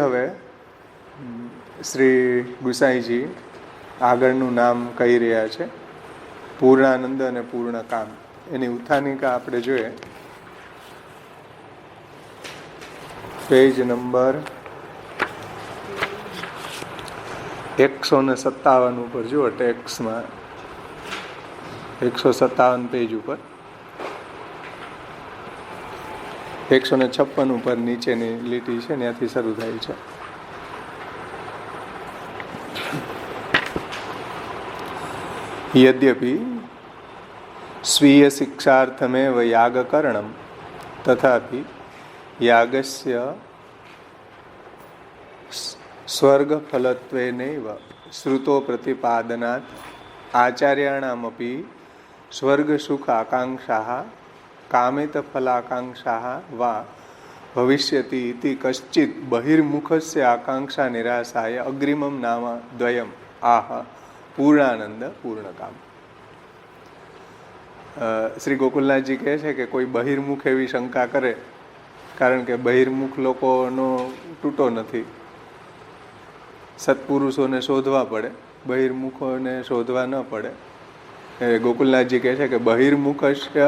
હવે શ્રી ગુસાઈજી આગળનું નામ કહી રહ્યા છે, પૂર્ણાનંદ અને પૂર્ણ કામ. એની ઉત્થાનિકા આપણે જોઈએ, પેજ નંબર 157 ઉપર જુઓ, ટેક્સમાં 157 પેજ ઉપર 156 ઉપર નીચેની લીટી છે, ત્યાંથી શરૂ થાય છે. યદ્યપિ સ્વીય શિક્ષાર્થમેવ યાગકર્ણમ તથાપિ યાગસ્ય સ્વર્ગફલત્વેનૈવ શ્રુતો પ્રતિપાદનાત આચાર્યાણામપી સ્વર્ગસુખ આકાંક્ષાઃ કામિતફલાકાંક્ષાઃ વા ભવિષ્યતિ ઇતિ કશ્ચિત બહિર્મુખસ્ય આકાંક્ષા નિરાશાય અગ્રિમમ નામ દ્વયમ આહ પૂર્ણાનંદ પૂર્ણકામ. શ્રી ગોકુલનાથજી કહે છે કે કોઈ બહિર્મુખ એવી શંકા કરે, કારણ કે બહિર્મુખ લોકોનો તૂટો નથી. સત્પુરુષોને શોધવા પડે, બહિર્મુખોને શોધવા ન પડે. ગોકુલનાથજી કહે છે કે બહિર્મુખસ્ય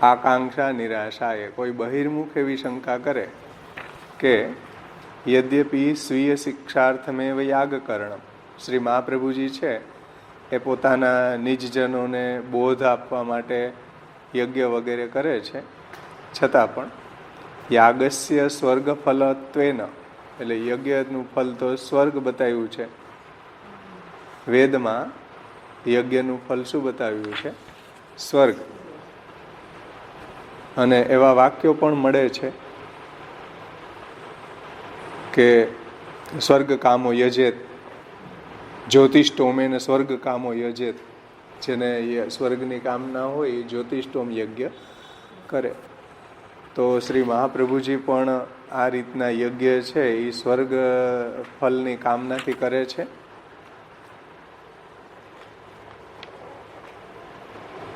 આકાંક્ષા નિરાશાએ, કોઈ બહિર્મુખ એવી શંકા કરે કે યદ્યપિ સ્વીય શિક્ષાર્થમેવ યાગકર્ણમ, શ્રી મહાપ્રભુજી છે એ પોતાના નિજજનોને બોધ આપવા માટે યજ્ઞ વગેરે કરે છે, છતાં પણ યાગસ્ય સ્વર્ગફલત્વેન, એટલે યજ્ઞનું ફલ તો સ્વર્ગ બતાવ્યું છે. વેદમાં યજ્ઞનું ફલ શું બતાવ્યું છે? સ્વર્ગ. અને એવા વાક્યો પણ મળે છે કે સ્વર્ગ કામો યજેત, જ્યોતિષ્ટોમેન સ્વર્ગ કામો યજેત, જેને સ્વર્ગની કામના હોય એ જ્યોતિષ્ટોમ યજ્ઞ કરે. તો શ્રી મહાપ્રભુજી પણ આ રીતના યજ્ઞ છે એ સ્વર્ગ ફલની કામનાથી કરે છે.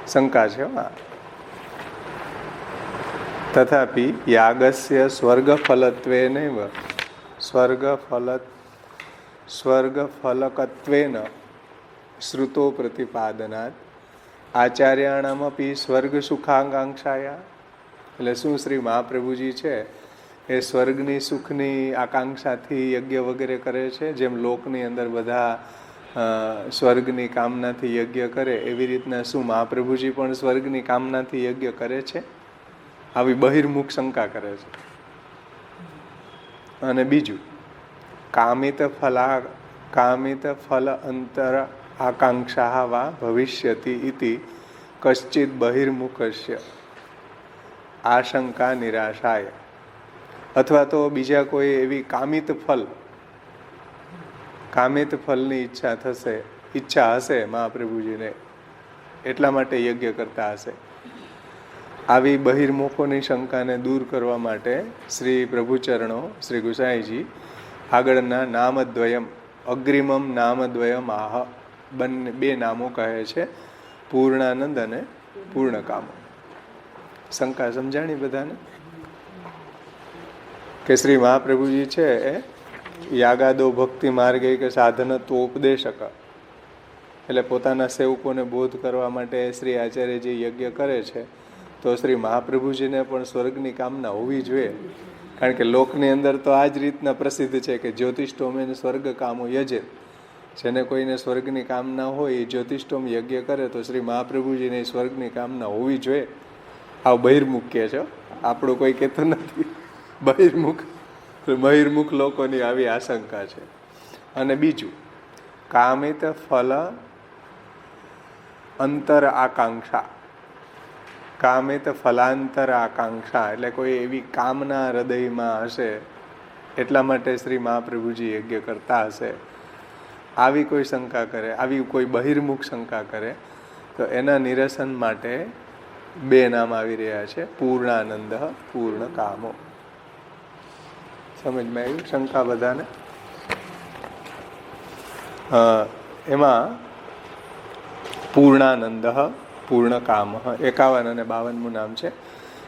શંકા છે. તથાપિ યાગસ્ય સ્વર્ગફલત્વેનૈવ સ્વર્ગફલકત્વેન શ્રુતો પ્રતિપાદનાત આચાર્યાણામપી સ્વર્ગ સુખાકાંક્ષાયા, એટલે શું શ્રી મહાપ્રભુજી છે એ સ્વર્ગની સુખની આકાંક્ષાથી યજ્ઞ વગેરે કરે છે? જેમ લોકની અંદર બધા સ્વર્ગની કામનાથી યજ્ઞ કરે, એવી રીતના શું મહાપ્રભુજી પણ સ્વર્ગની કામનાથી યજ્ઞ કરે છે? આવી બહિર્મુખ શંકા કરે છે. અને બીજું, કામિત ફલ અંતર આકાંક્ષા વા ભવિષ્યતિ ઇતિ કશ્ચિત બહિર્મુખસ્ય આશંકા નિરાશાય, અથવા તો બીજા કોઈ એવી કામિત ફલની ઈચ્છા હશે મહાપ્રભુજીને, એટલા માટે યજ્ઞ કરતા હશે. આવી બહિર્મુખોની શંકાને દૂર કરવા માટે શ્રી પ્રભુચરણો શ્રી ગુસાઈજી આગળના નામદ્વયમ, અગ્રિમમ નામદ્વયમ આહ, બે નામો કહે છે, પૂર્ણાનંદ અને પૂર્ણકામ. શંકા સમજાણી બધાને? કે શ્રી મહાપ્રભુજી છે એ યાગાદો ભક્તિ માર્ગે કે સાધન તો ઉપદેશક, એટલે પોતાના સેવકોને બોધ કરવા માટે શ્રી આચાર્યજી યજ્ઞ કરે છે. તો શ્રી મહાપ્રભુજીને પણ સ્વર્ગની કામના હોવી જોઈએ, કારણ કે લોકની અંદર તો આ જ રીતના પ્રસિદ્ધ છે કે જ્યોતિષ્ટોમેન સ્વર્ગ કામો યજે, જેને કોઈને સ્વર્ગની કામના હોય એ જ્યોતિષ્ટોમ યજ્ઞ કરે તો શ્રી મહાપ્રભુજીને સ્વર્ગની કામના હોવી જોઈએ. આ બહિર્મુખ કહે છે, આપણું કોઈ કહેતું નથી. બહિર્મુખ લોકોની આવી આશંકા છે. અને બીજું, કામિત ફલ અંતર આકાંક્ષા, કામિત ફલાંતર આકાંક્ષા, એટલે કોઈ એવી કામના હૃદયમાં હશે એટલા માટે શ્રી મહાપ્રભુજી યજ્ઞ કરતા હશે. આવી કોઈ શંકા કરે, આવી કોઈ બહિર્મુખ શંકા કરે, તો એના નિરસન માટે બે નામ આવી રહ્યા છે, પૂર્ણાનંદ પૂર્ણ કામો. સમજમાં આવ્યું શંકા બધાને? એમાં પૂર્ણાનંદ પૂર્ણ કામ 51 અને 52 નામ છે.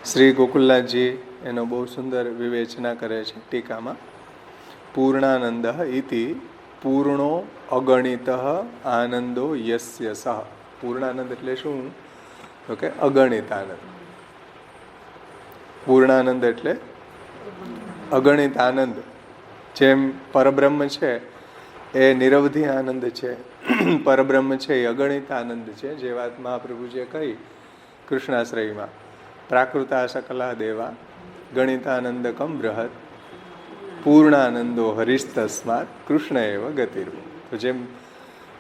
શ્રી ગોકુલનાથજી એનો બહુ સુંદર વિવેચના કરે છે ટીકામાં. પૂર્ણાનંદ ઇતિ પૂર્ણો અગણિત આનંદો યસ્ય સહ. પૂર્ણાનંદ એટલે શું? તો કે અગણિત આનંદ. પૂર્ણાનંદ એટલે અગણિત આનંદ. જેમ પરબ્રહ્મ છે એ નિરવધિ આનંદ છે, પરબ્રહ્મ છે એ અગણિત આનંદ છે. જે વાત મહાપ્રભુજીએ કહી કૃષ્ણાશ્રયમાં, પ્રાકૃતા સકલા દેવા ગણિતાનંદકમ બૃહદ પૂર્ણાનંદો હરિસ્તસ્માત કૃષ્ણ એવ ગતિર્વ. તો જેમ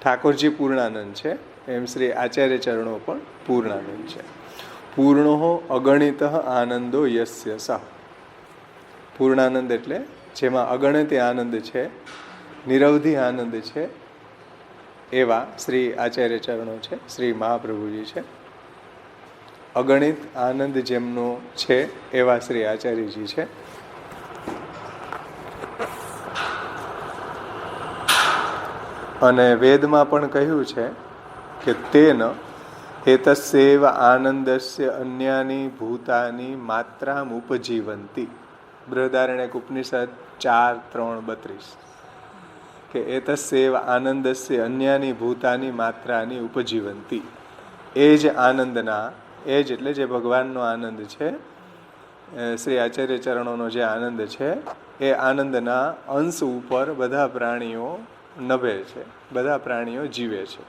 ઠાકોરજી પૂર્ણાનંદ છે એમ શ્રી આચાર્ય ચરણો પણ પૂર્ણાનંદ છે. પૂર્ણો અગણિત આનંદો યસ્ય સહ. પૂર્ણાનંદ એટલે જેમાં અગણિત આનંદ છે, નિરવધિ આનંદ છે, એવા શ્રી આચાર્ય ચરણો છે, શ્રી મહાપ્રભુજી છે. અગણિત આનંદ જેમનો છે એવા શ્રી આચાર્યજી છે. અને વેદમાં પણ કહ્યું છે કે તેન એતસ્યૈવ આનંદસ્ય અન્યાની ભૂતાની માત્રામ ઉપજીવંતી. બૃહદારણ્યક ઉપનિષદ 4:3-32 કે એતસ્યૈવ આનંદસ્ય અન્યાની ભૂતાની માત્રાની ઉપજીવંતી. એ જ આનંદના, એ જ એટલે જે ભગવાનનો આનંદ છે, શ્રી આચાર્ય ચરણોનો જે આનંદ છે, એ આનંદના અંશ ઉપર બધા પ્રાણીઓ નભે છે, બધા પ્રાણીઓ જીવે છે.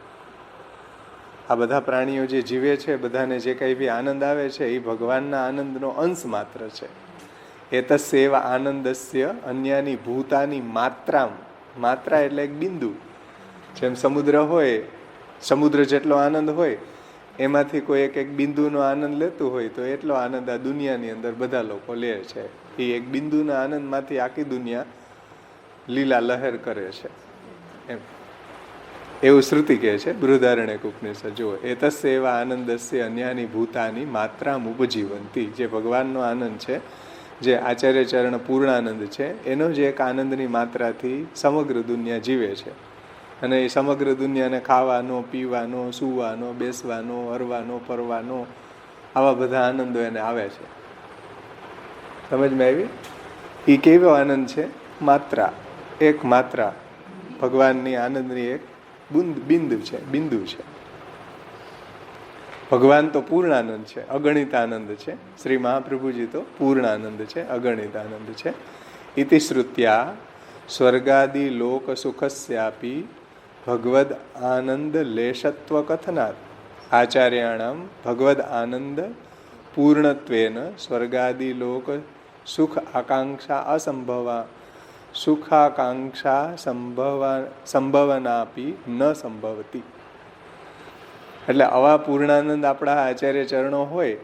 આ બધા પ્રાણીઓ જે જીવે છે, બધાને જે કંઈ બી આનંદ આવે છે એ ભગવાનના આનંદનો અંશ માત્ર છે. એતસ્યૈવ આનંદસ્ય અન્યાની ભૂતાની માત્રામ. માત્રા એટલે એક બિંદુ. જેમ સમુદ્ર હોય, સમુદ્ર જેટલો આનંદ હોય એમાંથી કોઈ એક બિંદુનો આનંદ લેતું હોય તો એટલો આનંદ આ દુનિયાની અંદર બધા લોકો લે છે. એ એક બિંદુના આનંદમાંથી આખી દુનિયા લીલા લહેર કરે છે એમ એવું શ્રુતિ કહે છે બૃહદારણ્યક ઉપનિષદ. જુઓ, એતસ્યૈવ આનંદસ્ય અન્યાની ભૂતાની માત્રામ ઉપજીવંતી. જે ભગવાનનો આનંદ છે, જે આચાર્ય ચરણ પૂર્ણાનંદ છે, એનો જ એક આનંદની માત્રાથી સમગ્ર દુનિયા જીવે છે. અને એ સમગ્ર દુનિયાને ખાવાનો, પીવાનો, સૂવાનો, બેસવાનો, હરવાનો, ફરવાનો, આવા બધા આનંદો એને આવે છે. સમજમાં આવી? એ કેવો આનંદ છે? માત્રા, એક માત્રા ભગવાનની આનંદની એક બિંદુ છે, બિંદુ છે. ભગવાન તો પૂર્ણાનંદ છે, અગણિત આનંદ છે. શ્રી મહાપ્રભુજી તો પૂર્ણાનંદ છે, અગણિત આનંદ છે. ઇતિ શ્રુત્યા સ્વર્ગાદિ લોક સુખસ્યાપી ભગવદ આનંદ લેશત્વ કથનાત આચાર્યાણામ ભગવદ આનંદ પૂર્ણત્વેન સ્વર્ગાદિ લોક સુખ આકાંક્ષા અસંભવા સુખાકાંક્ષા સંભવનાપી ન સંભવતી. એટલે આવા પૂર્ણાનંદ આપણા આચાર્ય ચરણો હોય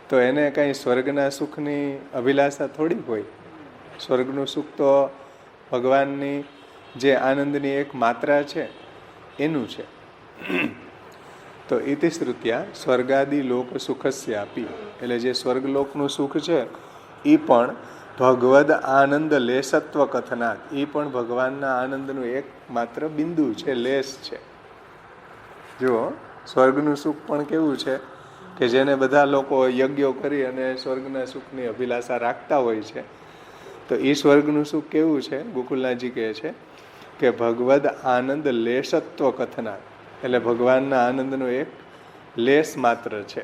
તો એને કંઈ સ્વર્ગના સુખની અભિલાષા થોડી હોય. સ્વર્ગનું સુખ તો ભગવાનની જે આનંદની એક માત્રા છે એનું છે. તો ઇતિ શ્રુત્યા સ્વર્ગાદિ લોક સુખસ્યાપી, એટલે જે સ્વર્ગલોકનું સુખ છે એ પણ ભગવદ આનંદ લેશત્વ કથનાત, એ પણ ભગવાનના આનંદનું એક માત્ર બિંદુ છે, લેશ છે. જુઓ, સ્વર્ગનું સુખ પણ કેવું છે કે જેને બધા લોકો યજ્ઞો કરી અને સ્વર્ગના સુખની અભિલાષા રાખતા હોય છે. તો એ સ્વર્ગનું સુખ કેવું છે? ગોકુલનાથજી કહે છે કે ભગવદ આનંદ લેશત્વ કથનાત, એટલે ભગવાનના આનંદનો એક લેશ માત્ર છે,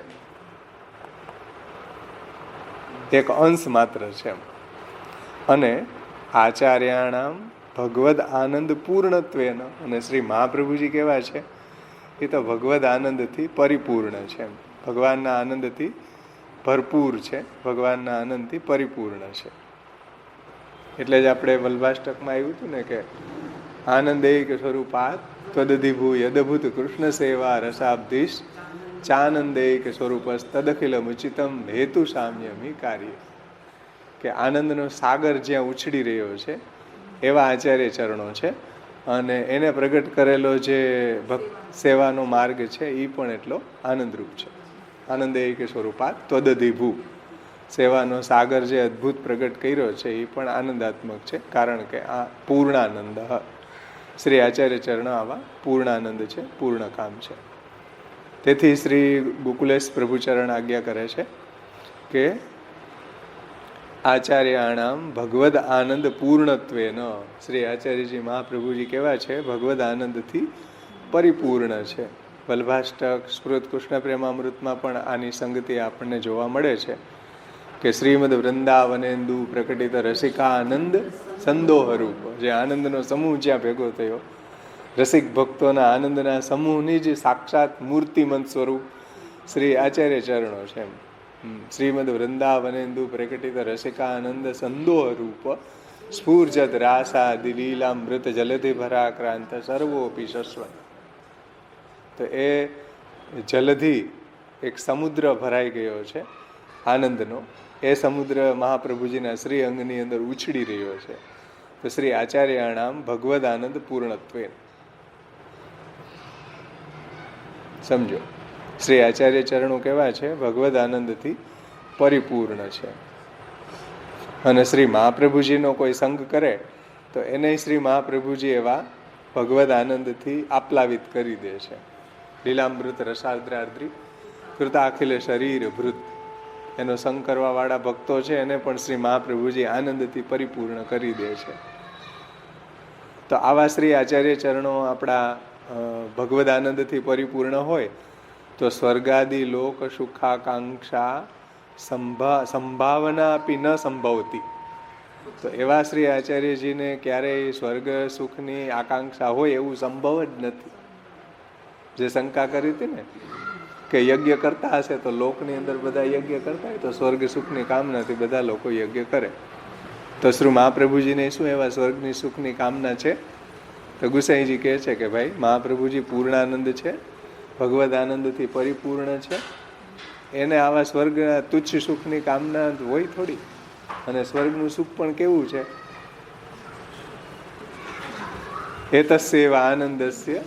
એક અંશ માત્ર છે. અને આચાર્યાણામ ભગવદ આનંદ પૂર્ણત્વેન, અને શ્રી મહાપ્રભુજી કેવા છે? એ તો ભગવદ આનંદથી પરિપૂર્ણ છે, ભગવાનના આનંદથી ભરપૂર છે, ભગવાનના આનંદથી પરિપૂર્ણ છે. એટલે જ આપણે વલ્ભાષ્ટકમાં આવ્યું હતું ને કે આનંદૈક સ્વરૂપાત ત્વદધિભૂ યદભૂત કૃષ્ણ સેવા રસાબ્ધિશ ચાનંદૈક સ્વરૂપસ તદખિલમુચિતમ હેતુ સામ્યમી કાર્ય. કે આનંદનો સાગર જ્યાં ઉછળી રહ્યો છે એવા આચાર્ય ચરણો છે, અને એને પ્રગટ કરેલો જે ભક્ત સેવાનો માર્ગ છે એ પણ એટલો આનંદરૂપ છે. આનંદૈક સ્વરૂપાત ત્વદધિભૂ, સેવાનો સાગર જે અદ્ભુત પ્રગટ કર્યો છે એ પણ આનંદાત્મક છે, કારણ કે આ પૂર્ણાનંદ. શ્રી આચાર્ય ચરણ આવા પૂર્ણાનંદ છે, પૂર્ણ કામ છે. તેથી શ્રી ગોકુલેશ પ્રભુચરણ આજ્ઞા કરે છે કે આચાર્યાણામ ભગવદ આનંદ પૂર્ણત્વેન. શ્રી આચાર્યજી મહાપ્રભુજી કેવા છે? ભગવદ આનંદથી પરિપૂર્ણ છે. વલ્ભાષ્ટક સ્મૃત કૃષ્ણ પ્રેમામૃતમાં પણ આની સંગતિ આપણને જોવા મળે છે કે શ્રીમદ વૃંદાવનેન્દુ પ્રકટિત રસિકા આનંદ સંદોહ રૂપ. જે આનંદનો સમૂહ જ્યાં ભેગો થયો, રસિક ભક્તોના આનંદના સમૂહની જ સાક્ષાત મૂર્તિમંત સ્વરૂપ શ્રી આચાર્ય ચરણો છે. શ્રીમદ વૃંદાવનેન્દુ પ્રકટિત રસિકા આનંદ સંદોહ રૂપ સ્ફૂર્જત રાસાદિ લીલામૃત જલધિ ભરાક્રાંત સર્વોપી શશ્વત. તો એ જલધિ એક સમુદ્ર ભરાઈ ગયો છે આનંદનો. એ સમુદ્ર મહાપ્રભુજીના શ્રી અંગની અંદર ઉછળી રહ્યો છે. તો શ્રી આચાર્યાણામ ભગવદ આનંદ પૂર્ણત્વે. સમજો, શ્રી આચાર્ય ચરણો કેવા છે? ભગવદ આનંદથી પરિપૂર્ણ છે. અને શ્રી મહાપ્રભુજીનો કોઈ સંગ કરે તો એને શ્રી મહાપ્રભુજી એવા ભગવદ આનંદથી આપ્લાવિત કરી દે છે. લીલામૃત રસાદ્રાદ્રી કૃતાખિલ શરીર ભૃત. એનો સંગ કરવા વાળા ભક્તો છે એને પણ શ્રી મહાપ્રભુજી આનંદથી પરિપૂર્ણ કરી દે છે. તો આવા શ્રી આચાર્ય ચરણો આપણા ભગવદ આનંદથી પરિપૂર્ણ હોય તો સ્વર્ગાદિ લોક સુખાકાંક્ષા સંભાવના આપી ન સંભવતી. તો એવા શ્રી આચાર્યજીને ક્યારેય સ્વર્ગ સુખની આકાંક્ષા હોય એવું સંભવ જ નથી. જે શંકા કરી હતી ને કે યજ્ઞ કરતા હશે તો લોકની અંદર બધા યજ્ઞ કરતા હોય તો સ્વર્ગ સુખની કામનાથી બધા લોકો યજ્ઞ કરે. તો શ્રી મહાપ્રભુજીને શું એવા સ્વર્ગની સુખની કામના છે? તો ગુસાઈજી કહે છે કે ભાઈ મહાપ્રભુજી પૂર્ણાનંદ છે, ભગવદ આનંદથી પરિપૂર્ણ છે. એને આવા સ્વર્ગના તુચ્છ સુખની કામના હોય થોડી. અને સ્વર્ગનું સુખ પણ કેવું છે? એતસ્યૈવ આનંદસ્ય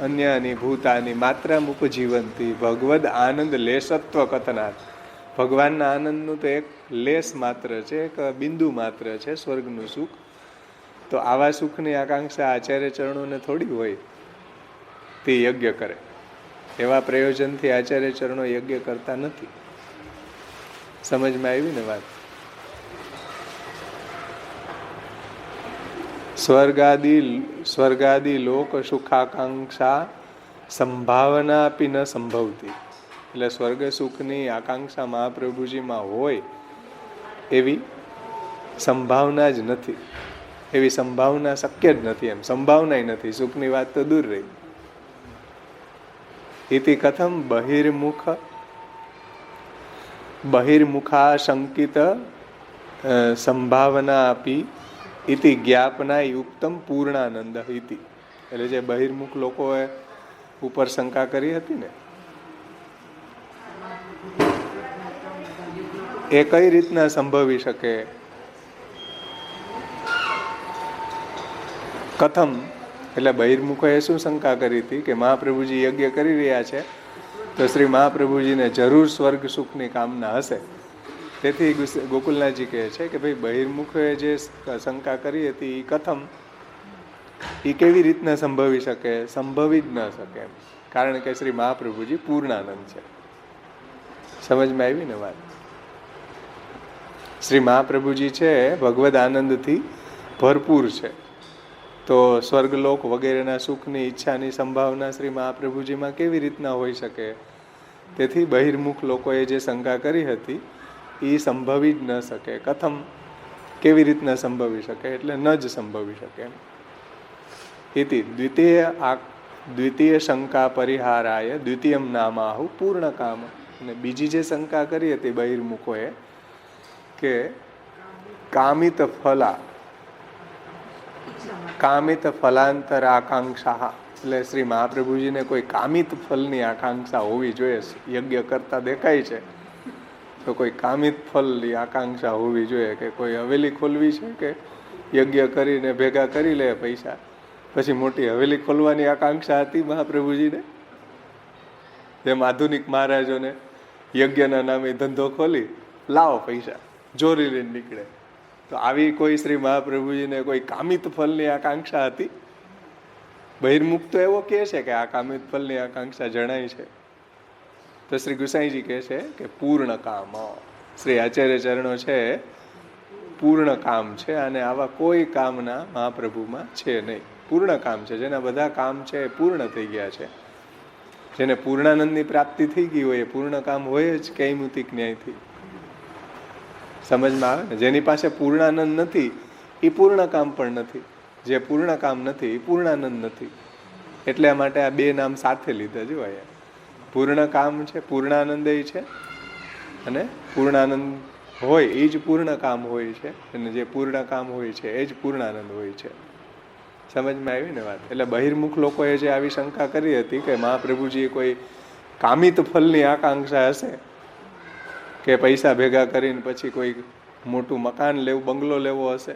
અન્યાની ભૂતાની માત્રામ ઉપજીવંતી ભગવદ આનંદ લેશત્વ કથનાથ. ભગવાનના આનંદનું તો એક લેશ માત્ર છે, એક બિંદુ માત્ર છે સ્વર્ગનું સુખ. તો આવા સુખની આકાંક્ષા આચાર્ય ચરણોને થોડી હોય તે યજ્ઞ કરે. એવા પ્રયોજનથી આચાર્ય ચરણો યજ્ઞ કરતા નથી. સમજમાં આવી ને વાત? સ્વર્ગાદિ લોક સુખાકાંક્ષા સંભાવના આપી ન સંભવતી. એટલે સ્વર્ગ સુખની આકાંક્ષા મહાપ્રભુજીમાં હોય એવી સંભાવના જ નથી. એવી સંભાવના શક્ય જ નથી. એમ સંભાવના નથી. સુખની વાત તો દૂર રહી. ઇતિ કથમ બહિર્મુખાશંકિત સંભાવના આપી ઇતિ જ્ઞાપના યુક્તમ પૂર્ણાનંદ ઇતિ. એટલે જે બહિર્મુખ લોકોએ ઉપર શંકા કરી હતી ને એ કઈ રીતના સંભવી શકે? કથમ એટલે બહિર્મુખોએ શું શંકા કરી હતી કે મહાપ્રભુજી યજ્ઞ કરી રહ્યા છે તો શ્રી મહાપ્રભુજીને જરૂર સ્વર્ગ સુખની કામના હશે. તેથી ગોકુલનાથજી કહે છે કે ભાઈ બહિર્મુખોએ જે શંકા કરી હતી એ કથમ, એ કેવી રીતના સંભવી શકે? સંભવી જ ન શકે એમ. કારણ કે શ્રી મહાપ્રભુજી પૂર્ણાનંદ છે. સમજમાં આવી ને વાત? શ્રી મહાપ્રભુજી છે ભગવદ આનંદથી ભરપૂર છે. તો સ્વર્ગલોક વગેરેના સુખની ઈચ્છાની સંભાવના શ્રી મહાપ્રભુજીમાં કેવી રીતના હોઈ શકે? તેથી બહિર્મુખ લોકોએ જે શંકા કરી હતી એ સંભવી જ ન શકે. કથમ, કેવી રીતના સંભવી શકે? એટલે ન જ સંભવી શકે એમ. ઇતિ દ્વિતીય શંકા પરિહારાય દ્વિતીયમ નામાહુ પૂર્ણ કામ. અને બીજી જે શંકા કરી હતી બહિર્મુખોએ કે કામિત ફલાંતર આકાંક્ષા. એટલે શ્રી મહાપ્રભુજીને કોઈ કામિત ફલની આકાંક્ષા હોવી જોઈએ. યજ્ઞ કરતા દેખાય છે તો કોઈ કામિત ફલની આકાંક્ષા હોવી જોઈએ. કે કોઈ હવેલી ખોલવી છે કે યજ્ઞ કરીને ભેગા કરી લે પૈસા, પછી મોટી હવેલી ખોલવાની આકાંક્ષા હતી મહાપ્રભુજીને? જેમ આધુનિક મહારાજોને યજ્ઞના નામે ધંધો ખોલી લાવો પૈસા જોરી લઈને નીકળે. તો આવી કોઈ શ્રી મહાપ્રભુજીને કોઈ કામિત ફલની આકાંક્ષા હતી? બહિર્મુખ તો એવો કહે છે કે આ કામિત ફલની આકાંક્ષા જણાય છે. તો શ્રી ગુસાઈજી કહે છે કે પૂર્ણ કામ. શ્રી આચાર્ય ચરણો છે પૂર્ણ કામ છે અને આવા કોઈ કામના મહાપ્રભુમાં છે નહીં. પૂર્ણ કામ છે, જેના બધા કામ છે એ પૂર્ણ થઈ ગયા છે. જેને પૂર્ણાનંદની પ્રાપ્તિ થઈ ગઈ હોય એ પૂર્ણ કામ હોય જ કૈમુતિક ન્યાયથી. સમજમાં આવે ને? જેની પાસે પૂર્ણાનંદ નથી એ પૂર્ણ કામ પણ નથી. જે પૂર્ણ કામ નથી એ પૂર્ણાનંદ નથી. એટલા માટે આ બે નામ સાથે લીધા. જો અહીંયા પૂર્ણ કામ છે, પૂર્ણાનંદ છે, અને પૂર્ણાનંદ હોય એ જ પૂર્ણ કામ હોય છે, અને જે પૂર્ણ કામ હોય છે એ જ પૂર્ણાનંદ હોય છે. સમજમાં આવી ને વાત? એટલે બહિર્મુખ લોકોએ જે આવી શંકા કરી હતી કે મહાપ્રભુજીએ કોઈ કામિત ફલની આકાંક્ષા હશે, કે પૈસા ભેગા કરીને પછી કોઈ મોટું મકાન લેવું, બંગલો લેવો હશે,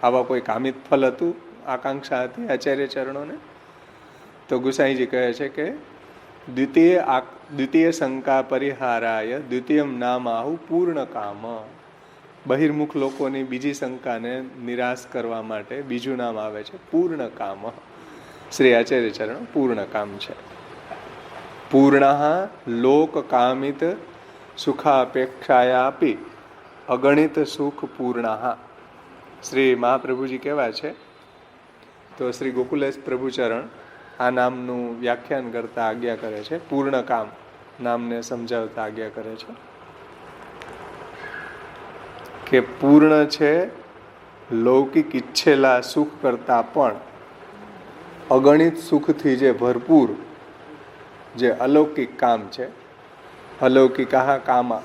આવા કોઈ કામિત ફલ હતું, આકાંક્ષા હતી આચાર્ય ચરણોને, તો ગુસાઈજી કહે છે કે દ્વિતીય શંકા પરિહારાય દ્વિતીયમ નામ આહુ પૂર્ણ કામ. બહિર્મુખ લોકોની બીજી શંકાને નિરાશ કરવા માટે બીજું નામ આવે છે પૂર્ણ કામ. શ્રી આચાર્ય ચરણ પૂર્ણ કામ છે. પૂર્ણ લોક કામિત સુખાપેક્ષાયા આપી અગણિત સુખ પૂર્ણ. શ્રી મહાપ્રભુજી કેવા છે? તો શ્રી ગોકુલેશ પ્રભુચરણ આ નામનું વ્યાખ્યાન કરતા આજ્ઞા કરે છે, પૂર્ણ કામ નામને સમજાવતા આજ્ઞા કરે છે કે પૂર્ણ છે લૌકિક ઈચ્છેલા સુખ કરતા પણ અગણિત સુખથી જે ભરપૂર જે અલૌકિક કામ છે, અલૌકિકા કામા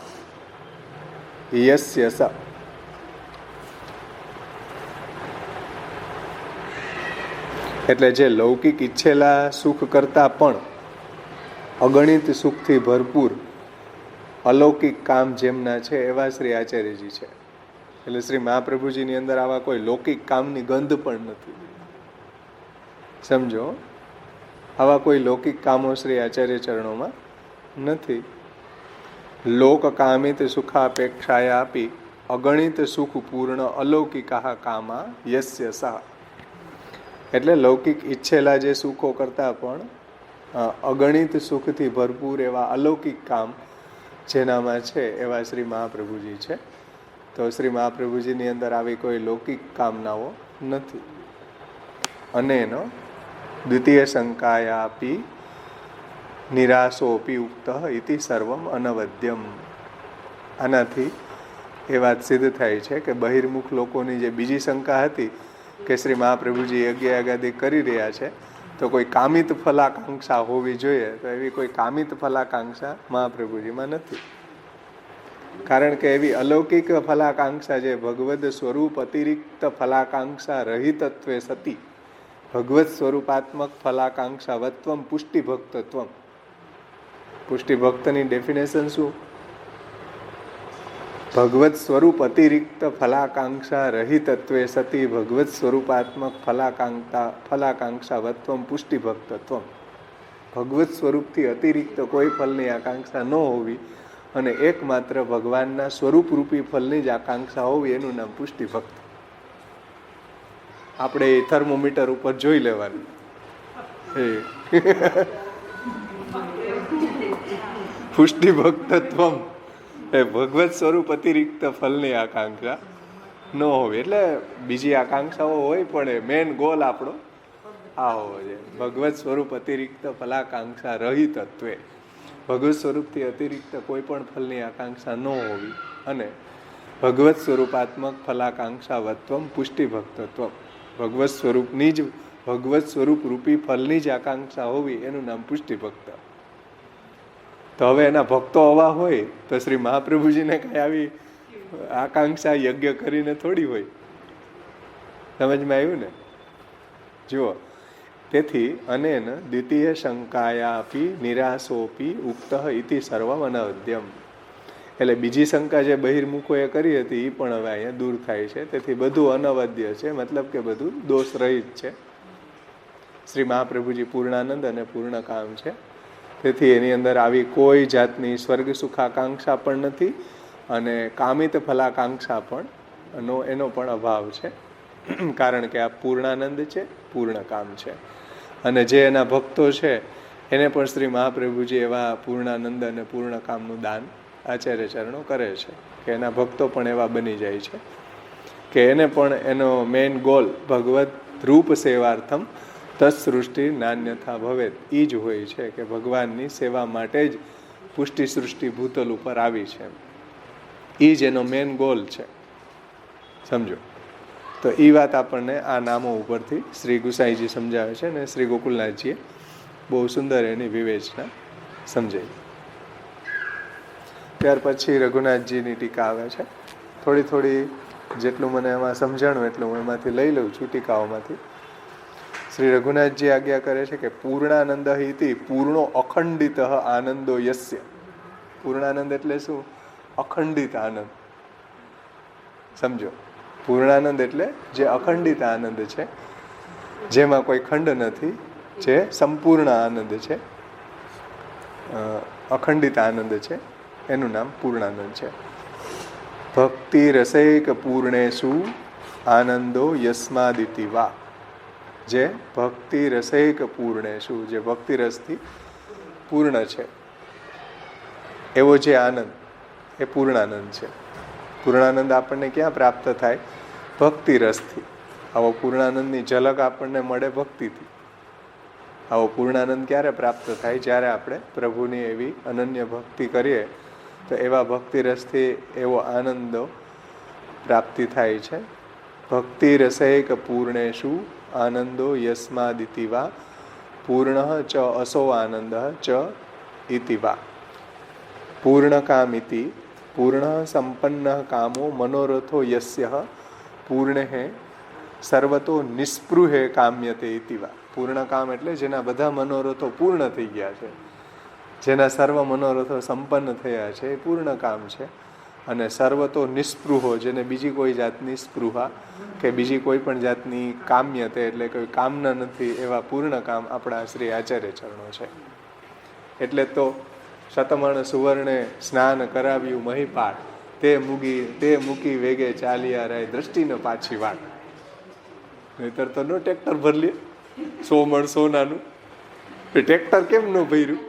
યસ્ય સ. એટલે જે લૌકિક ઈચ્છેલા સુખ કરતા પણ અગણિત સુખથી ભરપૂર અલૌકિક કામ જેમના છે એવા શ્રી આચાર્યજી છે. એટલે શ્રી મહાપ્રભુજીની અંદર આવા કોઈ લૌકિક કામની ગંધ પણ નથી. સમજો, આવા કોઈ લૌકિક કામો શ્રી આચાર્ય ચરણોમાં નથી. લોક કામિત સુખાપેક્ષાયા આપી અગણિત સુખ પૂર્ણ અલૌકિકા કામા યસ્ય સહ. એટલે લૌકિક ઈચ્છેલા જે સુખો કરતા પણ અગણિત સુખથી ભરપૂર એવા અલૌકિક કામ જેનામાં છે એવા શ્રી મહાપ્રભુજી છે. તો શ્રી મહાપ્રભુજીની અંદર આવી કોઈ લૌકિક કામનાઓ નથી. અને એનો દ્વિતીય શંકાયા આપી નિરાશોપી ઉક્ત ઇતિ સર્વમ અનવદ્યમ. આનાથી એ વાત સિદ્ધ થાય છે કે બહિર્મુખ લોકોની જે બીજી શંકા હતી કે શ્રી મહાપ્રભુજી યજ્ઞ કરી રહ્યા છે તો કોઈ કામિત ફલાકાંક્ષા હોવી જોઈએ, તો એવી કોઈ કામિત ફલાકાંક્ષા મહાપ્રભુજીમાં નથી. કારણ કે એવી અલૌકિક ફલાકાંક્ષા જે ભગવદ સ્વરૂપ અતિરિક્ત ફલાકાંક્ષા રહિતત્વે સતી, ભગવત સ્વરૂપાત્મક ફલાકાંક્ષા વત્વમ પુષ્ટિ ભક્તત્વમ. પુષ્ટિ ભક્તની ડેફિનેશન શું? ભગવત સ્વરૂપ અતિરિક્ત ફલાકાંક્ષા રહિતત્વે સતી ભગવત સ્વરૂપાત્મક ફલાકાંક્ષા વત્વમ પુષ્ટિ ભક્તત્વમ. ભગવત સ્વરૂપથી અતિરિક્ત કોઈ ફલની આકાંક્ષા ન હોવી અને એકમાત્ર ભગવાનના સ્વરૂપરૂપી ફલની જ આકાંક્ષા હોવી, એનું નામ પુષ્ટિ ભક્ત. આપણે એ થર્મોમીટર ઉપર જોઈ લેવાનું. પુષ્ટિ ભક્તત્વમ એ ભગવત સ્વરૂપ અતિરિક્ત ફલની આકાંક્ષા ન હોવી. એટલે બીજી આકાંક્ષાઓ હોય પણ એ મેન ગોલ આપણો આ હોવો જોઈએ. ભગવત સ્વરૂપ અતિરિક્ત ફલાકાંક્ષા રહિતત્વે, ભગવત સ્વરૂપથી અતિરિક્ત કોઈ પણ ફલની આકાંક્ષા ન હોવી અને ભગવત સ્વરૂપાત્મક ફલાકાંક્ષા વત્વમ પુષ્ટિ ભક્તત્વમ. ભગવત સ્વરૂપની જ ભગવત સ્વરૂપ રૂપી ફલની જ આકાંક્ષા હોવી, એનું નામ પુષ્ટિ ભક્ત. તો હવે એના ભક્તો આવા હોય તો શ્રી મહાપ્રભુજીને કઈ આવી આકાંક્ષા યજ્ઞ કરીને થોડી હોય. સમજમાં આવ્યું ને? જુઓ, તેથી અનેન દ્વિતીય શંકાયાપી નિરાશોપી ઉક્ત ઇતિ સર્વમ અનવદ્યમ. એટલે બીજી શંકા જે બહિર્મુખોએ કરી હતી એ પણ હવે અહીંયા દૂર થાય છે. તેથી બધું અનવદ્ય છે, મતલબ કે બધું દોષ રહિત છે. શ્રી મહાપ્રભુજી પૂર્ણાનંદ અને પૂર્ણ કામ છે. તેથી એની અંદર આવી કોઈ જાતની સ્વર્ગ સુખાકાંક્ષા પણ નથી અને કામિત ફલાકાંક્ષા પણ એનો પણ અભાવ છે. કારણ કે આ પૂર્ણાનંદ છે, પૂર્ણ કામ છે. અને જે એના ભક્તો છે એને પણ શ્રી મહાપ્રભુજી એવા પૂર્ણાનંદ અને પૂર્ણ કામનું દાન આચાર્ય ચરણો કરે છે કે એના ભક્તો પણ એવા બની જાય છે કે એને પણ એનો મેઇન ગોલ ભગવત રૂપ સેવાર્થમ તત્સૃષ્ટિ નાન્યથા ભવેત એ જ હોય છે કે ભગવાનની સેવા માટે જ પુષ્ટિ સૃષ્ટિ ભૂતલ ઉપર આવી છે, એ જ એનો મેઇન ગોલ છે. સમજો તો એ વાત આપણને આ નામો ઉપરથી શ્રી ગુસાઈજી સમજાવે છે ને શ્રી ગોકુલનાથજીએ બહુ સુંદર એની વિવેચના સમજાવી. ત્યાર પછી રઘુનાથજીની ટીકા આવે છે. થોડી થોડી જેટલું મને એમાં સમજાણું એટલું હું એમાંથી લઈ લઉં છું ટીકાઓમાંથી. શ્રી રઘુનાથજી આજ્ઞા કરે છે કે પૂર્ણાનંદ ઇતિ પૂર્ણો અખંડિત આનંદો યસ્ય. પૂર્ણાનંદ એટલે શું? અખંડિત આનંદ. સમજો, પૂર્ણાનંદ એટલે જે અખંડિત આનંદ છે, જેમાં કોઈ ખંડ નથી, જે સંપૂર્ણ આનંદ છે, અખંડિત આનંદ છે, એનું નામ પૂર્ણાનંદ છે. ભક્તિ રસૈક પૂર્ણેશુ આનંદો યસ્માદિતિ વા. જે ભક્તિ રસૈક પૂર્ણેશુ, જે ભક્તિ રસથી પૂર્ણ છે એવો જે આનંદ એ પૂર્ણાનંદ છે. પૂર્ણાનંદ આપણને ક્યાં પ્રાપ્ત થાય? ભક્તિ રસથી. આવો પૂર્ણાનંદની ઝલક આપણને મળે ભક્તિથી. આવો પૂર્ણાનંદ ક્યારે પ્રાપ્ત થાય? જ્યારે આપણે પ્રભુની એવી અનન્ય ભક્તિ કરીએ તો એવા ભક્તિ રસથી એવો આનંદો પ્રાપ્તિ થાય છે. ભક્તિ રસૈક પૂર્ણેશુ આનંદો યસ્માદિતિ વા પૂર્ણ ચ અસો આનંદ ચ ઇતિ વા. પૂર્ણકામિતિ પૂર્ણ સંપન્ન કામો મનોરથો યસ્ય પૂર્ણે સર્વતો નિસ્પૃહે કામ્યતે ઇતિ વા. પૂર્ણ કામ એટલે જેના બધા મનોરથો પૂર્ણ થઈ ગયા છે, જેના સર્વ મનોરથો સંપન્ન થયા છે, એ પૂર્ણ કામ છે. અને સર્વતો નિસ્પૃહો, જેને બીજી કોઈ જાતની સ્પૃહા કે બીજી કોઈ પણ જાતની કામ્યતે એટલે કોઈ કામના નથી, એવા પૂર્ણ કામ આપણા શ્રી આચાર્ય ચરણો છે. એટલે તો શતમણ સુવર્ણે સ્નાન કરાવ્યું મહીપાળ, તે મૂકી વેગે ચાલ્યા રહે દ્રષ્ટિને પાછી વાટ. નહીતર તો નો ટ્રેક્ટર ભરી લે 100 મણ સોનાનું. ટ્રેક્ટર કેમ ન ભર્યું?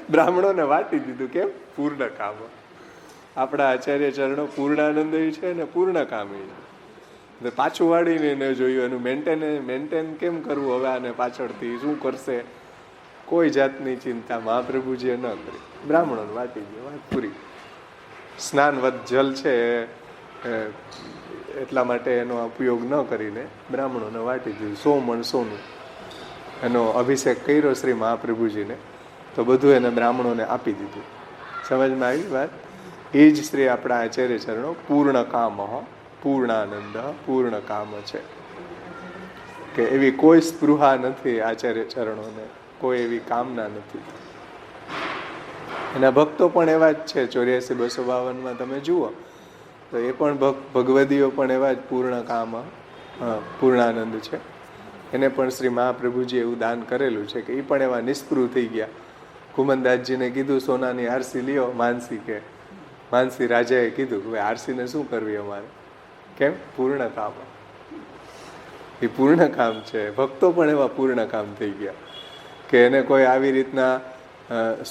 બ્રાહ્મણોને વાટી દીધું. કેમ? પૂર્ણ કામ. આપણા આચાર્ય ચરણો પૂર્ણાનંદ છે ને પૂર્ણ કામી છે. પાછું વાળીને ન જોયું એનું મેન્ટેન કેમ કરવું, હવે આને પાછળથી શું કરશે, કોઈ જાતની ચિંતા મહાપ્રભુજીએ ન કરી. બ્રાહ્મણોને વાટી દે, વાત પૂરી. સ્નાનવત જલ છે એટલા માટે એનો ઉપયોગ ન કરીને બ્રાહ્મણોને વાટી દીધું. 100 મણ સોનું એનો અભિષેક કર્યો શ્રી મહાપ્રભુજીને, તો બધું એને બ્રાહ્મણોને આપી દીધું. સમજમાં આવી વાત? એ જ શ્રી આપણા આચાર્ય ચરણો પૂર્ણ કામ પૂર્ણાનંદ પૂર્ણ કામ છે. કે એવી કોઈ સ્પૃહા નથી આચાર્ય ચરણોને, કોઈ એવી કામના નથી. એના ભક્તો પણ એવા જ છે. 84-252 તમે જુઓ તો એ પણ ભગવદીઓ પણ એવા જ પૂર્ણ કામ પૂર્ણાનંદ છે. એને પણ શ્રી મહાપ્રભુજી એવું દાન કરેલું છે કે એ પણ એવા નિસ્પૃહ થઈ ગયા. કુમનદાસજીને કીધું સોનાની આરસી લ્યો માનસી, કે માનસી રાજાએ કીધું કે આરસીને શું કરવી અમારે? કેમ? પૂર્ણ કામ. એ પૂર્ણ કામ છે. ભક્તો પણ એવા પૂર્ણ કામ થઈ ગયા કે એને કોઈ આવી રીતના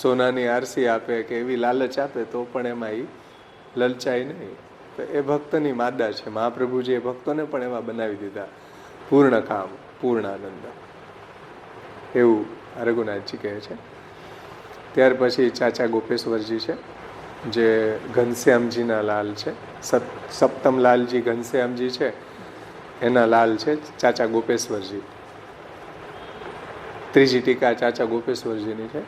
સોનાની આરસી આપે કે એવી લાલચ આપે તો પણ એમાં એ લલચાય નહીં. તો એ ભક્તની માદા છે. મહાપ્રભુજી એ ભક્તોને પણ એવા બનાવી દીધા. પૂર્ણ કામ પૂર્ણાનંદ, એવું રઘુનાથજી કહે છે. ત્યાર પછી ચાચા ગોપેશ્વરજી છે, જે ઘનશ્યામજીના લાલ છે. સપ્તમ લાલજી ઘનશ્યામજી છે, એના લાલ છે ચાચા ગોપેશ્વરજી. ત્રીજી ટીકા ચાચા ગોપેશ્વરજીની છે.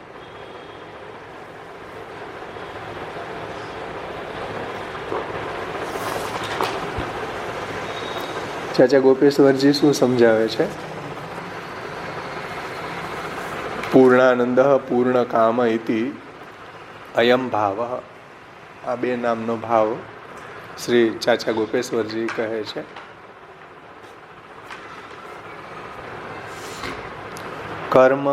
ચાચા ગોપેશ્વરજી શું સમજાવે છે? પૂર્ણાનંદ પૂર્ણ કામ ઇતિ અયમ ભાવ. આ બે નામનો ભાવ શ્રી ચાચા ગોપેશ્વરજી કહે છે. કર્મ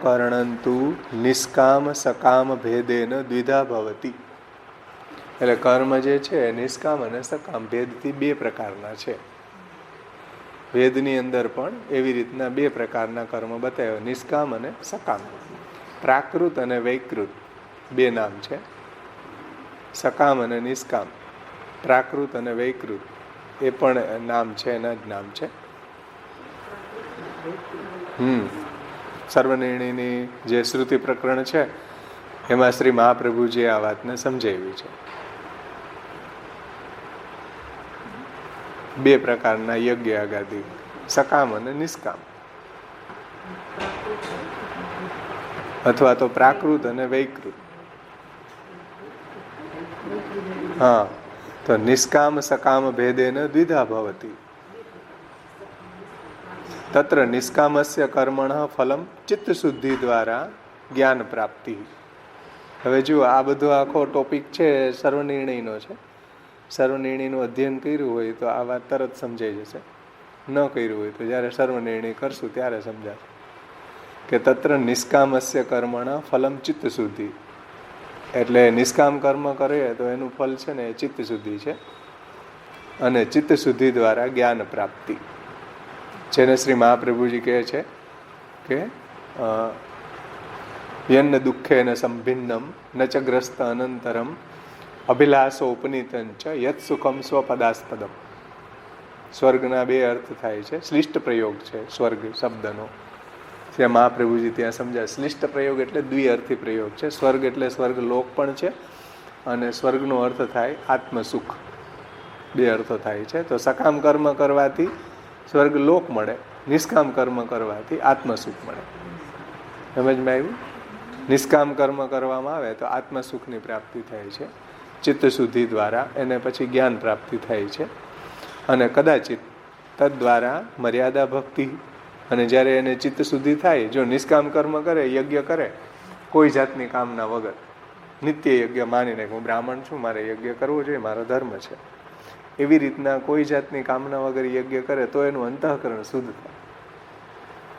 કરણંતુ નિષ્કામ સકામ ભેદેન દ્વિધા ભવતી. એટલે કર્મ જે છે નિષ્કામ અને સકામ ભેદથી બે પ્રકારના છે. વેદની અંદર પણ એવી રીતના બે પ્રકારના કર્મ બતાવ્યા, નિષ્કામ અને સકામ. પ્રાકૃત અને વૈકૃત બે નામ છે, સકામ અને નિષ્કામ. પ્રાકૃત અને વૈકૃત એ પણ નામ છે, એના જ નામ છે. સર્વનિર્ણયની જે શ્રુતિ પ્રકરણ છે એમાં શ્રી મહાપ્રભુજીએ આ વાતને સમજાવી છે. બે પ્રકારના યજ્ઞ આગાદી, સકામ અને નિષ્કામ, અથવા તો પ્રાકૃત અને વૈકૃત. હા, તો નિષ્કામ સકામ ભેદેન દ્વિધા ભવતી. તત્ર નિષ્કામસ્ય કર્મણ ફલમ ચિત્ત શુદ્ધિ દ્વારા જ્ઞાન પ્રાપ્તિ. હવે જુઓ, આ બધો આખો ટોપિક છે સર્વનિર્ણયનો છે. સર્વનિર્ણયનું અધ્યયન કર્યું હોય તો આ વાત તરત સમજાઈ જશે, ન કર્યું હોય તો જ્યારે સર્વનિર્ણય કરશું ત્યારે સમજાશે કે તત્ર નિષ્કામસ્ય કર્મણ ફલમ ચિત્ત શુદ્ધિ. એટલે નિષ્કામ કર્મ કરે તો એનું ફલ છે ને એ ચિત્ત શુદ્ધિ છે, અને ચિત્ત શુદ્ધિ દ્વારા જ્ઞાન પ્રાપ્તિ. જેને શ્રી મહાપ્રભુજી કહે છે કે યન્ન દુઃખેન સંભિન્નમ ન ચ ગ્રસ્ત અનંતરમ અભિલાષો ઉપનીતં ચ યત સુખમ સ્વપદાસ્પદમ. સ્વર્ગના બે અર્થ થાય છે, શ્લિષ્ટ પ્રયોગ છે સ્વર્ગ શબ્દનો. ત્યાં મહાપ્રભુજી ત્યાં સમજાય, શ્લિષ્ટ પ્રયોગ એટલે દ્વિઅર્થી પ્રયોગ છે. સ્વર્ગ એટલે સ્વર્ગ લોક પણ છે, અને સ્વર્ગનો અર્થ થાય આત્મસુખ. બે અર્થો થાય છે. તો સકામ કર્મ કરવાથી સ્વર્ગ લોક મળે, નિષ્કામ કર્મ કરવાથી આત્મસુખ મળે. સમજમાં આવ્યું? નિષ્કામ કર્મ કરવામાં આવે તો આત્મસુખની પ્રાપ્તિ થાય છે ચિત્ત શુદ્ધિ દ્વારા, એને પછી જ્ઞાન પ્રાપ્તિ થાય છે. અને કદાચિત તદ દ્વારા મર્યાદા ભક્તિ. અને જ્યારે એને ચિત્ત શુદ્ધિ થાય, જો નિષ્કામ કર્મ કરે, યજ્ઞ કરે કોઈ જાતની કામના વગર, નિત્ય યજ્ઞ માનીને હું બ્રાહ્મણ છું, મારે યજ્ઞ કરવો જોઈએ, મારો ધર્મ છે, એવી રીતના કોઈ જાતની કામના વગર યજ્ઞ કરે તો એનું અંતઃકરણ શુદ્ધ થાય.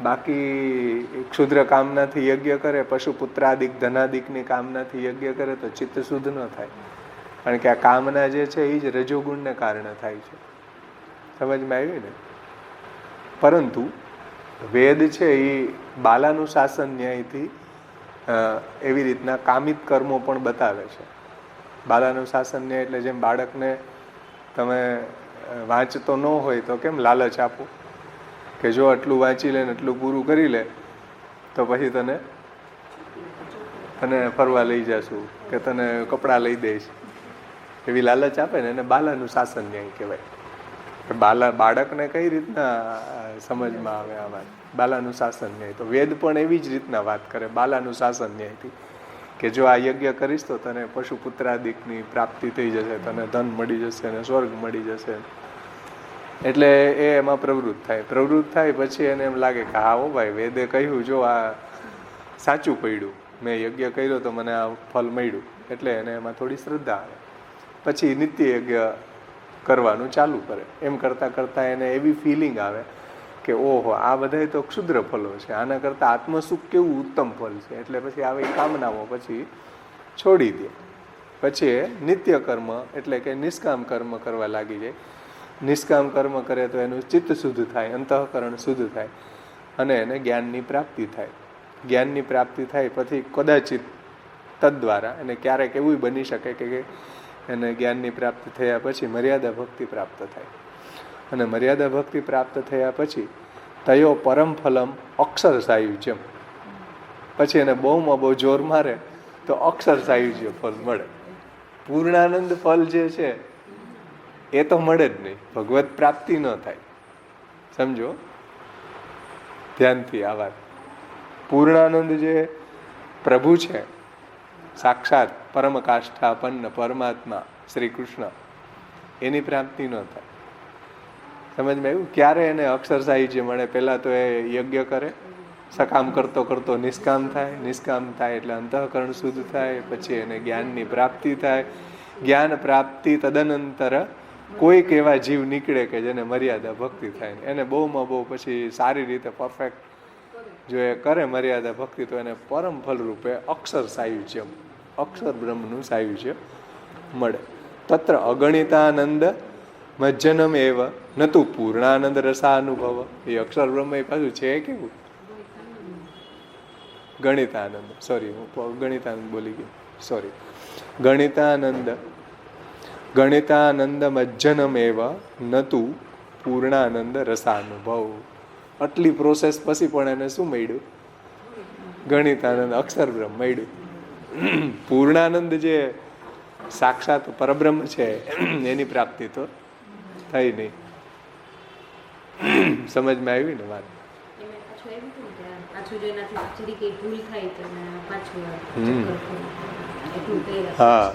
બાકી ક્ષુદ્ર કામનાથી યજ્ઞ કરે, પશુ પુત્રાદિક ધનાદિકની કામનાથી યજ્ઞ કરે તો ચિત્ત શુદ્ધ ન થાય. કારણ કે આ કામના જે છે એ જ રજોગુણને કારણે થાય છે. સમજમાં આવી ને? પરંતુ વેદ છે એ બાલાનું શાસન ન્યાયથી એવી રીતના કામિત કર્મો પણ બતાવે છે. બાલાનું શાસન ન્યાય એટલે જેમ બાળકને તમે વાંચતો ન હોય તો કેમ લાલચ આપો કે જો આટલું વાંચી લે ને આટલું પૂરું કરી લે તો પછી તને ફરવા લઈ જશું કે તને કપડાં લઈ દઈશ, એવી લાલચ આપે ને એને બાલાનું શાસન ન્યાય કહેવાય. બાળકને કઈ રીતના સમજમાં આવે આ વાત? બાલાનું શાસન ન્યાય. તો વેદ પણ એવી જ રીતના વાત કરે બાલાનું શાસન ન્યાયથી, કે જો આ યજ્ઞ કરીશ તો તને પશુ પુત્રાદિકની પ્રાપ્તિ થઈ જશે, તને ધન મળી જશે અને સ્વર્ગ મળી જશે. એટલે એ એમાં પ્રવૃત્ત થાય. પછી એને એમ લાગે કે હા હો ભાઈ, વેદે કહ્યું, જો આ સાચું પડ્યું, મેં યજ્ઞ કર્યો તો મને આ ફલ મળ્યું, એટલે એને એમાં થોડી શ્રદ્ધા આવે. પછી નિત્ય યજ્ઞ કરવાનું ચાલુ કરે. એમ કરતાં કરતાં એને એવી ફિલિંગ આવે કે ઓહો, આ બધા તો ક્ષુદ્ર ફલો છે, આના કરતાં આત્મસુખ કેવું ઉત્તમ ફલ છે. એટલે પછી આવી કામનાઓ પછી છોડી દે. પછી એ નિત્ય કર્મ એટલે કે નિષ્કામ કર્મ કરવા લાગી જાય. નિષ્કામ કર્મ કરે તો એનું ચિત્ત શુદ્ધ થાય, અંતઃકરણ શુદ્ધ થાય, અને એને જ્ઞાનની પ્રાપ્તિ થાય. જ્ઞાનની પ્રાપ્તિ થાય પછી કદાચિત તદ્વારા એને ક્યારેક એવું બની શકે કે એને જ્ઞાનની પ્રાપ્તિ થયા પછી મર્યાદા ભક્તિ પ્રાપ્ત થાય. અને મર્યાદા ભક્તિ પ્રાપ્ત થયા પછી તયો પરમ ફલમ અક્ષર સાયુજ્યમ. પછી એને બહુમાં બહુ જોર મારે તો અક્ષર સાયુજ્ય ફલ મળે. પૂર્ણાનંદ ફલ જે છે એ તો મળે જ નહીં, ભગવત પ્રાપ્તિ ન થાય. સમજો ધ્યાનથી આ વાત. પૂર્ણાનંદ જે પ્રભુ છે, સાક્ષાત પરમ કાષ્ઠાપન્ન પરમાત્મા શ્રી કૃષ્ણ, એની પ્રાપ્તિ ન થાય. સમજમાં આવ્યું? ક્યારે એને અક્ષર સાયુજ્ય મળે? પહેલાં તો એ યજ્ઞ કરે, સકામ કરતો કરતો નિષ્કામ થાય, નિષ્કામ થાય એટલે અંતઃકરણ શુદ્ધ થાય, પછી એને જ્ઞાનની પ્રાપ્તિ થાય. જ્ઞાન પ્રાપ્તિ તદનંતર કોઈક એવા જીવ નીકળે કે જેને મર્યાદા ભક્તિ થાય, એને બહુમાં બહુ પછી સારી રીતે પરફેક્ટ જો એ કરે મર્યાદા ભક્તિ, તો એને પરમ ફલ રૂપે અક્ષર સાયુજ્ય, અક્ષર બ્રહ્મનું સાયુજ્ય મળે. તત્ર અગણિતાનંદ મજ્જનમ એવ નતું પૂર્ણાનંદ રસાનુભવ. એ અક્ષર બ્રહ્મ એ પાછું છે કેવું? ગણિતાનંદ. સોરી, હું ગણિતાનંદ બોલી ગયો. સોરી, ગણિતાનંદ મજ્જનમ એવ નતું પૂર્ણાનંદ રસાનુભવ. આટલી પ્રોસેસ પછી પણ એને શું મળ્યું? ગણિતાનંદ અક્ષર બ્રહ્મ મળ્યું. પૂર્ણાનંદ જે સાક્ષાત પરબ્રહ્મ છે એની પ્રાપ્તિ તો થઈ નહીં. સમજમાં આવી ને વાત? હા,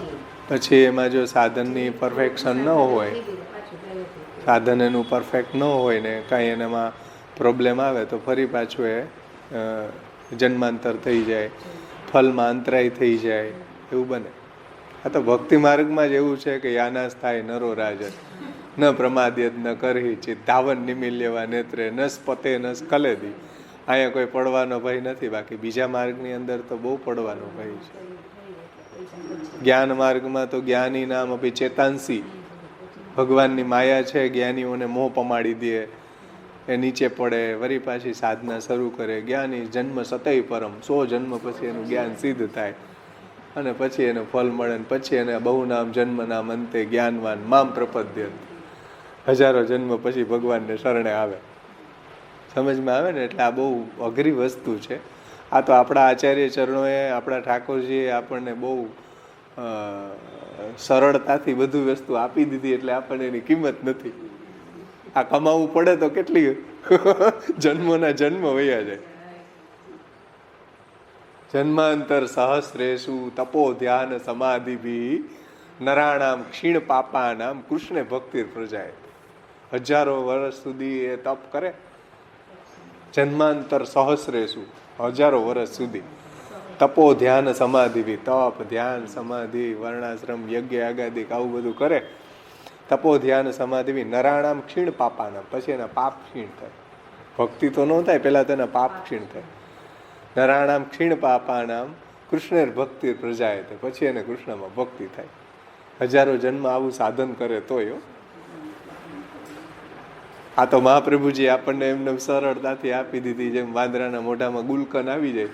પછી એમાં જો સાધનની પરફેક્શન ન હોય, સાધન એનું પરફેક્ટ ન હોય ને કાંઈ એનામાં પ્રોબ્લેમ આવે તો ફરી પાછું એ જન્માંતર થઈ જાય, ફલમાં અંતરાય થઈ જાય, એવું બને. આ તો ભક્તિ માર્ગમાં જ એવું છે કે યાના સ્થાય નરો રાજન ન પ્રમાદ્યત ન કરહી ચિત ધાવન નિમિલ્યવા નેત્રે નસ પતે નસ કલેદી. અહીંયા કોઈ પડવાનો ભય નથી. બાકી બીજા માર્ગની અંદર તો બહુ પડવાનો ભય છે. જ્ઞાન માર્ગમાં તો જ્ઞાની નામ અભી ચેતાંસી, ભગવાનની માયા છે, જ્ઞાનીઓને મોહ પમાડી દે, એ નીચે પડે, વળી પાછી સાધના શરૂ કરે. જ્ઞાની જન્મ સતય પરમ, 100 જન્મ પછી એનું જ્ઞાન સિદ્ધ થાય અને પછી એને ફળ મળે ને પછી એને બહુ નામ જન્મનામ અંતે જ્ઞાનવાન મામ પ્રપદ્ય. 1000 જન્મ પછી ભગવાનને શરણે આવે. સમજમાં આવે ને? એટલે આ બહુ અઘરી વસ્તુ છે. આ તો આપણા આચાર્ય ચરણોએ, આપણા ઠાકોરજીએ આપણને બહુ સરળતાથી બધું વસ્તુ આપી દીધી એટલે આપણને એની કિંમત નથી. આ કમાવવું પડે તો કેટલી જન્મોના જન્મ વયા જાય. જન્માંતર સહસ્રેષુ તપો ધ્યાન સમાધિભી નરાણામ ક્ષીણ પાપાનામ કૃષ્ણ ભક્તિ પ્રજાય. 1000 વર્ષ સુધી એ તપ કરે. જન્માંતર સહસ્રેષુ, 1000 વર્ષ સુધી તપો ધ્યાન સમાધિભી, તપ ધ્યાન સમાધિ વર્ણાશ્રમ યજ્ઞ આગાદિક આવું બધું કરે. તપો ધ્યાન સમાધિ નરાણામ ક્ષીણ પાપાના, પછી એના પાપ ક્ષીણ થાય. ભક્તિ તો ન થાય, પહેલા તો એના પાપ ક્ષીણ થાય. નરાણામ ક્ષીણ પાપાનામ કૃષ્ણેર ભક્તિ પ્રજાએ, પછી એને કૃષ્ણમાં ભક્તિ થાય. 1000 જન્મ આવું સાધન કરે તોય. આ તો મહાપ્રભુજી આપણને એમને સરળતાથી આપી દીધી. જેમ વાંદરાના મોઢામાં ગુલકન આવી જાય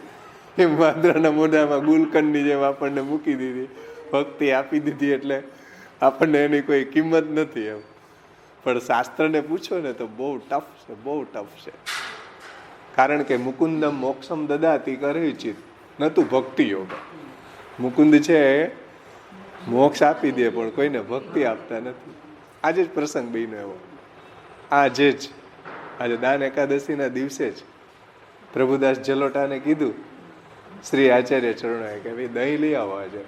એમ વાંદરાના મોઢામાં ગુલકનની જેમ આપણને મૂકી દીધી, ભક્તિ આપી દીધી. એટલે આપણને એની કોઈ કિંમત નથી એમ. પણ શાસ્ત્રને પૂછો ને તો બહુ ટફ છે, બહુ ટફ છે. કારણ કે મુકુંદમ મોક્ષમ દદાતી કરહિચિત નતું ભક્તિ યોગ. મુકુંદ છે મોક્ષ આપી દે પણ કોઈને ભક્તિ આપતા નથી. આજે જ પ્રસંગ બન્યો એવો. આજે દાન એકાદશીના દિવસે જ પ્રભુદાસ જલોટાને કીધું શ્રી આચાર્ય ચરણોએ કે ભાઈ દહીં લઈ આવો આજે.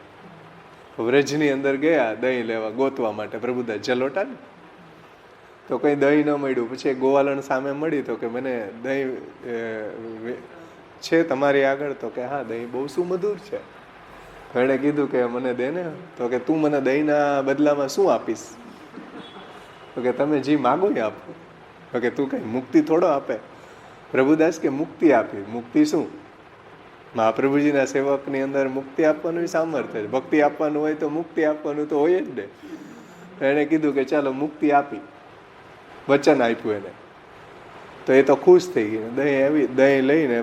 વ્રજની અંદર ગયા દહીં લેવા ગોતવા માટે પ્રભુદાસ જલોટા ને, તો કંઈ દહીં ન મળ્યું. પછી ગોવાલણ સામે મળી તો કે મને દહીં છે તમારી આગળ? તો કે હા, દહીં બહુ સુમધુર છે. એણે કીધું કે મને દે ને. તો કે તું મને દહીંના બદલામાં શું આપીશ? તો કે તમે જી માગો ને આપો. તો કે તું કઈ મુક્તિ થોડો આપે. પ્રભુદાસ કે મુક્તિ આપી. મુક્તિ શું? મહાપ્રભુજીના સેવકની અંદર મુક્તિ આપવાનું સામર્થ્ય છે. ભક્તિ આપવાનું હોય તો મુક્તિ આપવાનું તો હોય જ ને. એણે કીધું કે ચાલો મુક્તિ આપી, વચન આપ્યું એને. તો એ તો ખુશ થઈ ગઈ. દહીં લઈને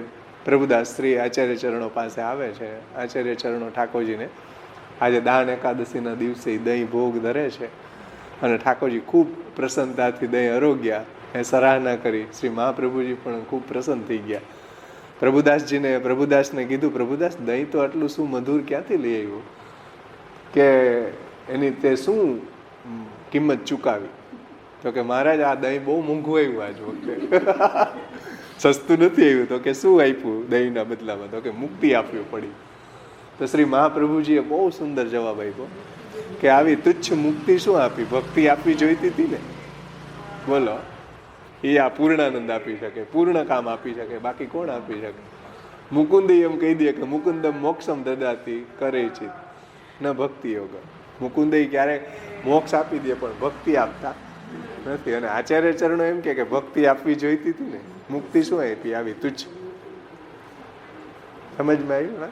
પ્રભુદાસ શ્રી આચાર્ય ચરણો પાસે આવે છે. આચાર્ય ચરણો ઠાકોરજીને આજે દાન એકાદશીના દિવસે દહીં ભોગ ધરે છે અને ઠાકોરજી ખૂબ પ્રસન્નતાથી દહીં આરોગ્યા. એ સરાહના કરી. શ્રી મહાપ્રભુજી પણ ખૂબ પ્રસન્ન થઈ ગયા. પ્રભુદાસને કીધું, પ્રભુદાસ દહીં તો આટલું શું મધુર ક્યાંથી લઈ આવ્યું કે એની તે શું કિંમત ચૂકાવી? તો કે મહારાજ આ દહીં બહુ મોંઘું આવ્યું આજ વખતે. સસ્તું નથી આવ્યું. તો કે શું આપ્યું દહીંના બદલામાં? તો કે મુક્તિ આપવી પડી. તો શ્રી મહાપ્રભુજીએ બહુ સુંદર જવાબ આપ્યો કે આવી તુચ્છ મુક્તિ શું આપી? ભક્તિ આપવી જોઈતી હતી ને. બોલો, એ આ પૂર્ણાનંદ આપી શકે, પૂર્ણ કામ આપી શકે, બાકી કોણ આપી શકે? મુકુંદ એમ કહી દે કે મુકુંદમ મોક્ષમ દદાતી કરે છે ન ભક્તિ યોગ. મુકુંદ ક્યારેક મોક્ષ આપી દે પણ ભક્તિ આપતા નથી. અને આચાર્ય ચરણો એમ કે ભક્તિ આપવી જોઈતી હતી ને, મુક્તિ શું આપી? આવી તુચ્છ. સમજમાં આવ્યું ને?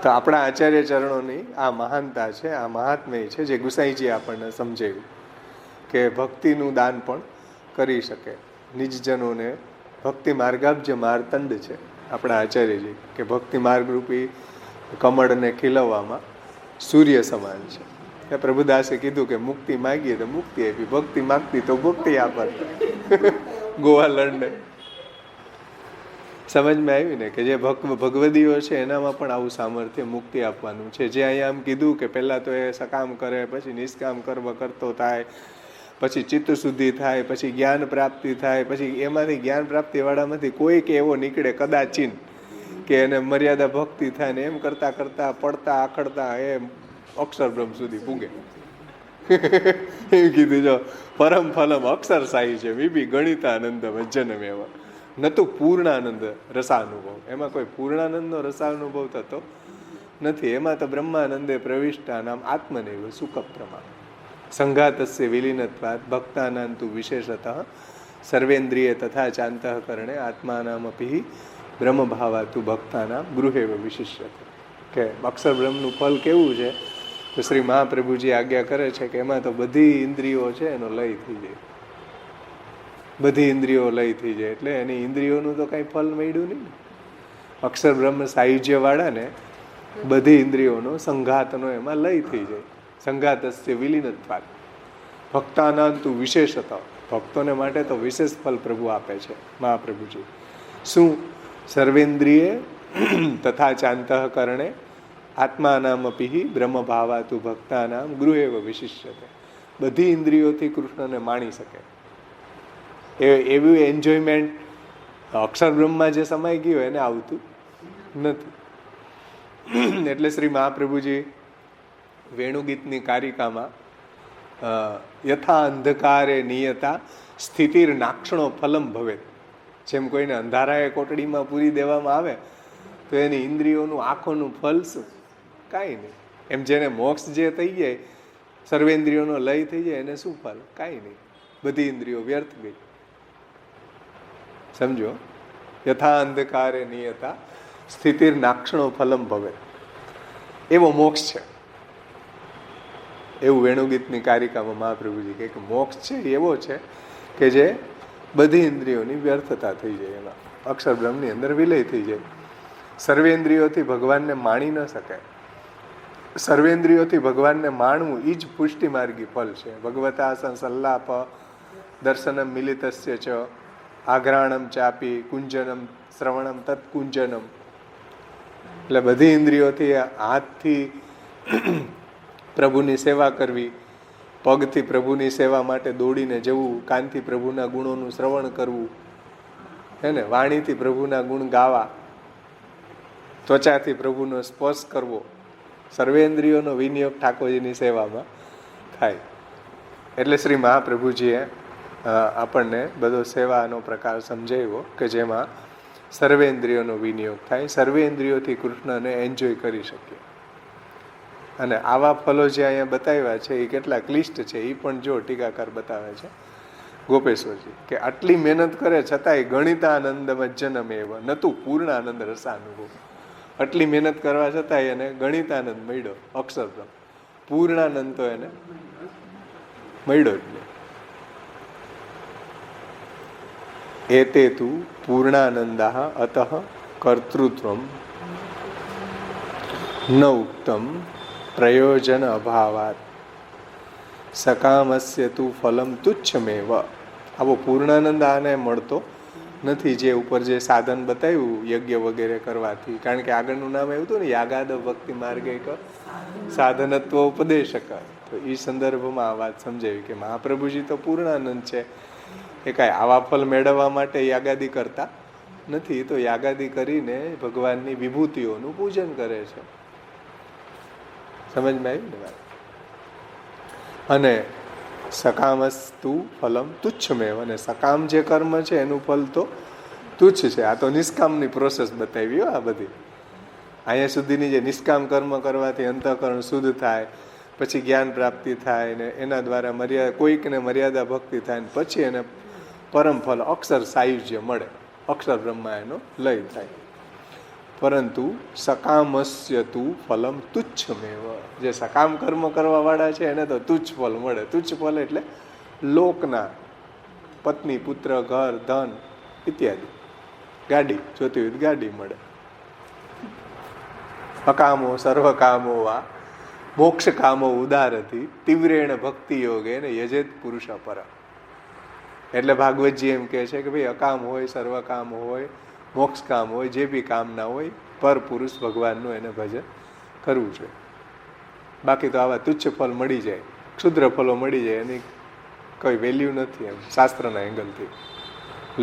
તો આપણા આચાર્ય ચરણોની આ મહાનતા છે, આ મહાત્મ્ય છે જે ગુસાઈજી આપણને સમજાવ્યું. કે ભક્તિનું દાન પણ કરી શકે. નિજજનોને ભક્તિ માર્ગાબ્જ માર્તંડ છે આપણા આચાર્યજી, કે ભક્તિ માર્ગરૂપી કમળને ખીલવવામાં સૂર્ય સમાન છે. એ પ્રભુદાસે કીધું કે મુક્તિ માગીએ તો મુક્તિ આપી, ભક્તિ માગતી તો ભક્તિ આપત. ગોવાલંડને સમજમાં આવી ને કે જે ભગવદીઓ છે એનામાં પણ આવું સામર્થ્ય મુક્તિ આપવાનું છે. જે અહીંયા આમ કીધું કે પહેલાં તો એ સકામ કરે, પછી નિષ્કામ કર્મ કરતો થાય, પછી ચિત્ત શુદ્ધિ થાય, પછી જ્ઞાન પ્રાપ્તિ થાય, પછી એમાંથી જ્ઞાન પ્રાપ્તિવાળામાંથી કોઈક એવો નીકળે કદાચિન કે એને મર્યાદા ભક્તિ થાય ને એમ કરતાં કરતાં પડતા આખડતા એ અક્ષર બ્રહ્મ સુધી પૂગે. એમ કીધું જો પરમ ફલમ અક્ષર સાહી છે વિભી ગણિતાનંદ વજ્જનમ એવા નતું પૂર્ણાનંદ રસાનુભવ. એમાં કોઈ પૂર્ણાનંદનો રસાનુભવ થતો નથી. એમાં તો બ્રહ્માનંદે પ્રવિષ્ટા નામ આત્મનૈવ સુખપ્રમા સંઘાતસ્ય વિલીનત્વાત ભક્તાનાંતુ વિશેષતઃ સર્વેન્દ્રિય તથા ચાંતઃકરણે આત્માનામપી બ્રહ્મભાવાતુ ભક્તાનામ ગૃહેવ વિશિષ્યતે. કે અક્ષર બ્રહ્મનું ફલ કેવું છે તો શ્રી મહાપ્રભુજી આજ્ઞા કરે છે કે એમાં તો બધી ઇન્દ્રિયો છે એનો લય થઈ જાય, બધી ઇન્દ્રિયો લય થઈ જાય. એટલે એની ઇન્દ્રિયોનું તો કાંઈ ફલ મળ્યું નહીં. અક્ષર બ્રહ્મ સાયુજ્યવાળાને બધી ઇન્દ્રિયોનો સંઘાતનો એમાં લય થઈ જાય. સંઘાતસ્ય વિલીનત્વાત ભક્તાનાંતુ વિશેષત. ભક્તોને માટે તો વિશેષ ફલ પ્રભુ આપે છે મહાપ્રભુજી. શું? સર્વેન્દ્રિય તથા ચાંતઃકરણે આત્માનામપી બ્રહ્મભાવાતુ ભક્તાનામ ગૃહેવ વિશિષ્યતે. બધી ઇન્દ્રિયોથી કૃષ્ણને માણી શકે એવું એન્જોયમેન્ટ અક્ષર બ્રહ્મમાં જે સમાઈ ગયો એને આવતું નથી. એટલે શ્રી મહાપ્રભુજી વેણુગીતની કારિકામાં યથા અંધકારે નિયતા સ્થિતિર નાક્ષણો ફલમ ભવે. જેમ કોઈને અંધારાએ કોટડીમાં પૂરી દેવામાં આવે તો એની ઇન્દ્રિયોનું આંખોનું ફલ શું? કાંઈ નહીં. એમ જેને મોક્ષ જે થઈ જાય, સર્વેન્દ્રિયોનો લય થઈ જાય, એને શું ફલ? કાંઈ નહીં. બધી ઇન્દ્રિયો વ્યર્થ ગઈ. સમજો, યથા અંધકારે નિયતા સ્થિતિર નાક્ષણો ફલમ ભવે. એવો મોક્ષ છે. એવું વેણુગીતની કારિકામાં મહાપ્રભુજી કહે કે મોક્ષ છે એવો છે કે જે બધી ઇન્દ્રિયોની વ્યર્થતા થઈ જાય, એમાં અક્ષર બ્રહ્મની અંદર વિલય થઈ જાય. સર્વેન્દ્રિયોથી ભગવાનને માણી ન શકાય. સર્વેન્દ્રિયોથી ભગવાનને માણવું એ જ પુષ્ટિ માર્ગી ફલ છે. ભગવતા સંસલ્લાપ દર્શનમ મિલિતસ્ય ચ આઘ્રાણમ ચાપી કુંજનમ શ્રવણમ તત્કુંજનમ. એટલે બધી ઇન્દ્રિયોથી હાથથી પ્રભુની સેવા કરવી, પગથી પ્રભુની સેવા માટે દોડીને જવું, કાનથી પ્રભુના ગુણોનું શ્રવણ કરવું, હે ને, વાણીથી પ્રભુના ગુણ ગાવા, ત્વચાથી પ્રભુનો સ્પર્શ કરવો. સર્વેન્દ્રિયોનો વિનિયોગ ઠાકોરજીની સેવામાં થાય. એટલે શ્રી મહાપ્રભુજીએ આપણને બધો સેવાનો પ્રકાર સમજાવ્યો કે જેમાં સર્વેન્દ્રિયોનો વિનિયોગ થાય, સર્વેન્દ્રિયોથી કૃષ્ણને એન્જોય કરી શકીએ. અને આવા ફલો જે અહીંયા બતાવ્યા છે એ કેટલા ક્લિષ્ટ છે એ પણ જો ટીકાકાર બતાવે છે ગોપેશ્વરજી, કે આટલી મહેનત કરે છતાંય ગણિતાનંદ મજ્જનમ એવ નતું પૂર્ણાનંદ રસાનુભવ. આટલી મહેનત કરવા છતાંય એને ગણિતાનંદ મળ્યો, અક્ષર બ્રહ્મ. પૂર્ણાનંદ તો એને મળ્યો જ નહીં. એતે તું પૂર્ણાનંદા અતઃ કર્તૃત્વમ ન ઉક્તમ પ્રયોજન અભાવાત સકામસ્ય તું ફલમ તુચ્છમેવ. આવો પૂર્ણાનંદ આને મળતો નથી જે ઉપર જે સાધન બતાવ્યું યજ્ઞ વગેરે કરવાથી. કારણ કે આગળનું નામ એવું હતું ને, યાગાદ ભક્તિ માર્ગૈક સાધનત્વ ઉપદેશક. તો એ સંદર્ભમાં આ વાત સમજાવી કે મહાપ્રભુજી તો પૂર્ણાનંદ છે, એ કાંઈ આવા ફલ મેળવવા માટે યાગાદી કરતા નથી. તો યાગાદી કરીને ભગવાનની વિભૂતિઓનું પૂજન કરે છે. સમજમાં આવ્યું ને વાત? અને સકામસ્તુ ફલમ તુચ્છમેવ. અને સકામ જે કર્મ છે એનું ફલ તો તુચ્છ છે. આ તો નિષ્કામની પ્રોસેસ બતાવી આ બધી. અહીંયા સુધીની જે નિષ્કામ કર્મ કરવાથી અંતઃકરણ શુદ્ધ થાય, પછી જ્ઞાન પ્રાપ્તિ થાય ને એના દ્વારા મર્યાદા કોઈકને મર્યાદા ભક્તિ થાય ને પછી એને પરમ ફલ અક્ષર સાયુજ્ય મળે, અક્ષર બ્રહ્મા એનો લય થાય. પરંતુ સકામસ્ય તું ફલમ તુચ્છમેવ. જે સકામ કર્મ કરવા વાળા છે એને તો તુચ્છ ફલ મળે. તુચ્છ ફલ એટલે લોકના, પત્ની, પુત્ર, ઘર, ધન ઇત્યાદિ. ગાડી જોતી હોય ગાડી મળે. અકામો સર્વકામો વા મોક્ષ કામો ઉદારથી તીવ્રેણ ભક્તિ યોગે ને યજેત પુરુષ પર. એટલે ભાગવતજી એમ કહે છે કે ભાઈ અકામ હોય, સર્વકામ હોય, મોક્ષ કામ હોય, જે બી કામના હોય, પર પુરુષ ભગવાનનું એને ભજન કરવું જોઈએ. બાકી તો આવા તુચ્છ ફળ મળી જાય, ક્ષુદ્ર ફળો મળી જાય, એની કોઈ વેલ્યુ નથી એમ શાસ્ત્રના એંગલથી.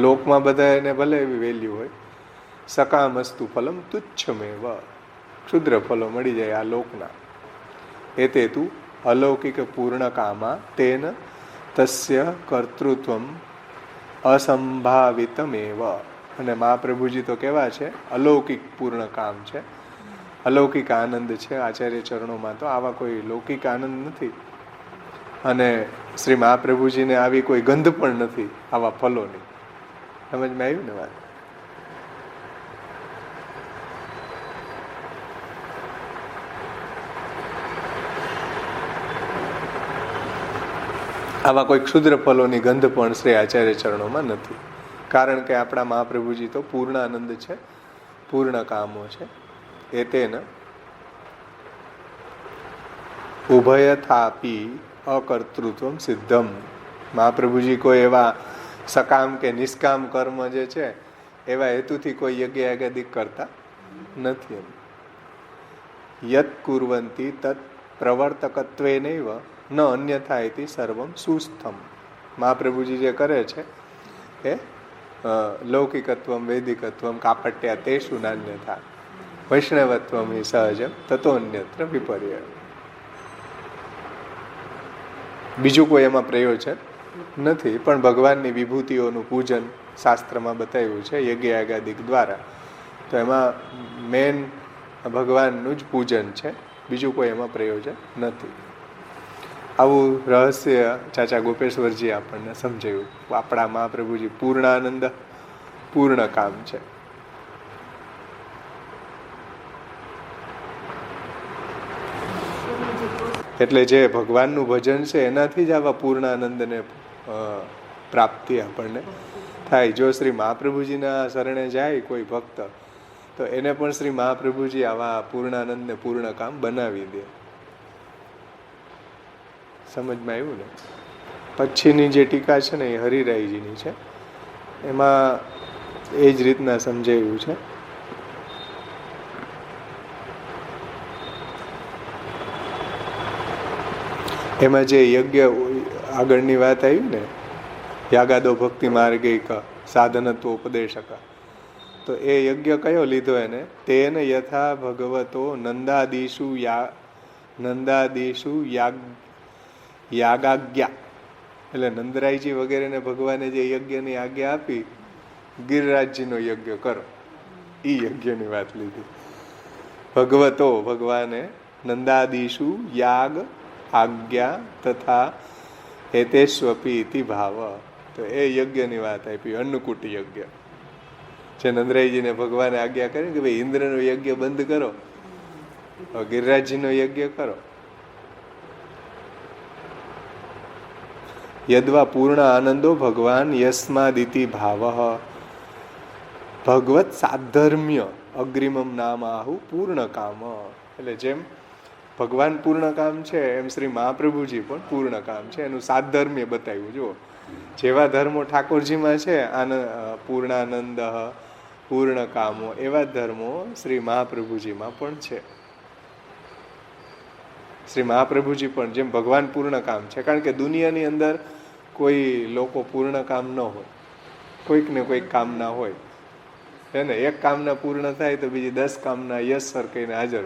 લોકમાં બધા એને ભલે એવી વેલ્યુ હોય. સકામસ્તુ ફલમ તુચ્છમેવ, ક્ષુદ્ર ફળો મળી જાય આ લોકના. એ તે તું અલૌકિક પૂર્ણ કામા તેન તસ્ય કર્તૃત્વમ અસંભાવિતમેવ. અને મહાપ્રભુજી તો કેવા છે, અલૌકિક પૂર્ણ કામ છે, અલૌકિક આનંદ છે. આચાર્ય ચરણોમાં તો આવા કોઈ લૌકિક આનંદ નથી. અને શ્રી મહાપ્રભુજીને આવી કોઈ ગંધ પણ નથી આવા ફલોની. સમજમાં આવ્યું ને વાત? આવા કોઈ ક્ષુદ્ર ફલોની ગંધ પણ શ્રી આચાર્ય ચરણોમાં નથી. કારણ કે આપણા મહાપ્રભુજી તો પૂર્ણ આનંદ છે, પૂર્ણ કામો છે. એ તેન ઉભયથાપી અકર્તૃત્વમ સિદ્ધમ. મહાપ્રભુજી કોઈ એવા સકામ કે નિષ્કામ કર્મ જે છે એવા હેતુથી કોઈ યજ્ઞ યાગાદિક કરતા નથી. એમ યત કુર્વંતી તત્ પ્રવર્તકત્વે નૈવ ન અન્યથા ઇતિ સર્વમ સુસ્થમ. મહાપ્રભુજી જે કરે છે એ લૌકિકત્વમ વૈદિકત્વમ કાપટ્યા તેષુ નાન્યથા વૈષ્ણવત્વમ હિ સહજમ તતો અન્યત્ર વિપર્ય. બીજું કોઈ એમાં પ્રયોજન નથી. પણ ભગવાનની વિભૂતિઓનું પૂજન શાસ્ત્રમાં બતાવ્યું છે યજ્ઞ યાગાદિક દ્વારા. તો એમાં મેન ભગવાનનું જ પૂજન છે, બીજું કોઈ એમાં પ્રયોજન નથી. આવું રહસ્ય ચાચા ગોપેશ્વરજી આપણને સમજાવ્યું. આપણા મહાપ્રભુજી પૂર્ણ આનંદ, પૂર્ણ કામ છે. એટલે જે ભગવાનનું ભજન છે એનાથી જ આવા પૂર્ણ આનંદને પ્રાપ્તિ આપણને થાય. જો શ્રી મહાપ્રભુજીના શરણે જાય કોઈ ભક્ત, તો એને પણ શ્રી મહાપ્રભુજી આવા પૂર્ણ આનંદને પૂર્ણ કામ બનાવી દે. સમજમાં આવ્યું ને? પછીની જે ટીકા છે ને એ હરિરાયજીની છે. એમાં એ જ રીતના સમજાવ્યું છે. એમાં જે યજ્ઞ આગળની વાત આવી ને, યાગાદો ભક્તિ માર્ગિક સાધનત્વ ઉપદેશક, તો એ યજ્ઞ કયો લીધો એને? તેને યથા ભગવતો નંદાદિષુ યાગાજ્ઞા. એટલે નંદરાયજી વગેરેને ભગવાને જે યજ્ઞની આજ્ઞા આપી, ગિરિરાજજીનો યજ્ઞ કરો, એ યજ્ઞની વાત લીધી. ભગવતો ભગવાને નંદાદિષુ યાગ આજ્ઞા તથા હેતેષ્વપી ઇતિ ભાવ. તો એ યજ્ઞની વાત આપી, અન્નકૂટ યજ્ઞ. જે નંદરાયજીને ભગવાને આજ્ઞા કરી કે ભાઈ ઇન્દ્રનો યજ્ઞ બંધ કરો, ગિરિરાજજીનો યજ્ઞ કરો. યદ્વા પૂર્ણ આનંદો ભગવાન યસ્માદિતિ ભાવ ભગવત સાધર્મ્ય અગ્રિમમ નામ આહુ પૂર્ણ કામ. એટલે જેમ ભગવાન પૂર્ણ કામ છે એમ શ્રી મહાપ્રભુજી પણ પૂર્ણ કામ છે. એનું સાધર્મ્ય બતાવ્યું. જુઓ, જેવા ધર્મો ઠાકોરજીમાં છે, પૂર્ણાનંદ પૂર્ણ કામો, એવા ધર્મો શ્રી મહાપ્રભુજીમાં પણ છે. શ્રી મહાપ્રભુજી પણ જેમ ભગવાન પૂર્ણ કામ છે, કારણ કે દુનિયાની અંદર કોઈ લોકો પૂર્ણ કામ ન હોય, કોઈક ને કોઈક કામના હોય. એને એક કામના પૂર્ણ થાય તો બીજી 10 કામના યસ સર કહીને હાજર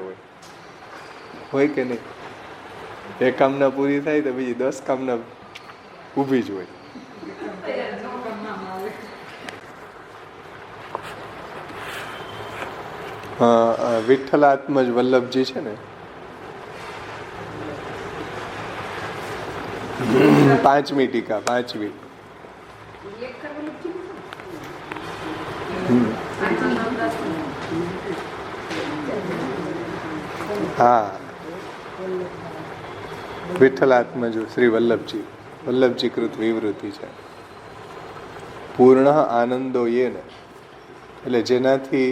હોય કે નહીં? એક કામના પૂરી થાય તો બીજી 10 કામના ઊભી જ હોય. વિઠ્ઠલાત્મજ વલ્લભજી છે ને, 5મી ટીકા, 5મી. હા, વિઠ્ઠલાત્મજ શ્રી વલ્લભજી. વલ્લભજીકૃત વિવૃત્તિ છે. પૂર્ણ આનંદો યેન, એટલે જેનાથી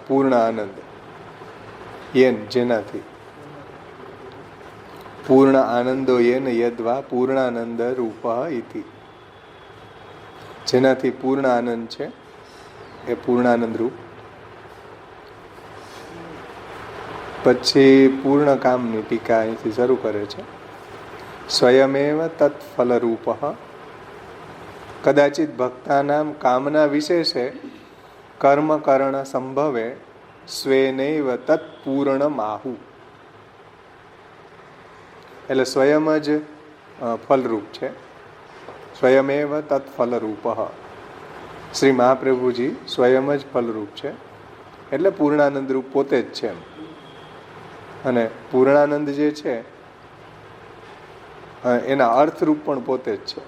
પૂર્ણ આનંદ, યેન જેનાથી, પૂર્ણ આનંદો યેન યદ્વા પૂર્ણાનંદ રૂપ ઇતિ, જેનાથી પૂર્ણ આનંદ છે એ પૂર્ણાનંદ રૂપ. પછી પૂર્ણ કામની ટીકા અહીંથી શરૂ કરે છે. સ્વયમેવ તત્ફલરૂપ કદાચિત ભક્તાનામ કામના વિશેષે કર્મકરણ સંભવે સ્વેનૈવ તત્પૂર્ણમાહુ, એટલે સ્વયં જ ફલરૂપ છે. સ્વયમેવ તત્ફલરૂપ, શ્રી મહાપ્રભુજી સ્વયં જ ફલરૂપ છે, એટલે પૂર્ણાનંદ રૂપ પોતે જ છે. અને પૂર્ણાનંદ જે છે એના અર્થરૂપ પણ પોતે જ છે.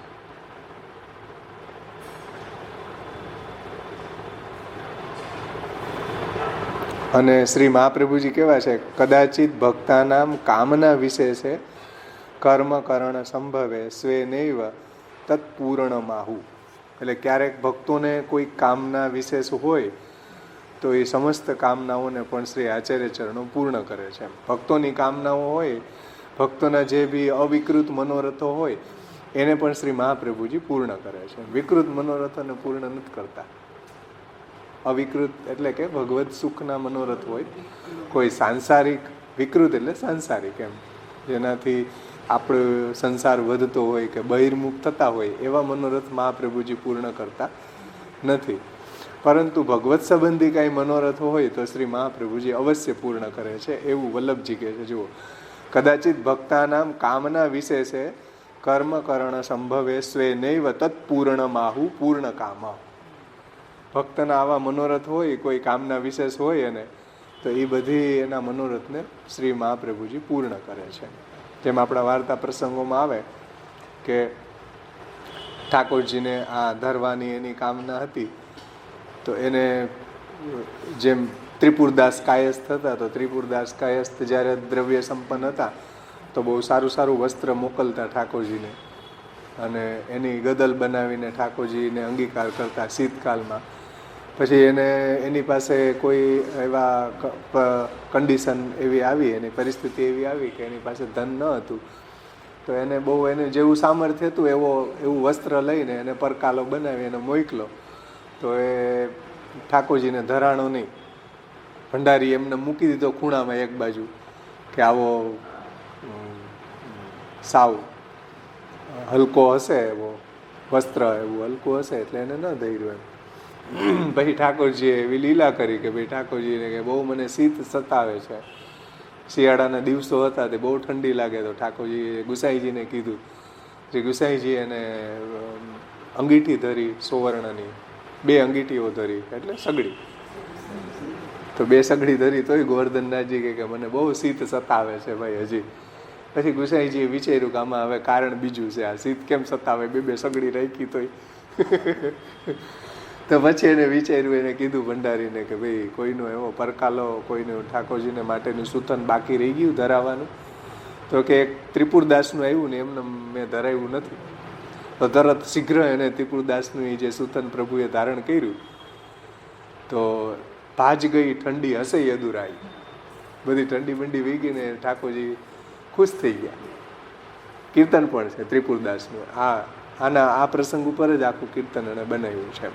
અને શ્રી મહાપ્રભુજી કેવા છે? કદાચિત ભક્તાનામ કામના વિશેષે કર્મકરણ સંભવે સ્વેનૈવ તત્પૂર્ણમાહુ, એટલે ક્યારેક ભક્તોને કોઈ કામના વિશેષ હોય તો એ સમસ્ત કામનાઓને પણ શ્રી આચાર્ય ચરણો પૂર્ણ કરે છે. ભક્તોની કામનાઓ હોય, ભક્તોના જે બી અવિકૃત મનોરથો હોય એને પણ શ્રી મહાપ્રભુજી પૂર્ણ કરે છે. વિકૃત મનોરથોને પૂર્ણ નથી કરતા. અવિકૃત એટલે કે ભગવત સુખના મનોરથ હોય, કોઈ સાંસારિક, વિકૃત એટલે સાંસારિક એમ, જેનાથી આપણો સંસાર વધતો હોય કે બહિર્મુખ થતા હોય એવા મનોરથ મહાપ્રભુજી પૂર્ણ કરતા નથી. પરંતુ ભગવત સંબંધી કાંઈ મનોરથો હોય તો શ્રી મહાપ્રભુજી અવશ્ય પૂર્ણ કરે છે, એવું વલ્લભજી કહે છે. જુઓ, કદાચિત ભક્તાનામ કામના વિશેષે કર્મકરણ સંભવે સ્વેનૈવ તત્પૂર્ણમાહુ પૂર્ણ કામ. ભક્તના આવા મનોરથ હોય, કોઈ કામના વિશેષ હોય એને, તો એ બધી એના મનોરથને શ્રી મહાપ્રભુજી પૂર્ણ કરે છે. જેમ આપણા વાર્તા પ્રસંગોમાં આવે કે ઠાકોરજીને આ ધરવાની એની કામના હતી, તો એને જેમ ત્રિપુરદાસ કાયસ્થ હતા, તો ત્રિપુરદાસ કાયસ્થ જ્યારે દ્રવ્ય સંપન્ન હતા તો બહુ સારું સારું વસ્ત્ર મોકલતા ઠાકોરજીને, અને એની ગદલ બનાવીને ઠાકોરજીને અંગીકાર કરતા શીતકાલમાં. પછી એની પાસે કોઈ એવા કન્ડિશન એવી આવી, એની પરિસ્થિતિ એવી આવી કે એની પાસે ધન ન હતું, તો એને જેવું સામર્થ્ય હતું એવું વસ્ત્ર લઈને એને પરકાલો બનાવી એને મોકલો. તો એ ઠાકોરજીને ધરાણો નહીં, ભંડારી એમને મૂકી દીધો ખૂણામાં એક બાજુ કે આવો સાવ હલકો હશે એવો વસ્ત્ર, એવું હલકું હશે એટલે એને ન ધર્યું એમ. પછી ઠાકોરજીએ એવી લીલા કરી કે ભાઈ ઠાકોરજીને કે બહુ મને શીત સતાવે છે, શિયાળાના દિવસો હતા તે બહુ ઠંડી લાગે. તો ઠાકોરજીએ ગુસાઈજીને કીધું. શ્રી ગુસાઈજી એને અંગીઠી ધરી સુવર્ણની, 2 અંગીઠીઓ ધરી એટલે સગડી. તો 2 સગડી ધરી તોય ગોવર્ધનનાથજી કે મને બહુ શીત સતાવે છે ભાઈ હજી. પછી ગુસાઈજીએ વિચાર્યું કે આમાં હવે કારણ બીજું છે, આ શીત કેમ સતાવે, 2 સગડી રાખી તોય. તો પછી એને વિચાર્યું, એને કીધું ભંડારીને કે ભાઈ કોઈનો એવો પરકાલો, કોઈનું ઠાકોરજીને માટેનું સૂતન બાકી રહી ગયું ધરાવવાનું. તો કે એક ત્રિપુરદાસનું આવ્યું ને એમને મેં ધરાવ્યું નથી. તો તરત શીઘ્ર એને ત્રિપુરદાસનું જે સૂતન પ્રભુએ ધારણ કર્યું. તો ભાજ ગઈ ઠંડી હશે અદુરાઈ, બધી ઠંડી બંડી વી ગઈ ને ઠાકોરજી ખુશ થઈ ગયા. કીર્તન પણ છે ત્રિપુરદાસનું. આ પ્રસંગ ઉપર જ આખું કીર્તન એને બનાવ્યું છે.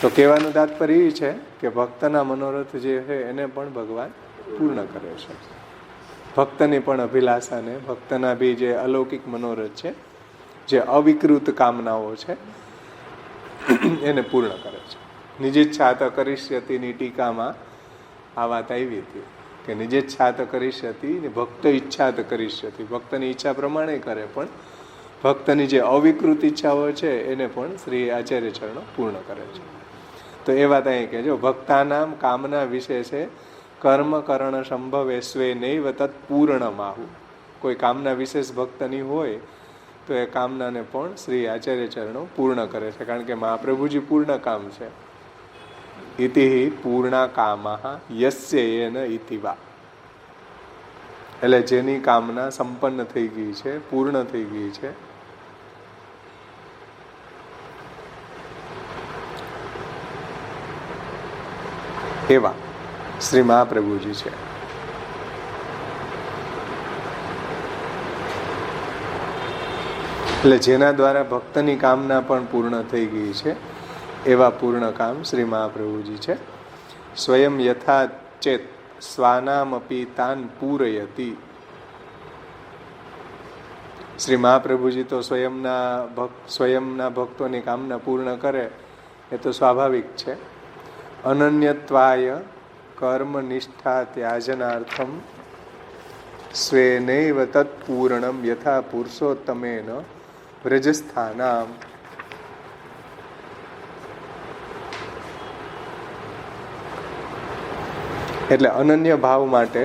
તો કહેવાનું તાત્પર્ય એ છે કે ભક્તના મનોરથ જે છે એને પણ ભગવાન પૂર્ણ કરે છે. ભક્તની પણ અભિલાષાને, ભક્તના બી જે અલૌકિક મનોરથ છે, જે અવિકૃત કામનાઓ છે, એને પૂર્ણ કરે છે. નિજેચ્છાત કરીષ્યતિની ટીકામાં આ વાત આવી હતી કે નિજેચ્છાત કરીષ્યતિ ને ભક્ત ઈચ્છાત કરીષ્યતિ. ભક્તની ઈચ્છા પ્રમાણે કરે, પણ ભક્તની જે અવિકૃત ઈચ્છાઓ છે એને પણ શ્રી આચાર્ય ચરણો પૂર્ણ કરે છે. તો એ વાત અહીં કે જો ભક્તાનામ કામના વિશેષે કર્મકરણ સંભવે સ્વેનૈવ તત્પૂર્ણમાહુ. કોઈ કામના વિશેષ ભક્તની હોય તો એ કામનાને પણ શ્રી આચાર્ય ચરણો પૂર્ણ કરે છે, કારણ કે મહાપ્રભુજી પૂર્ણ કામ છે. ઇતિ પૂર્ણા કામઃ યસ્ય એન ઇતિ વા. એટલે જેની કામના સંપન્ન થઈ ગઈ છે, પૂર્ણ થઈ ગઈ છે, એવા શ્રી મહાપ્રભુજી છે. એટલે જેના દ્વારા ભક્તની કામના પણ પૂર્ણ થઈ ગઈ છે એવા પૂર્ણ કામ શ્રી મહાપ્રભુજી છે. સ્વયં યથા ચેત સ્વાનામપી તાન પૂરયતી. શ્રી મહાપ્રભુજી તો સ્વયંના ભક્તોની કામના પૂર્ણ કરે એ તો સ્વાભાવિક છે. અનન્યત્વાય કર્મનિષ્ઠા ત્યાજનાર્થમ સ્વેનૈવ તત્પૂર્ણમ યથા પુરુષોત્તમેન વ્રજસ્થાનામ. એટલે અનન્ય ભાવ માટે,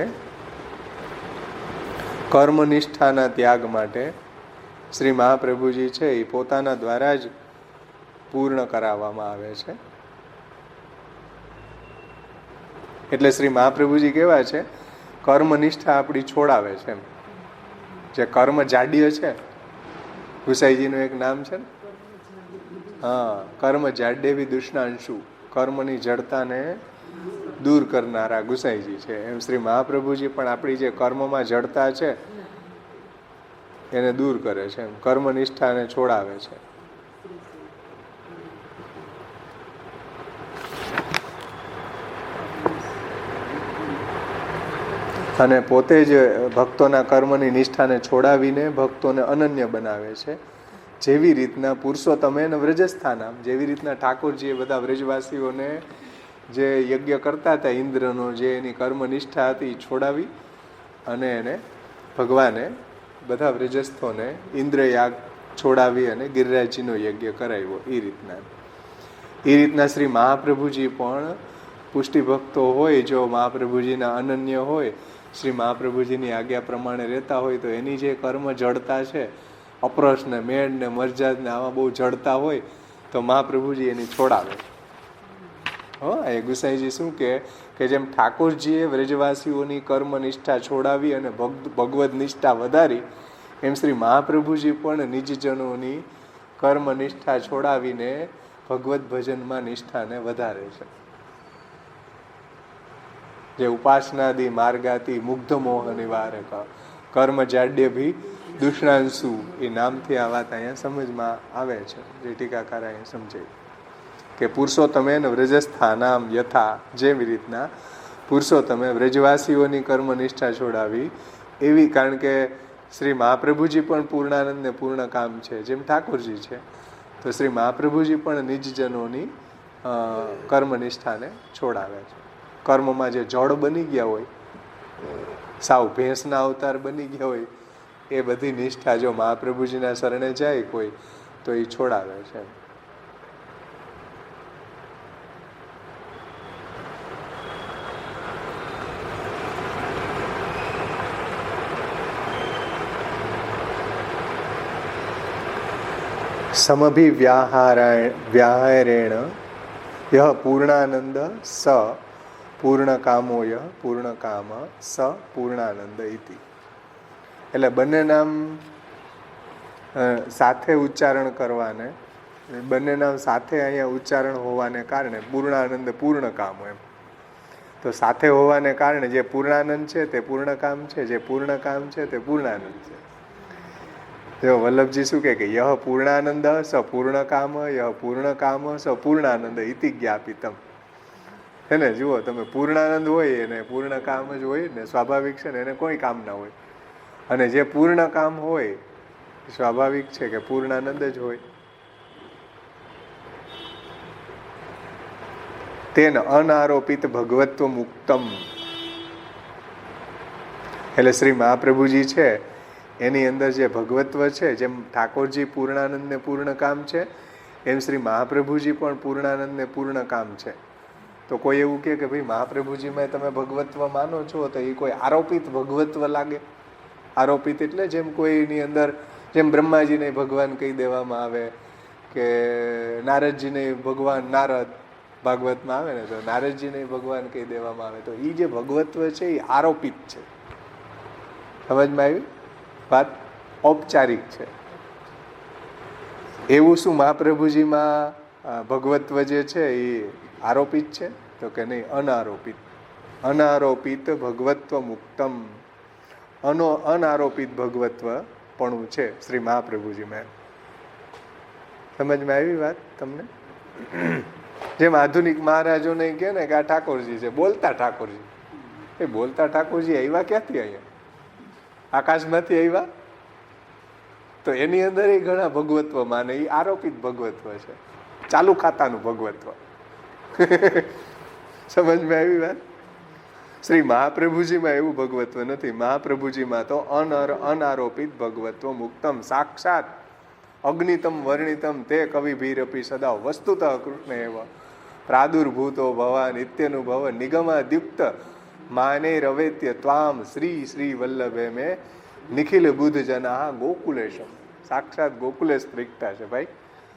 કર્મનિષ્ઠાના ત્યાગ માટે શ્રી મહાપ્રભુજી છે એ પોતાના દ્વારા જ પૂર્ણ કરાવવામાં આવે છે. એટલે શ્રી મહાપ્રભુજી કેવા છે, કર્મનિષ્ઠા આપણી છોડાવે છે. એમ જે કર્મ જાડ્ય છે, ગુસાઈજીનું એક નામ છે ને, હા, કર્મ જાડ્યવી દુષ્ણાંશુ, કર્મની જડતાને દૂર કરનારા ગુસાઈજી છે. એમ શ્રી મહાપ્રભુજી પણ આપણી જે કર્મમાં જડતા છે એને દૂર કરે છે, એમ કર્મનિષ્ઠાને છોડાવે છે. અને પોતે જ ભક્તોના કર્મની નિષ્ઠાને છોડાવીને ભક્તોને અનન્ય બનાવે છે. જેવી રીતના પુરુષોત્તમેન વ્રજસ્થાનામ, જેવી રીતના ઠાકોરજીએ બધા વ્રજવાસીઓને જે યજ્ઞ કરતા હતા ઇન્દ્રનો, જે એની કર્મનિષ્ઠા હતી એ છોડાવી અને એને ભગવાને બધા વ્રજસ્થોને ઇન્દ્રયાગ છોડાવી અને ગિરિરાજજીનો યજ્ઞ કરાવ્યો. એ રીતના શ્રી મહાપ્રભુજી પણ પુષ્ટિ ભક્તો હોય, જો મહાપ્રભુજીના અનન્ય હોય, શ્રી મહાપ્રભુજીની આજ્ઞા પ્રમાણે રહેતા હોય, તો એની જે કર્મ જડતા છે, અપરસ ને મેળ ને મરજાદ ને આવા બહુ જડતા હોય, તો મહાપ્રભુજી એની છોડાવે. એ ગુસાઈજી શું કે જેમ ઠાકોરજીએ વ્રજવાસીઓની કર્મનિષ્ઠા છોડાવી અને ભગવદ નિષ્ઠા વધારી, એમ શ્રી મહાપ્રભુજી પણ નિજજનોની કર્મનિષ્ઠા છોડાવીને ભગવદ ભજનમાં નિષ્ઠાને વધારે છે. જે ઉપાસનાદિ માર્ગાથી મુગ્ધ મોહ નિવારક કર્મ જાડ્ય ભી દુષ્ણાંશુ, એ નામથી આ વાત અહીંયા સમજમાં આવે છે. જે ટીકાકાર અહીંયા સમજાય કે પુરુષોત્તમેન વ્રજસ્થાનામ યથા, જેવી રીતના પુરુષોત્તમે વ્રજવાસીઓની કર્મનિષ્ઠા છોડાવી એવી. કારણ કે શ્રી મહાપ્રભુજી પણ પૂર્ણાનંદ ને પૂર્ણ કામ છે, જેમ ઠાકોરજી છે, તો શ્રી મહાપ્રભુજી પણ નિજજનોની કર્મનિષ્ઠાને છોડાવે છે. કર્મમાં જે જડ બની ગયા હોય, સાવ ભેંસના અવતાર બની ગયા હોય, એ બધી નિષ્ઠા જો મહાપ્રભુજીના શરણે જાય કોઈ, તો એ છોડાવે છે. સમભિવ્યાહારેણ યહ પૂર્ણાનંદ સ પૂર્ણકામો યહ પૂર્ણકામ સ પૂર્ણાનંદ ઇતિ. એટલે બંને નામ સાથે ઉચ્ચારણ કરવાને, બંને નામ સાથે અહીંયા ઉચ્ચારણ હોવાને કારણે પૂર્ણાનંદ પૂર્ણકામ, એમ તો સાથે હોવાને કારણે જે પૂર્ણાનંદ છે તે પૂર્ણકામ છે, જે પૂર્ણકામ છે તે પૂર્ણાનંદ છે. જો વલ્લભજી શું કે યહ પૂર્ણાનંદ સ પૂર્ણકામ, યહ પૂર્ણકામ સ પૂર્ણાનંદ ઇતિ જ્ઞાપિતમ. હે ને, જુઓ તમે, પૂર્ણાનંદ હોય એને પૂર્ણ કામ જ હોય ને, સ્વાભાવિક છે ને, એને કોઈ કામ ના હોય. અને જે પૂર્ણ કામ હોય સ્વાભાવિક છે કે પૂર્ણાનંદ જ હોય. તેન અનારોપિત ભગવત્વ મુક્તમ. એટલે શ્રી મહાપ્રભુજી છે એની અંદર જે ભગવત્વ છે, જેમ ઠાકોરજી પૂર્ણાનંદ ને પૂર્ણ કામ છે, એમ શ્રી મહાપ્રભુજી પણ પૂર્ણાનંદ ને પૂર્ણ કામ છે. તો કોઈ એવું કે ભાઈ મહાપ્રભુજીમાં તમે ભગવત્વ માનો છો, તો એ કોઈ આરોપિત ભગવત્વ લાગે. આરોપિત એટલે જેમ કોઈની અંદર, જેમ બ્રહ્માજીને ભગવાન કહી દેવામાં આવે, કે નારદજીને ભગવાન, નારદ ભાગવતમાં આવે ને, તો નારદજીને ભગવાન કહી દેવામાં આવે, તો એ જે ભગવત્વ છે એ આરોપિત છે. સમજમાં આવી? વાત ઔપચારિક છે. એવું શું મહાપ્રભુજીમાં ભગવત્વ જે છે એ આરોપિત છે? તો કે નહીં, અનારોપિત. અનારોપિત ભગવત્વ મુક્તમ, અનારોપિત ભગવત્વ પણ છે શ્રી મહાપ્રભુજીમાં. સમજમાં આવી વાત તમને? જેમ આધુનિક મહારાજોને કહે ને કે આ ઠાકોરજી છે, બોલતા ઠાકોરજી. એ બોલતા ઠાકોરજી આવ્યા ક્યાંથી? અહીંયા આકાશમાંથી આવ્યા? તો એની અંદર એ ઘણા ભગવત્વ માને, એ આરોપિત ભગવત્વ છે, ચાલુ ખાતાનું ભગવત્વ. સમજમાં આવી વાત? શ્રી મહાપ્રભુજીમાં એવું ભગવત્વ નથી. મહાપ્રભુજીમાં તો અનારોપિત ભગવત્વ મુક્તમ, સાક્ષાત અગ્નિતમ વર્ણિતમ તે કવિભીરપી સદા વસ્તુતઃ કૃષ્ણ એવ પ્રાદુર્ભૂતો ભવા નિત્યનુભવ નિગમાદ્યુક્ત માને રવેત્ય ત્વામ શ્રી શ્રી વલ્લભે મેં નિખિલ બુદ્ધ જના ગોકુલેશમ. સાક્ષાત ગોકુલેશ ત્રિકતા છે ભાઈ,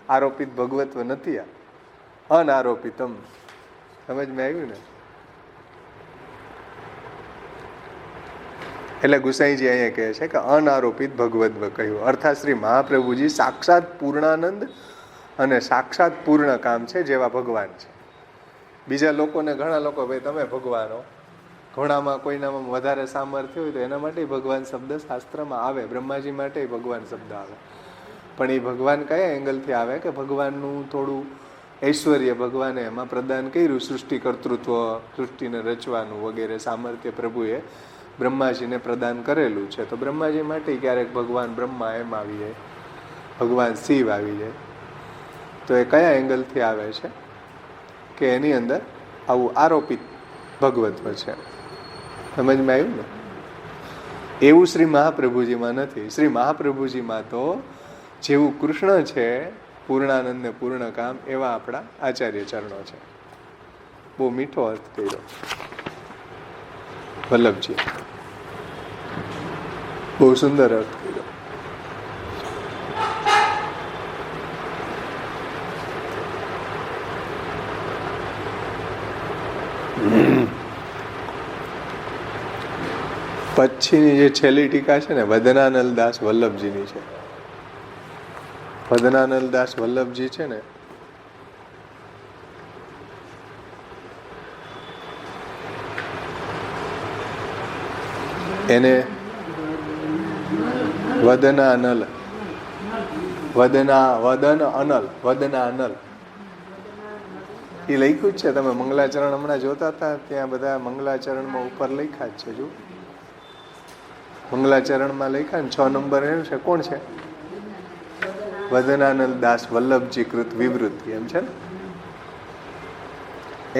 આરોપિત ભગવત્વ નથી આ, અનારોપિતમ. સમજમાં આવ્યું ને? એટલે ગુસાઈજી અહીંયા કહે છે કે અનારોપિત ભગવત્વ કહ્યું, અર્થાત શ્રી મહાપ્રભુજી સાક્ષાત પૂર્ણાનંદ અને સાક્ષાત પૂર્ણ કામ છે જેવા ભગવાન છે. બીજા લોકોને, ઘણા લોકો ભાઈ તમે ભગવાનો, ઘણામાં કોઈનામાં વધારે સામર્થ્ય હોય તો એના માટે ભગવાન શબ્દ શાસ્ત્રમાં આવે, બ્રહ્માજી માટે ભગવાન શબ્દ આવે. પણ એ ભગવાન કયા એંગલથી આવે કે ભગવાનનું થોડું ઐશ્વર્ય ભગવાને એમાં પ્રદાન કર્યું, સૃષ્ટિ કર્તૃત્વ, સૃષ્ટિને રચવાનું વગેરે સામર્થ્ય પ્રભુએ બ્રહ્માજીને પ્રદાન કરેલું છે. તો બ્રહ્માજી માટે ક્યારેક ભગવાન બ્રહ્મા એમ આવી જાય, ભગવાન શિવ આવી જાય. તો એ કયા એંગલથી આવે છે કે એની અંદર આવું આરોપિત ભગવત્વ છે. સમજમાં આવ્યું ને? એવું શ્રી મહાપ્રભુજીમાં નથી. શ્રી મહાપ્રભુજીમાં તો જેવું કૃષ્ણ છે પૂર્ણાનંદ ને પૂર્ણ કામ, એવા આપણા આચાર્ય ચરણો છે. બહુ મીઠો અર્થ કર્યો વલ્લભજી, બહુ સુંદર અર્થ કર્યો. પછીની જે છેલ્લી ટીકા છે ને વદનાનલદાસ વલ્લભજીની છે. વદનાનલદાસ વલ્લભજી છે ને એને વદનાનલ, વદન અનલ એ લખ્યું જ છે. તમે મંગલાચરણ હમણાં જોતા હતા, ત્યાં બધા મંગલાચરણમાં ઉપર લખ્યા જ છે. જો મંગલાચરણમાં લખ્યા ને 6 નંબર એનું છે. કોણ છે? વદનાનલદાસ વલ્લભજી કૃત વિવૃત્તિ, એમ છે ને.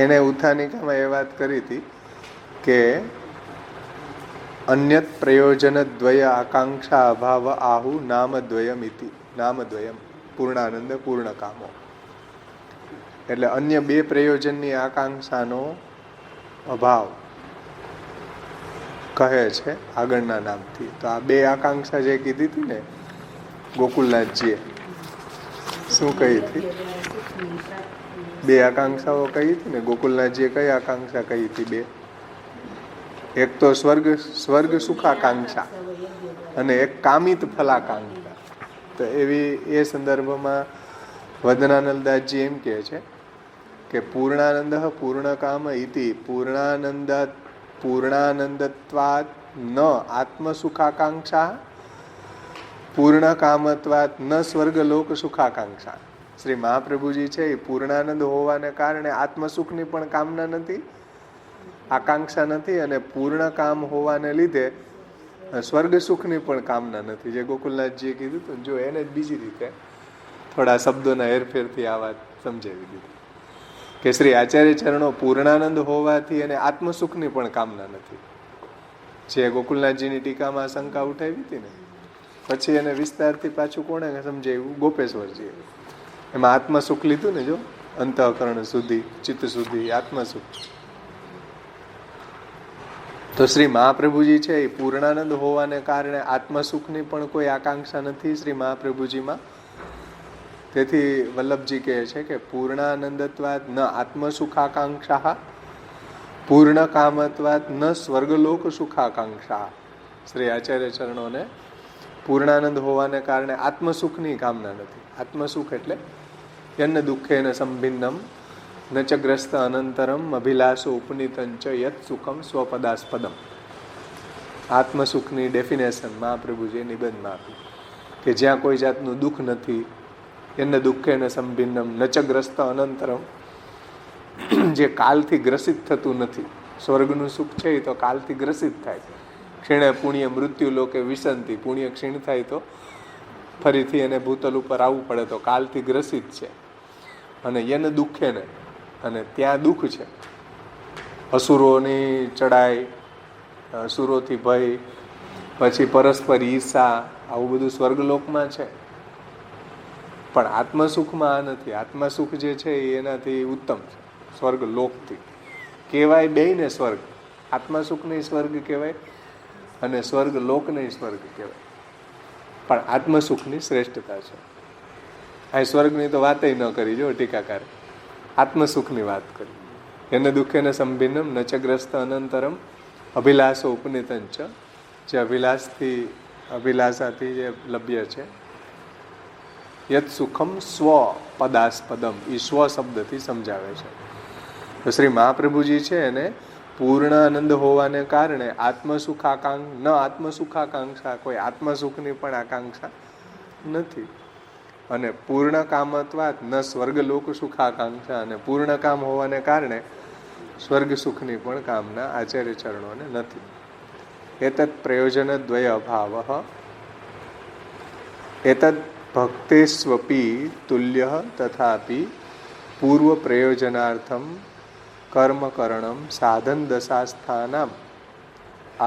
એને ઉત્થાનિકામાં એ વાત કરી હતી કે અન્યત પ્રયોજન દ્વય આકાંક્ષા અભાવ આહુ નામદ્વયમ ઇતિ. નામદ્વયમ પૂર્ણાનંદ પૂર્ણ કામો, એટલે અન્ય 2 પ્રયોજનની આકાંક્ષાનો અભાવ કહે છે આગળના નામથી. તો આ 2 આકાંક્ષા જે કીધી હતી ને ગોકુલનાથજીએ, શું કહી હતી? 2 આકાંક્ષાઓ કહી હતી ને ગોકુલનાથજીએ. કઈ આકાંક્ષા કહી હતી? 2. એક તો સ્વર્ગ સુખાકાંક્ષા અને એક કામિત ફલાકાંક્ષા. તો એવી એ સંદર્ભમાં વદનાનલદાસજી એમ કહે છે કે પૂર્ણાનંદ પૂર્ણ કામ ઇતિ પૂર્ણાનંદત્વાદ ન આત્મસુખાકાંક્ષા પૂર્ણ કામત્વાદ ન સ્વર્ગલોક સુખાકાંક્ષા. શ્રી મહાપ્રભુજી છે એ પૂર્ણાનંદ હોવાને કારણે આત્મસુખની પણ કામના નથી, આકાંક્ષા નથી, અને પૂર્ણ કામ હોવાને લીધે સ્વર્ગ સુખની પણ કામના નથી. જે ગોકુલનાથજીએ કીધું હતું, જો એને જ બીજી રીતે થોડા શબ્દોના હેરફેરથી આ વાત સમજાવી દીધી કે શ્રી આચાર્ય ચરણો પૂર્ણાનંદ હોવાથી અને આત્મસુખની પણ કામના નથી. જે ગોકુલનાથજીની ટીકામાં શંકા ઉઠાવી હતી ને, પછી એને વિસ્તારથી પાછું કોણે સમજાવ્યું? ગોપેશ્વરજીએ. એમાં આત્મસુખ લીધું ને, જો અંતઃકરણ સુધી, ચિત્ત સુધી આત્મસુખ. તો શ્રી મહાપ્રભુજી છે એ પૂર્ણાનંદ હોવાને કારણે આત્મસુખની પણ કોઈ આકાંક્ષા નથી શ્રી મહાપ્રભુજીમાં. તેથી વલ્લભજી કહે છે કે પૂર્ણાનંદત્વાદ ન આત્મસુખાકાંક્ષા પૂર્ણ કામત્વાદ ન સ્વર્ગલોક સુખાકાંક્ષા. શ્રી આચાર્ય ચરણોને પૂર્ણાનંદ હોવાને કારણે આત્મસુખની કામના નથી. આત્મસુખ એટલે યન્ન દુઃખેન સંભિન્નમ નચગ્રસ્ત અનંતરમ અભિલાષો ઉપનીતંચ યત સુખમ સ્વપદાસ્પદમ. આત્મસુખની ડેફિનેશન મહાપ્રભુજીએ નિબંધમાં આપી કે જ્યાં કોઈ જાતનું દુઃખ નથી, યન્ન દુઃખેન સંભિન્નમ નચગ્રસ્ત અનંતરમ, જે કાલથી ગ્રસિત થતું નથી. સ્વર્ગનું સુખ છે એ તો કાલથી ગ્રસિત થાય. ક્ષીણે પુણ્ય મૃત્યુ લોકે વિસંતિ, પુણ્ય ક્ષીણ થાય તો ફરીથી એને ભૂતલ ઉપર આવવું પડે, તો કાલથી ગ્રસિત છે. અને યન દુઃખે ને, અને ત્યાં દુઃખ છે. અસુરોની ચડાઈ, અસુરોથી ભય, પછી પરસ્પર ઈર્ષા, આવું બધું સ્વર્ગલોકમાં છે. પણ આત્મસુખમાં આ નથી. આત્મસુખ જે છે એ એનાથી ઉત્તમ છે, સ્વર્ગલોકથી. કહેવાય બેયને સ્વર્ગ, આત્મસુખ નહીં સ્વર્ગ કહેવાય અને સ્વર્ગ લોક નહીં સ્વર્ગ કહેવાય, પણ આત્મસુખની શ્રેષ્ઠતા છે. આ સ્વર્ગની તો વાત ન કરી જો ટીકાકારે, આત્મસુખની વાત કરી. એને દુઃખેને સંભિન્નમ નચગ્રસ્ત અનંતરમ અભિલાષો ઉપનિતંચ, જે અભિલાષાથી જે લભ્ય છે. યત સુખમ સ્વ પદાસ્પદમ, એ સ્વ શબ્દથી સમજાવે છે. તો શ્રી મહાપ્રભુજી છે એને પૂર્ણ આનંદ હોવાને કારણે આત્મસુખાકાંક્ષા, કોઈ આત્મસુખની પણ આકાંક્ષા નથી. અને પૂર્ણ કામત્વાત ન સ્વર્ગલોક સુખાકાંક્ષા, અને પૂર્ણ કામ હોવાને કારણે સ્વર્ગ સુખની પણ કામના આચાર્ય ચરણોને નથી. એતદ પ્રયોજન દ્વય અભાવ એતદ ભક્તેસ્વપી તુલ્ય તથાપી પૂર્વ પ્રયોજનાર્થમ કર્મકરણમ સાધન દશાસ્થાનામ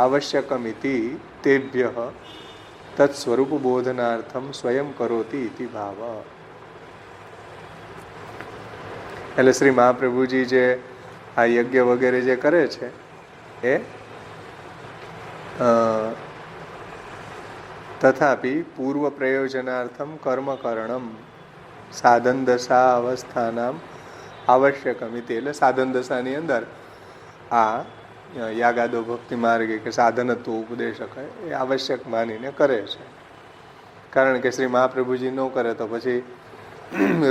આવશ્યકમિતિ તેભ્ય તત્સ્વરૂપ બોધનાર્થમ સ્વયં કરોતિ ઇતિ ભાવ. એટલે શ્રી મહાપ્રભુજી જે આ યજ્ઞ વગેરે જે કરે છે એ તથાપી પૂર્વ પ્રયોજનાર્થમ કર્મકરણમ સાધન દશા અવસ્થાનામ આવશ્યકમિતિ, એટલે સાધન દશાની અંદર આ યાગાદો ભક્તિ માર્ગે કે સાધનત્વ ઉપદેશક એ આવશ્યક માનીને કરે છે. કારણ કે શ્રી મહાપ્રભુજી ન કરે તો પછી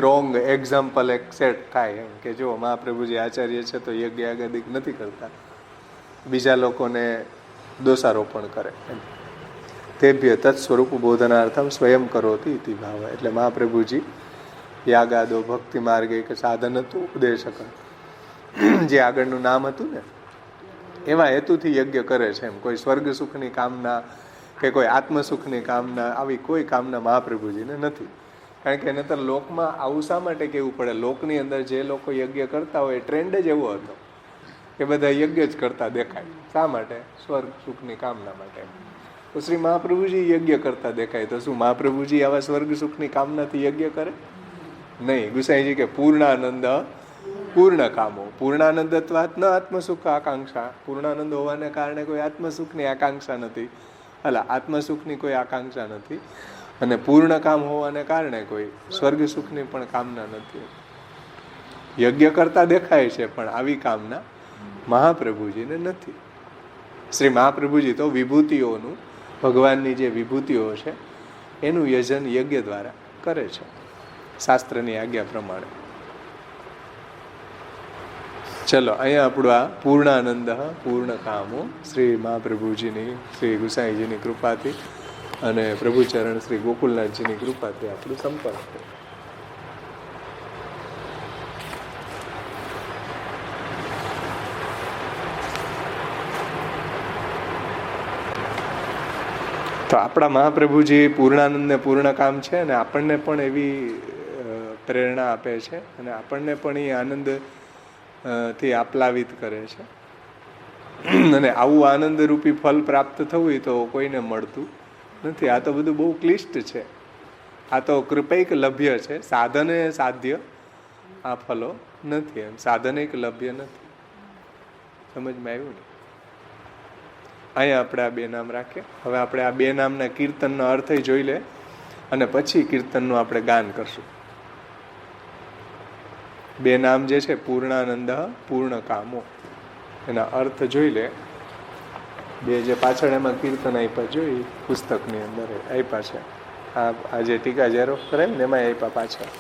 રોંગ એક્ઝામ્પલ એક સેટ થાય એમ કે જો મહાપ્રભુજી આચાર્ય છે તો યજ્ઞ યાગાદિક નથી કરતા, બીજા લોકોને દોષારોપણ કરે. તેભ્ય તત્સ્વરૂપ બોધનાર્થમ સ્વયં કરોતિ ઇતિ ભાવ. એટલે મહાપ્રભુજી યાગાદો ભક્તિ માર્ગે કે સાધનત્વ ઉપદેશક, જે આગળનું નામ હતું ને એવા હેતુથી યજ્ઞ કરે છે એમ. કોઈ સ્વર્ગ સુખની કામના કે કોઈ આત્મસુખની કામના, આવી કોઈ કામના મહાપ્રભુજીને નથી. કારણ કે નહીંતર લોકમાં આવું શા માટે કહેવું પડે? લોકની અંદર જે લોકો યજ્ઞ કરતા હોય ટ્રેન્ડ જ એવો હતો કે બધા યજ્ઞ જ કરતા દેખાય. શા માટે? સ્વર્ગ સુખની કામના માટે. તો શ્રી મહાપ્રભુજી યજ્ઞ કરતા દેખાય તો શું મહાપ્રભુજી આવા સ્વર્ગ સુખની કામનાથી યજ્ઞ કરે? નહીં. ગુસાઈજી કે પૂર્ણાનંદ પૂર્ણ કામો, પૂર્ણાનંદત્વાત ન આત્મસુખ આકાંક્ષા. પૂર્ણાનંદ હોવાને કારણે કોઈ આત્મસુખની આકાંક્ષા નથી, આત્મસુખની કોઈ આકાંક્ષા નથી. અને પૂર્ણ કામ હોવાને કારણે કોઈ સ્વર્ગ સુખની પણ કામના નથી. યજ્ઞ કરતા દેખાય છે પણ આવી કામના મહાપ્રભુજીને નથી. શ્રી મહાપ્રભુજી તો વિભૂતિઓનું, ભગવાનની જે વિભૂતિઓ છે એનું યજન યજ્ઞ દ્વારા કરે છે શાસ્ત્રની આજ્ઞા પ્રમાણે. ચલો, અહીંયા આપણું આ પૂર્ણાનંદ પૂર્ણ કામો શ્રી મહાપ્રભુજીની, શ્રી ગુસાઈજીની કૃપાથી અને પ્રભુચરણ શ્રી ગોકુલનાથજીની કૃપાથી આપણું સંપન્ન થયું. તો આપણા મહાપ્રભુજી પૂર્ણાનંદ ને પૂર્ણ કામ છે અને આપણને પણ એવી પ્રેરણા આપે છે અને આપણને પણ એ આનંદ થી આપ્લાવિત કરે છે. અને આવું આનંદરૂપી ફલ પ્રાપ્ત થવું તો કોઈને મળતું નથી. આ તો બધું બહુ ક્લિષ્ટ છે. આ તો કૃપૈક લભ્ય છે, સાધને સાધ્ય આ ફલો નથી. એમ સાધનિક લભ્ય નથી. સમજમાં આવ્યું ને? અહીંયા આપણે આ બે નામ રાખીએ. હવે આપણે આ બે નામના કીર્તનનો અર્થ જોઈ લે અને પછી કીર્તનનું આપણે ગાન કરશું. બે નામ જે છે પૂર્ણાનંદ પૂર્ણ કામો, એના અર્થ જોઈ લે બે જે પાછળ એમાં કીર્તન આપ્યા જો એ પુસ્તકની અંદર આપ્યા છે. આ જે ટીકા ઝેરોક્ષ કરાય ને એમાં આપ્યા પાછળ.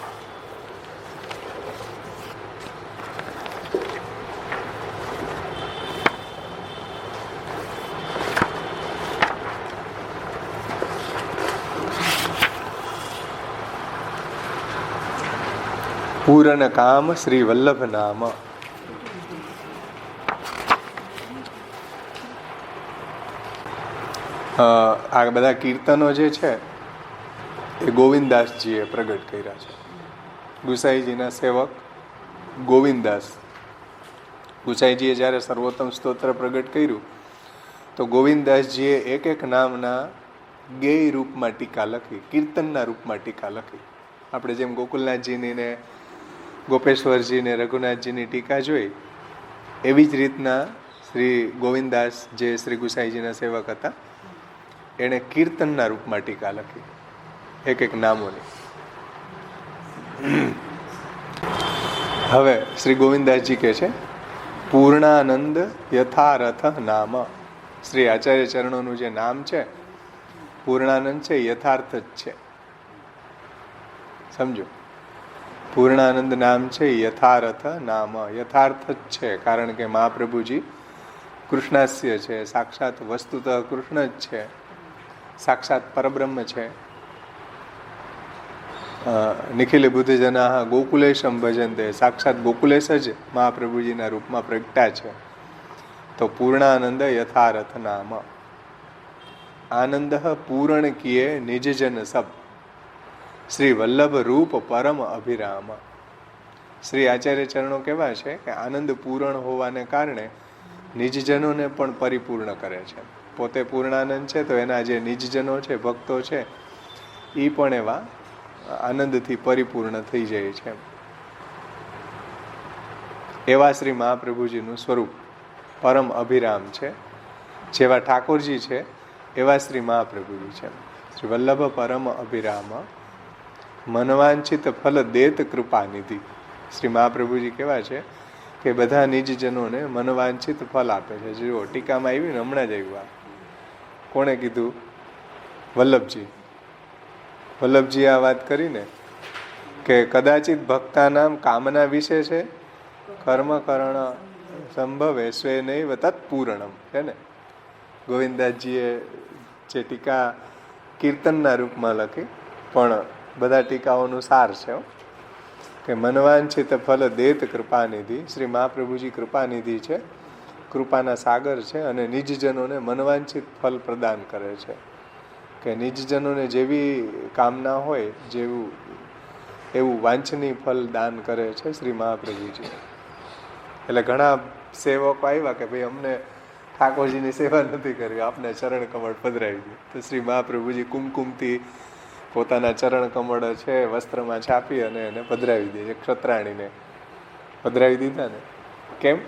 પૂરણ કામ શ્રી વલ્લભ નામ. આ બધા કીર્તનો જે છે એ ગોવિંદદાસજીએ પ્રગટ કર્યા છે. ગુસાઈજીના સેવક ગોવિંદદાસ. ગુસાઈજીએ જ્યારે સર્વોત્તમ સ્તોત્ર પ્રગટ કર્યું તો ગોવિંદદાસજીએ એક એક નામના ગેય રૂપમાં ટીકા લખી, કીર્તનના રૂપમાં ટીકા લખી. આપણે જેમ ગોકુલનાથજીની ને ગોપેશ્વરજીને રઘુનાથજીની ટીકા જોઈ, એવી જ રીતના શ્રી ગોવિંદદાસ જે શ્રી ગુસાઈજીના સેવક હતા એણે કીર્તનના રૂપમાં ટીકા લખી એક એક નામોની. હવે શ્રી ગોવિંદદાસજી કહે છે પૂર્ણાનંદ યથારથ નામ. શ્રી આચાર્ય ચરણોનું જે નામ છે પૂર્ણાનંદ છે, યથાર્થ જ છે. સમજો, પૂર્ણાનંદ નામ છે યથાર્થ નામ, યથાર્થ જ છે. કારણ કે મહાપ્રભુજી કૃષ્ણાસ્ય છે, સાક્ષાત વસ્તુતઃ કૃષ્ણ જ છે, સાક્ષાત પરબ્રહ્મ છે. નિખિલ બુદ્ધજના ગોકુલેશમ ભજનતે, સાક્ષાત ગોકુલેશ જ મહાપ્રભુજીના રૂપમાં પ્રગટ્યા છે. તો પૂર્ણાનંદ યથારથ નામ. આનંદ પૂર્ણ કિએ નિજજન સબ, શ્રી વલ્લભ રૂપ પરમ અભિરામ. શ્રી આચાર્ય ચરણો કેવા છે કે આનંદ પૂર્ણ હોવાને કારણે નિજજનોને પણ પરિપૂર્ણ કરે છે. પોતે પૂર્ણાનંદ છે તો એના જે નિજજનો છે, ભક્તો છે, એ પણ એવા આનંદથી પરિપૂર્ણ થઈ જાય છે. એવા શ્રી મહાપ્રભુજીનું સ્વરૂપ પરમ અભિરામ છે. જેવા ઠાકોરજી છે એવા શ્રી મહાપ્રભુજી છે. શ્રી વલ્લભ પરમ અભિરામ મનવાંછિત ફલ દેત કૃપાનિધિ. શ્રી મહાપ્રભુજી કેવા છે કે બધા નિજજનોને મનવાંછિત ફલ આપે છે. જુઓ, ટીકામાં આવ્યું ને, હમણાં જ આવ્યું. કોણે કીધું? વલ્લભજી. વલ્લભજી આ વાત કરીને કે કદાચિત ભક્તાનામ કામના વિશે છે કર્મ કરણ સંભવે સ્વે નૈવ તત્પૂર્ણમ છે ને. ગોવિંદદાસજીએ જે ટીકા કીર્તનના રૂપમાં લખી, પણ બધા ટીકાઓનું સાર છે કે મનવાંછિત ફલ દેત કૃપાનિધિ. શ્રી મહાપ્રભુજી કૃપાનિધિ છે, કૃપાના સાગર છે, અને નિજજનોને મનવાંછિત ફલ પ્રદાન કરે છે. કે નિજજનોને જેવી કામના હોય એવું વાંછનીય ફલ દાન કરે છે શ્રી મહાપ્રભુજી. એટલે ઘણા સેવકો આવ્યા કે ભાઈ અમને ઠાકોરજીની સેવા નથી કરવી, આપને ચરણ કમળ પધરાવી દે. તો શ્રી મહાપ્રભુજી કુમકુમથી પોતાના ચરણ કમળ છે વસ્ત્રમાં છાપી અને એને પધરાવી દે છે. ક્ષત્રાણીને પધરાવી દીધા ને. કેમ?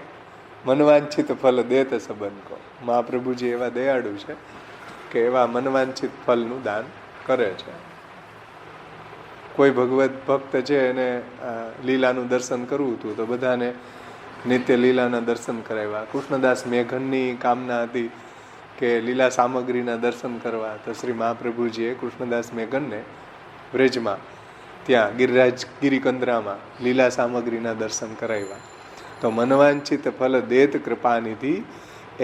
મનવાંછિત ફલ દેત સંબંધ. મહાપ્રભુજી એવા દયાળુ છે કે એવા મનવાંછિત ફલનું દાન કરે છે. કોઈ ભગવત ભક્ત છે એને લીલાનું દર્શન કરવું હતું તો બધાને નિત્ય લીલાના દર્શન કરાવ્યા. કૃષ્ણદાસ મેઘનની કામના હતી કે લીલા સામગ્રીના દર્શન કરવા, તો શ્રી મહાપ્રભુજીએ કૃષ્ણદાસ મેઘનને વ્રજમાં ત્યાં ગિરિકંદરામાં લીલા સામગ્રીના દર્શન કરાવ્યા. તો મનવાંછિત ફલ દેત કૃપાનિધિ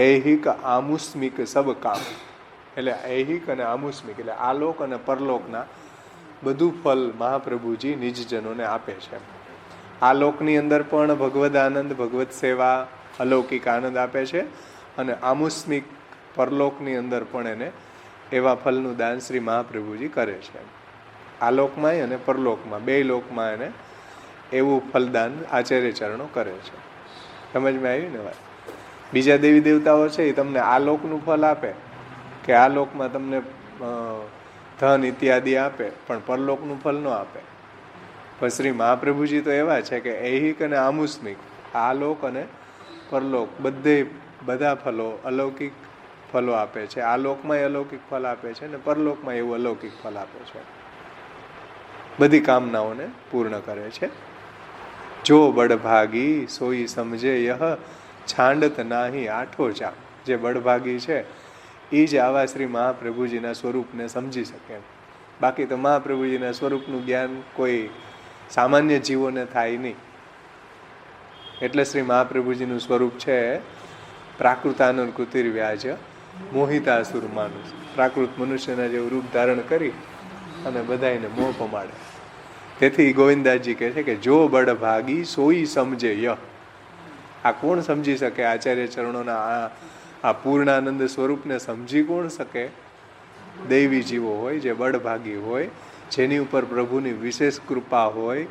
ઐહિક આમુસ્મિક સબ કામ. એટલે ઐહિક અને આમુસ્મિક એટલે આલોક અને પરલોકના બધું ફલ મહાપ્રભુજી નિજજનોને આપે છે. આલોકની અંદર પણ ભગવદ આનંદ, ભગવત સેવા, અલૌકિક આનંદ આપે છે, અને આમુસ્મિક પરલોકની અંદર પણ એને એવા ફલનું દાન શ્રી મહાપ્રભુજી કરે છે. આલોકમાંય અને પરલોકમાં, બે લોકમાં એને એવું ફલદાન આચાર્ય ચરણો કરે છે. સમજમાં આવી ને વાત? બીજા દેવી દેવતાઓ છે એ તમને આ લોકનું ફલ આપે કે આ લોકમાં તમને ધન ઇત્યાદિ આપે, પણ પરલોકનું ફલ ન આપે. પણ શ્રી મહાપ્રભુજી તો એવા છે કે ઐહિક અને આમુસ્મિક, આ લોક અને પરલોક બધા ફલો અલૌકિક ફલો આપે છે. આ લોકમાં અલૌકિક ફલ આપે છે અને પરલોકમાં એવું અલૌકિક ફલ આપે છે. બધી કામનાઓને પૂર્ણ કરે છે. જો બડભાગી સોઈ સમજે યહ છાંડત નાહી આઠો ચામ. જે બડભાગી છે એ જ આવા શ્રી મહાપ્રભુજીના સ્વરૂપને સમજી શકે. બાકી તો મહાપ્રભુજીના સ્વરૂપનું જ્ઞાન કોઈ સામાન્ય જીવોને થાય નહીં. એટલે શ્રી મહાપ્રભુજીનું સ્વરૂપ છે પ્રાકૃતાનંદ કુતિર્વ્યાજ મોહિતાસુર માનુષ. પ્રાકૃત મનુષ્યના જેવું રૂપ ધારણ કરી અને બધાને મોહ પમાડે. તેથી ગોવિંદાસજી કહે છે કે જો બળ ભાગી સોઈ સમજે ય. આ કોણ સમજી શકે? આચાર્ય ચરણોના આ પૂર્ણાનંદ સ્વરૂપને સમજી કોણ શકે? દૈવી જીવો હોય, જે બળભાગી હોય, જેની ઉપર પ્રભુની વિશેષ કૃપા હોય,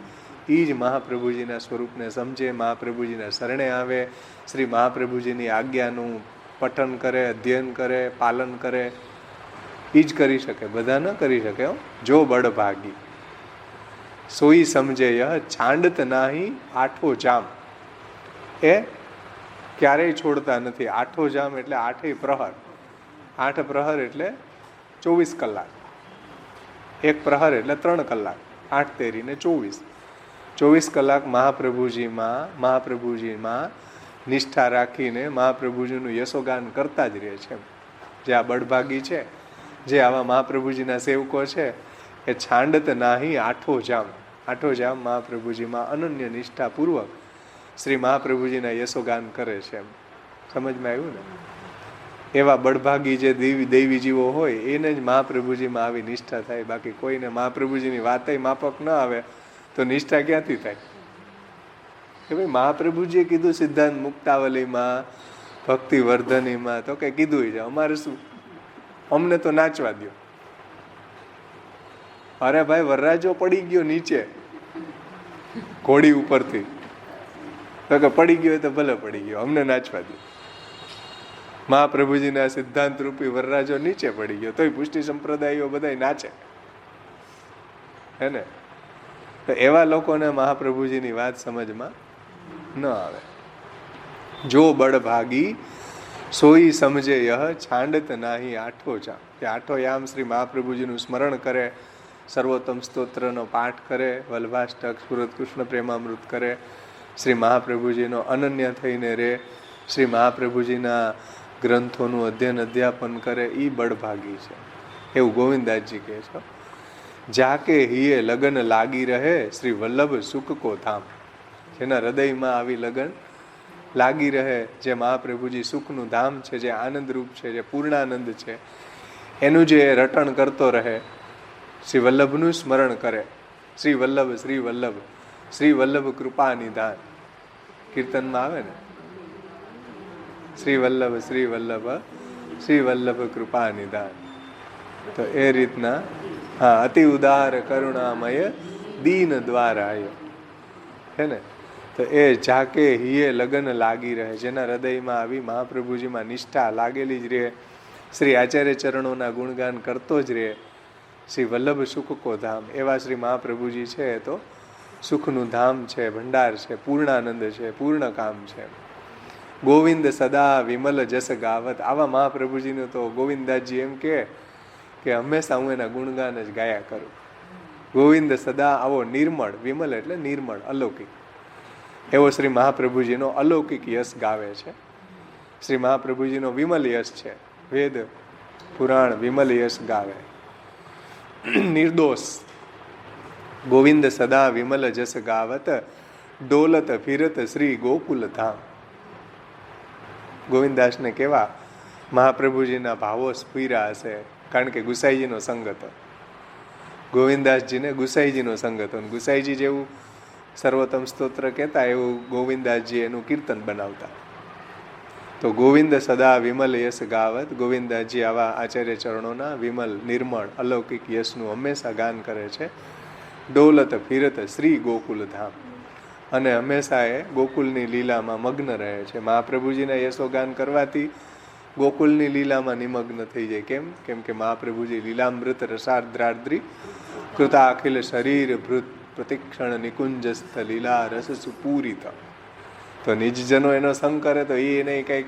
એ જ મહાપ્રભુજીના સ્વરૂપને સમજે, મહાપ્રભુજીના શરણે આવે, શ્રી મહાપ્રભુજીની આજ્ઞાનું પઠન કરે, અધ્યયન કરે, પાલન કરે. એ જ કરી શકે, બધા ન કરી શકે. જો બળભાગી સોઈ સમજે યહ છાંડત નાહી આઠો જામ. એ ક્યારેય છોડતા નથી. આઠો જામ એટલે આઠેય પ્રહર. 8 પ્રહર એટલે 24 કલાક. 1 પ્રહર એટલે 3 કલાક. 8 તેરીને 24. 24 કલાક મહાપ્રભુજીમાં નિષ્ઠા રાખીને મહાપ્રભુજીનું યશોગાન કરતા જ રહે છે. જે આ બળભાગી છે, જે આવા મહાપ્રભુજીના સેવકો છે, એ છાંડત નાહી આઠો જામ. આઠો જામ મહાપ્રભુજીમાં અનન્ય નિષ્ઠાપૂર્વક શ્રી મહાપ્રભુજીના યશોગાન કરે છે. સમજમાં આવ્યું ને? એવા બળભાગી જે દૈવી જીવો હોય એને જ મહાપ્રભુજીમાં આવી નિષ્ઠા થાય. બાકી કોઈને મહાપ્રભુજીની વાતય માફક ન આવે તો નિષ્ઠા ક્યાંથી થાય? કે ભાઈ મહાપ્રભુજીએ કીધું સિદ્ધાંત મુક્તાવલીમાં, ભક્તિ વર્ધનીમાં, તો કે કીધું છે, અમારે શું? અમને તો નાચવા દો. અરે ભાઈ, વરરાજો પડી ગયો નીચે ઘોડી ઉપરથી, તો કે પડી ગયો તો ભલે પડી ગયો, અમને નાચવા દો. મહાપ્રભુજીના સિદ્ધાંત રૂપી વરરાજો નીચે પડી ગયો તોય પુષ્ટિ સંપ્રદાયો બધા નાચે, હે ને? તો એવા લોકોને મહાપ્રભુજીની વાત સમજમાં ન આવે. જો બળભાગી સોઈ સમજે યહ છાંડત નાહી આઠો જામ. કે આઠો યામ શ્રી મહાપ્રભુજીનું સ્મરણ કરે, સર્વોત્તમ સ્તોત્રનો પાઠ કરે, વલ્ભાષ્ટક, સુરત કૃષ્ણ પ્રેમામૃત કરે, શ્રી મહાપ્રભુજીનો અનન્ય થઈને રહે, શ્રી મહાપ્રભુજીના ગ્રંથોનું અધ્યયન અધ્યાપન કરે, એ બળભાગી છે. એવું ગોવિંદાસજી કહે છે. જાકે હિયે લગન લાગી રહે શ્રી વલ્લભ સુખ કો ધામ. જેના હૃદયમાં આવી લગન લાગી રહે, જે મહાપ્રભુજી સુખનું ધામ છે, જે આનંદરૂપ છે, જે પૂર્ણાનંદ છે, એનું જે રટણ કરતો રહે, શ્રી વલ્લભનું સ્મરણ કરે. શ્રી વલ્લભ, શ્રી વલ્લભ, શ્રી વલ્લભ કૃપા નિધાન કીર્તનમાં આવે ને, શ્રી વલ્લભ, શ્રી વલ્લભ, શ્રી વલ્લભ કૃપા નિધાન. તો એ રીતના હા, અતિ ઉદાર કરુણામય દીન દ્વારાય, હે ને? તો એ જાકે હિયે લગન લાગી રહે, જેના હૃદયમાં આવી મહાપ્રભુજીમાં નિષ્ઠા લાગેલી જ રહે, શ્રી આચાર્ય ચરણોના ગુણગાન કરતો જ રહે, શ્રી વલ્લભ સુખ કો ધામ. એવા શ્રી મહાપ્રભુજી છે તો સુખનું ધામ છે, ભંડાર છે, પૂર્ણાનંદ છે, પૂર્ણ કામ છે. ગોવિંદ સદા વિમલ જસ ગાવત. આવા મહાપ્રભુજીનું તો ગોવિંદાસજી એમ કે હંમેશા હું એના ગુણગાન જ ગાયા કરું. ગોવિંદ સદા આવો નિર્મળ, વિમલ એટલે નિર્મળ, અલૌકિક, એવો શ્રી મહાપ્રભુજીનો અલૌકિક યશ ગાવે છે. શ્રી મહાપ્રભુજીનો વિમલ યશ છે, વેદ પુરાણ વિમલ યશ ગાવે. નિર્દોષ ગોવિંદ સદા વિમલ જસ ગાવત ડોલત ફિરત શ્રી ગોકુલ ધામ. ગોવિંદાસને કેવા મહાપ્રભુજીના ભાવો સ્ફુર્યા હશે, કારણ કે ગુસાઈજીનો સંગ હતો. ગોવિંદાસજીને ગુસાઈજીનો સંગ હતો. ગુસાઈજી જેવું સર્વોત્તમ સ્તોત્ર કહેતા એવું ગોવિંદાસજી એનું કીર્તન બનાવતા. તો ગોવિંદ સદા વિમલ યશ ગાવત. ગોવિંદાસજી આવા આચાર્ય ચરણોના વિમલ, નિર્મળ, અલૌકિક યશનું હંમેશા ગાન કરે છે. ડોલત ફિરત શ્રી ગોકુલ ધામ. અને હંમેશા એ ગોકુલની લીલામાં મગ્ન રહે છે. મહાપ્રભુજીના યશોગાન કરવાથી ગોકુલની લીલામાં નિમગ્ન થઈ જાય. કેમ કે મહાપ્રભુજી લીલામૃત રસાર્દ્રાદ્રી કૃતા અખિલ શરીર ભૃત પ્રતિક્ષણ નિકુંજસ્થ લીલા રસ સુપૂરિત. તો નિજજનો એનો સંગ કરે તો એને કંઈક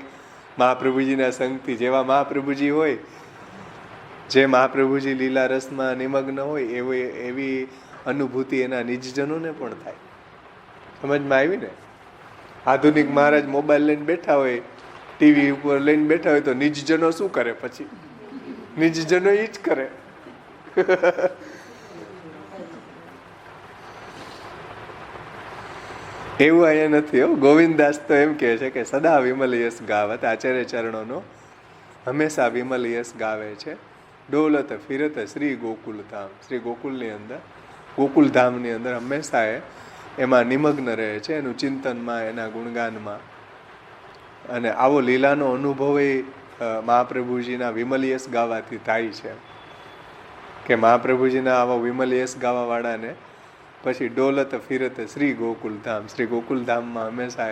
મહાપ્રભુજીના સંગથી, જેવા મહાપ્રભુજી હોય, જે મહાપ્રભુજી લીલા રસમાં નિમગ્ન હોય, એવી અનુભૂતિ એના નિજજનોને પણ થાય. સમજમાં આવી ને? આધુનિક મહારાજ મોબાઈલ લઈને બેઠા હોય ટીવી ઉપર લઈને બેઠા હોય તો નિજજનો શું કરે? પછી નિજજનો એ જ કરે. એવું અહીંયા નથી. ગોવિંદદાસ તો એમ કહે છે કે સદા વિમલ યશ ગાવત. આચાર્ય ચરણોનો હંમેશા વિમલ યશ ગાવે છે. ડોલત ફિરત શ્રી ગોકુલ ધામ. શ્રી ગોકુલની અંદર, ગોકુલધામની અંદર હંમેશા એમાં નિમગ્ન રહે છે, એનું ચિંતનમાં, એના ગુણગાનમાં. અને આવો લીલાનો અનુભવ એ મહાપ્રભુજીના વિમલ યશ ગાવાથી થાય છે. કે મહાપ્રભુજીના આવા વિમલ યશ ગાવાવાળાને પછી ડોલત ફિરત શ્રી ગોકુલધામ, શ્રી ગોકુલધામમાં હંમેશા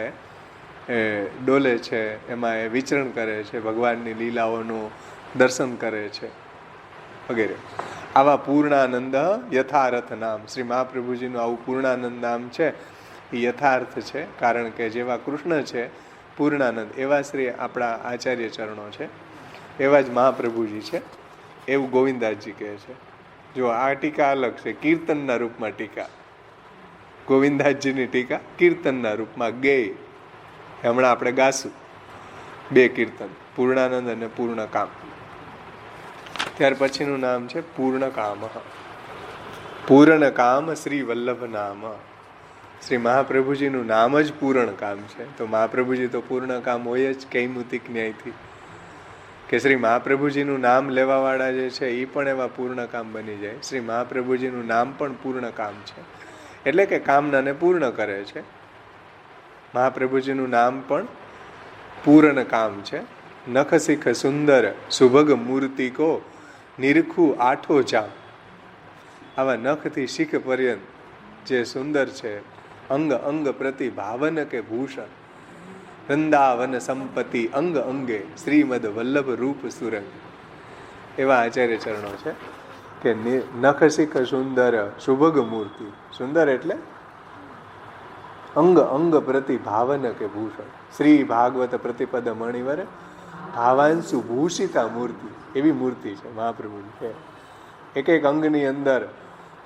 એ ડોલે છે, એમાં એ વિચરણ કરે છે, ભગવાનની લીલાઓનું દર્શન કરે છે વગેરે. આવા પૂર્ણાનંદ યથાર્થ નામ, શ્રી મહાપ્રભુજીનું આવું પૂર્ણાનંદ નામ છે એ યથાર્થ છે. કારણ કે જેવા કૃષ્ણ છે પૂર્ણાનંદ, એવા શ્રી આપણા આચાર્ય ચરણો છે, એવા જ મહાપ્રભુજી છે, એવું ગોવિંદાસજી કહે છે. જો આ ટીકા અલગ છે, કીર્તનના રૂપમાં ટીકા. ગોવિંદાસજીની ટીકા કીર્તનના રૂપમાં ગેય. હમણાં આપણે ગાશું 2 કીર્તન, પૂર્ણાનંદ અને પૂર્ણકામ. ત્યાર પછીનું નામ છે પૂર્ણકામ. પૂર્ણકામ શ્રી વલ્લભ નામ. શ્રી મહાપ્રભુજીનું નામ જ પૂર્ણકામ છે. તો મહાપ્રભુજી તો પૂર્ણકામ હોય જ કૈમુતિક ન્યાયથી. કે શ્રી મહાપ્રભુજીનું નામ લેવાવાળા જે છે એ પણ એવા પૂર્ણકામ બની જાય. શ્રી મહાપ્રભુજીનું નામ પણ પૂર્ણકામ છે, એટલે કે કામનાને પૂર્ણ કરે છે. મહાપ્રભુજીનું નામ પણ પૂર્ણ કામ છે. નખ શિખ સુંદર સુભગ મૂર્તિ કો નિરખું આઠો જામ. આવા નખથી શીખ પર્યંત જે સુંદર છે, અંગ અંગ પ્રતિ ભાવન કે ભૂષણ, વૃંદાવન સંપત્તિ અંગ અંગે શ્રીમદ વલ્લભ રૂપ સુરંગ. એવા આચાર્ય ચરણો છે કે નખ શિખ સુંદર સુભગ મૂર્તિ. સુંદર એટલે અંગ અંગ પ્રતિ ભાવન કે ભૂષણ. શ્રી ભાગવત પ્રતિપદ મણિવર ભાવાંશુ ભૂષિતા મૂર્તિ. એવી મૂર્તિ છે મહાપ્રભુની છે. એક એક અંગની અંદર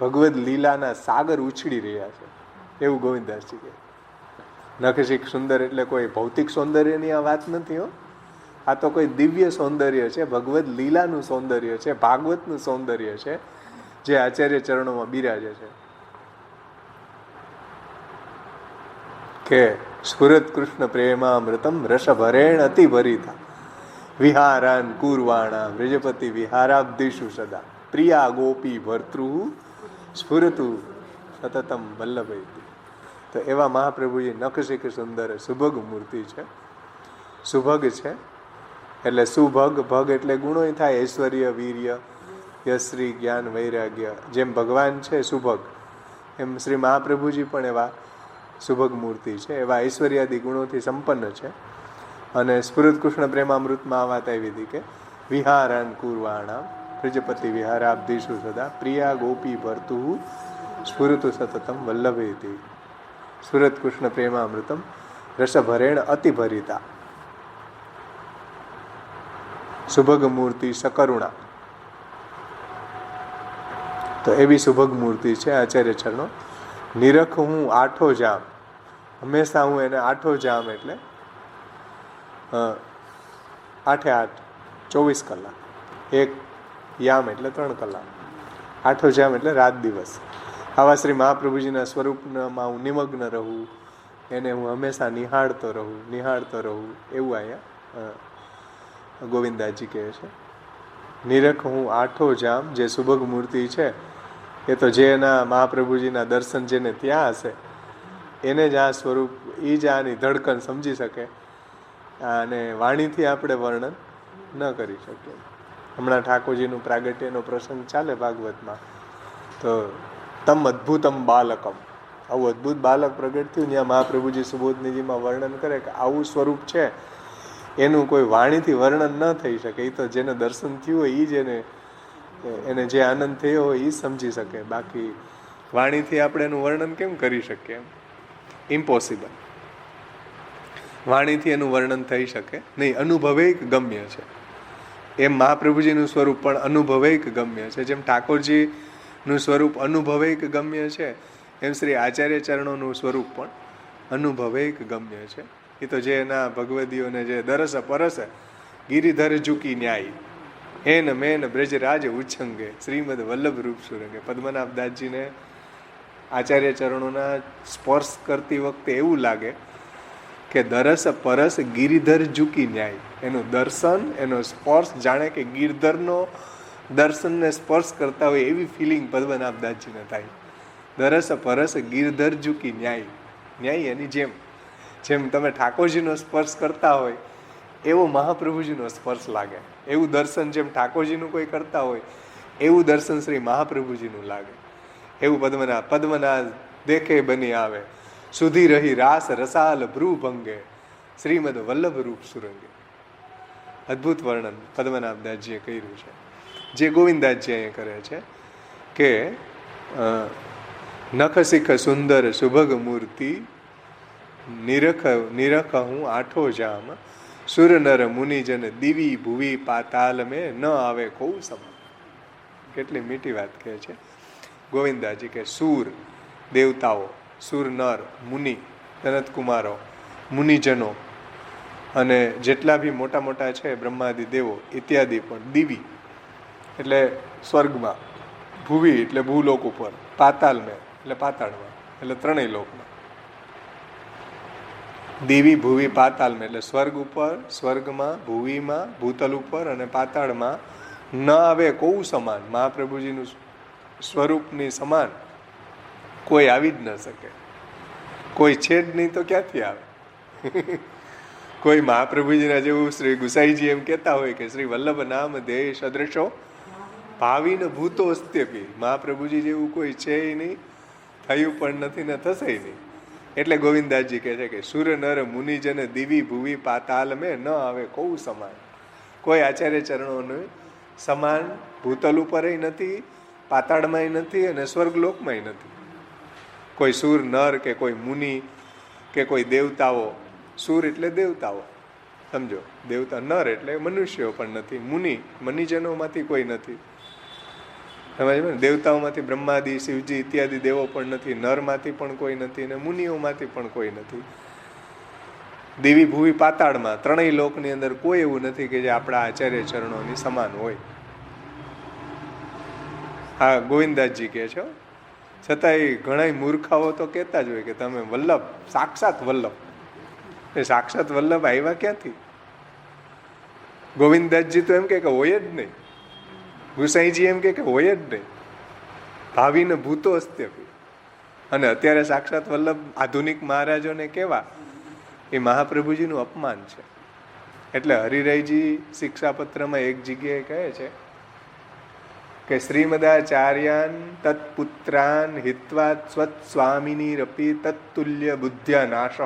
ભગવદ લીલાના સાગર ઉછળી રહ્યા છે, એવું ગોવિંદાસજી કહે. નખશિખ સુંદર એટલે કોઈ ભૌતિક સૌંદર્યની આ વાત નથી હો. આ તો કોઈ દિવ્ય સૌંદર્ય છે, ભગવદ લીલાનું સૌંદર્ય છે, ભાગવતનું સૌંદર્ય છે, જે આચાર્ય ચરણોમાં બિરાજે છે. કે સ્ફુરત કૃષ્ણ પ્રેમામૃતમ રસભરેણ અતિ ભરિતા વિહારાન કુર્વાણા વ્રજપતિ વિહારાબ્ધિષુ સદા પ્રિયા ગોપી ભર્તૃ સ્ફુરતુ સતતમ વલ્લભૈતી. તો એવા મહાપ્રભુજી નખશિખ સુંદર સુભગ મૂર્તિ છે. સુભગ છે એટલે સુભગ, ભગ એટલે ગુણો થાય, ઐશ્વર્ય, વીર્ય, યશ્રી, જ્ઞાન, વૈરાગ્ય. જેમ ભગવાન છે સુભગ, એમ શ્રી મહાપ્રભુજી પણ એવા સુભગ મૂર્તિ છે, એવા ઐશ્વર્યાદિ ગુણોથી સંપન્ન છે. અને સ્ફુરત કૃષ્ણ પ્રેમામૃતમાં આ વાત આવી હતી કે વિહારાન કુર્વાણા પ્રજપતિ વિહારાબ્ધિષુ સદા પ્રિયા ગોપી ભર્તુ સ્ફુરતુ સતતમ વલ્લભેતી. સ્ફુરત કૃષ્ણ પ્રેમામૃતમ રસભરેણ અતિ ભરિતા. સુભગ મૂર્તિ સકરુણા. તો એવી સુભગ મૂર્તિ છે આચાર્ય ચરણો. નિરખ હું આઠો જામ. હંમેશા હું એને આઠો જામ એટલે 8 24 કલાક. એક યામ એટલે 3 કલાક. આઠો જામ એટલે રાત દિવસ. આવા શ્રી મહાપ્રભુજીના સ્વરૂપમાં હું નિમગ્ન રહું, એને હું હંમેશા નિહાળતો રહું. એવું અહીંયા ગોવિંદાજી કહે છે. નિરખ હું આઠો જામ. જે સુભગ મૂર્તિ છે એ તો જેના મહાપ્રભુજીના દર્શન જેને ત્યાં હશે એને જ આ સ્વરૂપ, એ જ આની ધડકન સમજી શકે. અને વાણીથી આપણે વર્ણન ન કરી શકીએ. હમણાં ઠાકોરજીનું પ્રાગટ્યનો પ્રસંગ ચાલે ભાગવતમાં, તો તમ અદ્ભુતમ બાલકમ, આવું અદ્ભુત બાલક પ્રગટ થયું. ત્યાં મહાપ્રભુજી સુબોધનીજીમાં વર્ણન કરે કે આવું સ્વરૂપ છે, એનું કોઈ વાણીથી વર્ણન ન થઈ શકે. એ તો જેને દર્શન થયું હોય એ જ એને જે આનંદ થયો હોય એ સમજી શકે. બાકી વાણીથી આપણે એનું વર્ણન કેમ કરી શકીએ? ઇમ્પોસિબલ. વાણીથી એનું વર્ણન થઈ શકે નહીં. અનુભવૈક ગમ્ય છે. એમ મહાપ્રભુજીનું સ્વરૂપ પણ અનુભવૈક ગમ્ય છે. જેમ ઠાકોરજીનું સ્વરૂપ અનુભવૈક ગમ્ય છે, એમ શ્રી આચાર્ય ચરણોનું સ્વરૂપ પણ અનુભવૈક ગમ્ય છે. એ તો જે એના ભગવદીઓને જે દરસ પરસ ગિરિધર ઝૂકી ન્યાય એન મેન બ્રજરાજ ઉચ્છંગે શ્રીમદ વલ્લભ રૂપ સુરંગે. પદ્મનાભદાસજીને આચાર્ય ચરણોના સ્પર્શ કરતી વખતે એવું લાગે કે દરસ પરસ ગિરિધર ઝૂકી ન્યાય. એનું દર્શન, એનો સ્પર્શ જાણે કે ગિરધરનો દર્શનને સ્પર્શ કરતા હોય એવી ફિલિંગ પદ્મનાભદાસજીને થાય. દરસ પરસ ગિરધર ઝૂકી ન્યાય. ન્યાય એની જેમ જેમ તમે ઠાકોરજીનો સ્પર્શ કરતા હોય એવો મહાપ્રભુજીનો સ્પર્શ લાગે. એવું દર્શન જેમ ઠાકોરજીનું કોઈ કરતા હોય એવું દર્શન શ્રી મહાપ્રભુજીનું લાગે. એવું પદ્મનાભ દેખે બની આવે સુધી રહી રાસ રસાલ ભ્રૂ ભંગે શ્રીમદ વલ્લભ રૂપ સુરંગે. અદ્ભુત વર્ણન પદ્મનાભદાસજીએ કર્યું છે. જે ગોવિંદદાસજી અહીંયા કરે છે કે નખ શિખ સુંદર સુભગ મૂર્તિ નિરખ હું આઠો જામ સુર નર મુનિજન દિવી ભુવી પાતાલ મેં ન આવે કૌ સમાન. કેટલી મીઠી વાત કહે છે ગોવિંદાજી કે સૂર દેવતાઓ, સુર નર, મુનિ, સનતકુમારો, મુનિજનો અને જેટલા બી મોટા મોટા છે બ્રહ્માદિ દેવો ઇત્યાદિ પણ દિવી એટલે સ્વર્ગમાં, ભુવી એટલે ભૂલોક ઉપર, પાતાલ મેં એટલે પાતાળમાં એટલે ત્રણેય લોકમાં. દેવી ભુવી પાતાલ મેં એટલે સ્વર્ગ ઉપર, સ્વર્ગમાં, ભુવીમાં, ભૂતલ ઉપર અને પાતાળમાં ન આવે કોઈ સમાન. મહાપ્રભુજીનું સ્વરૂપની સમાન કોઈ આવી જ ન શકે. કોઈ છે જ નહીં તો ક્યાંથી આવે? કોઈ મહાપ્રભુજીના જેવું શ્રી ગુસાઈજી એમ કહેતા હોય કે શ્રી વલ્લભ નામ ધ્યેય સદૃશો ભાવિન ભૂતો અસ્ત્યપી. મહાપ્રભુજી જેવું કોઈ છે નહીં, થયું પણ નથી ને થશે નહીં. એટલે ગોવિંદાસજી કહે છે કે સુર નર મુનિજન દિવી ભુવી પાતાલ મેં ન આવે કૌ સમાન. કોઈ આચાર્ય ચરણોનું સમાન ભૂતલ ઉપરય નથી, પાતાળમાંય નથી અને સ્વર્ગલોકમાંય નથી. કોઈ સુર નર કે કોઈ મુનિ કે કોઈ દેવતાઓ. સુર એટલે દેવતાઓ, સમજો. દેવતા નર એટલે મનુષ્યો પણ નથી. મુનિ મનિજનોમાંથી કોઈ નથી. સમજ ને? દેવતાઓમાંથી બ્રહ્માદિ, શિવજી ઇત્યાદિ દેવો પણ નથી. નરમાંથી પણ કોઈ નથી અને મુનિઓમાંથી પણ કોઈ નથી. દેવી ભૂવી પાતાળમાં ત્રણેય લોકની અંદર કોઈ એવું નથી કે જે આપણા આચાર્ય ચરણોની સમાન હોય. હા, ગોવિંદાસજી કહે છે. છતાંય ઘણા મૂર્ખાઓ તો કહેતા જ હોય કે તમે વલ્લભ, સાક્ષાત વલ્લભ. એ સાક્ષાત વલ્લભ આવ્યા ક્યાંથી? ગોવિંદાસજી તો એમ કે હોય જ નહીં. ગુસાઈજી એમ કે હોય જ નહીં. ભાવિને ભૂતો અસ્ત્યપી. અને અત્યારે સાક્ષાત વલ્લભ આધુનિક મહારાજોને કેવા, એ મહાપ્રભુજીનું અપમાન છે. એટલે હરિરાયજી શિક્ષાપત્રમાં એક જગ્યાએ કહે છે કે શ્રીમદાચાર્યાન તત્પુત્રાન હિત્વા સ્વસ્વામિની રપી તત્તુલ્ય બુદ્ધ્યા નાશ.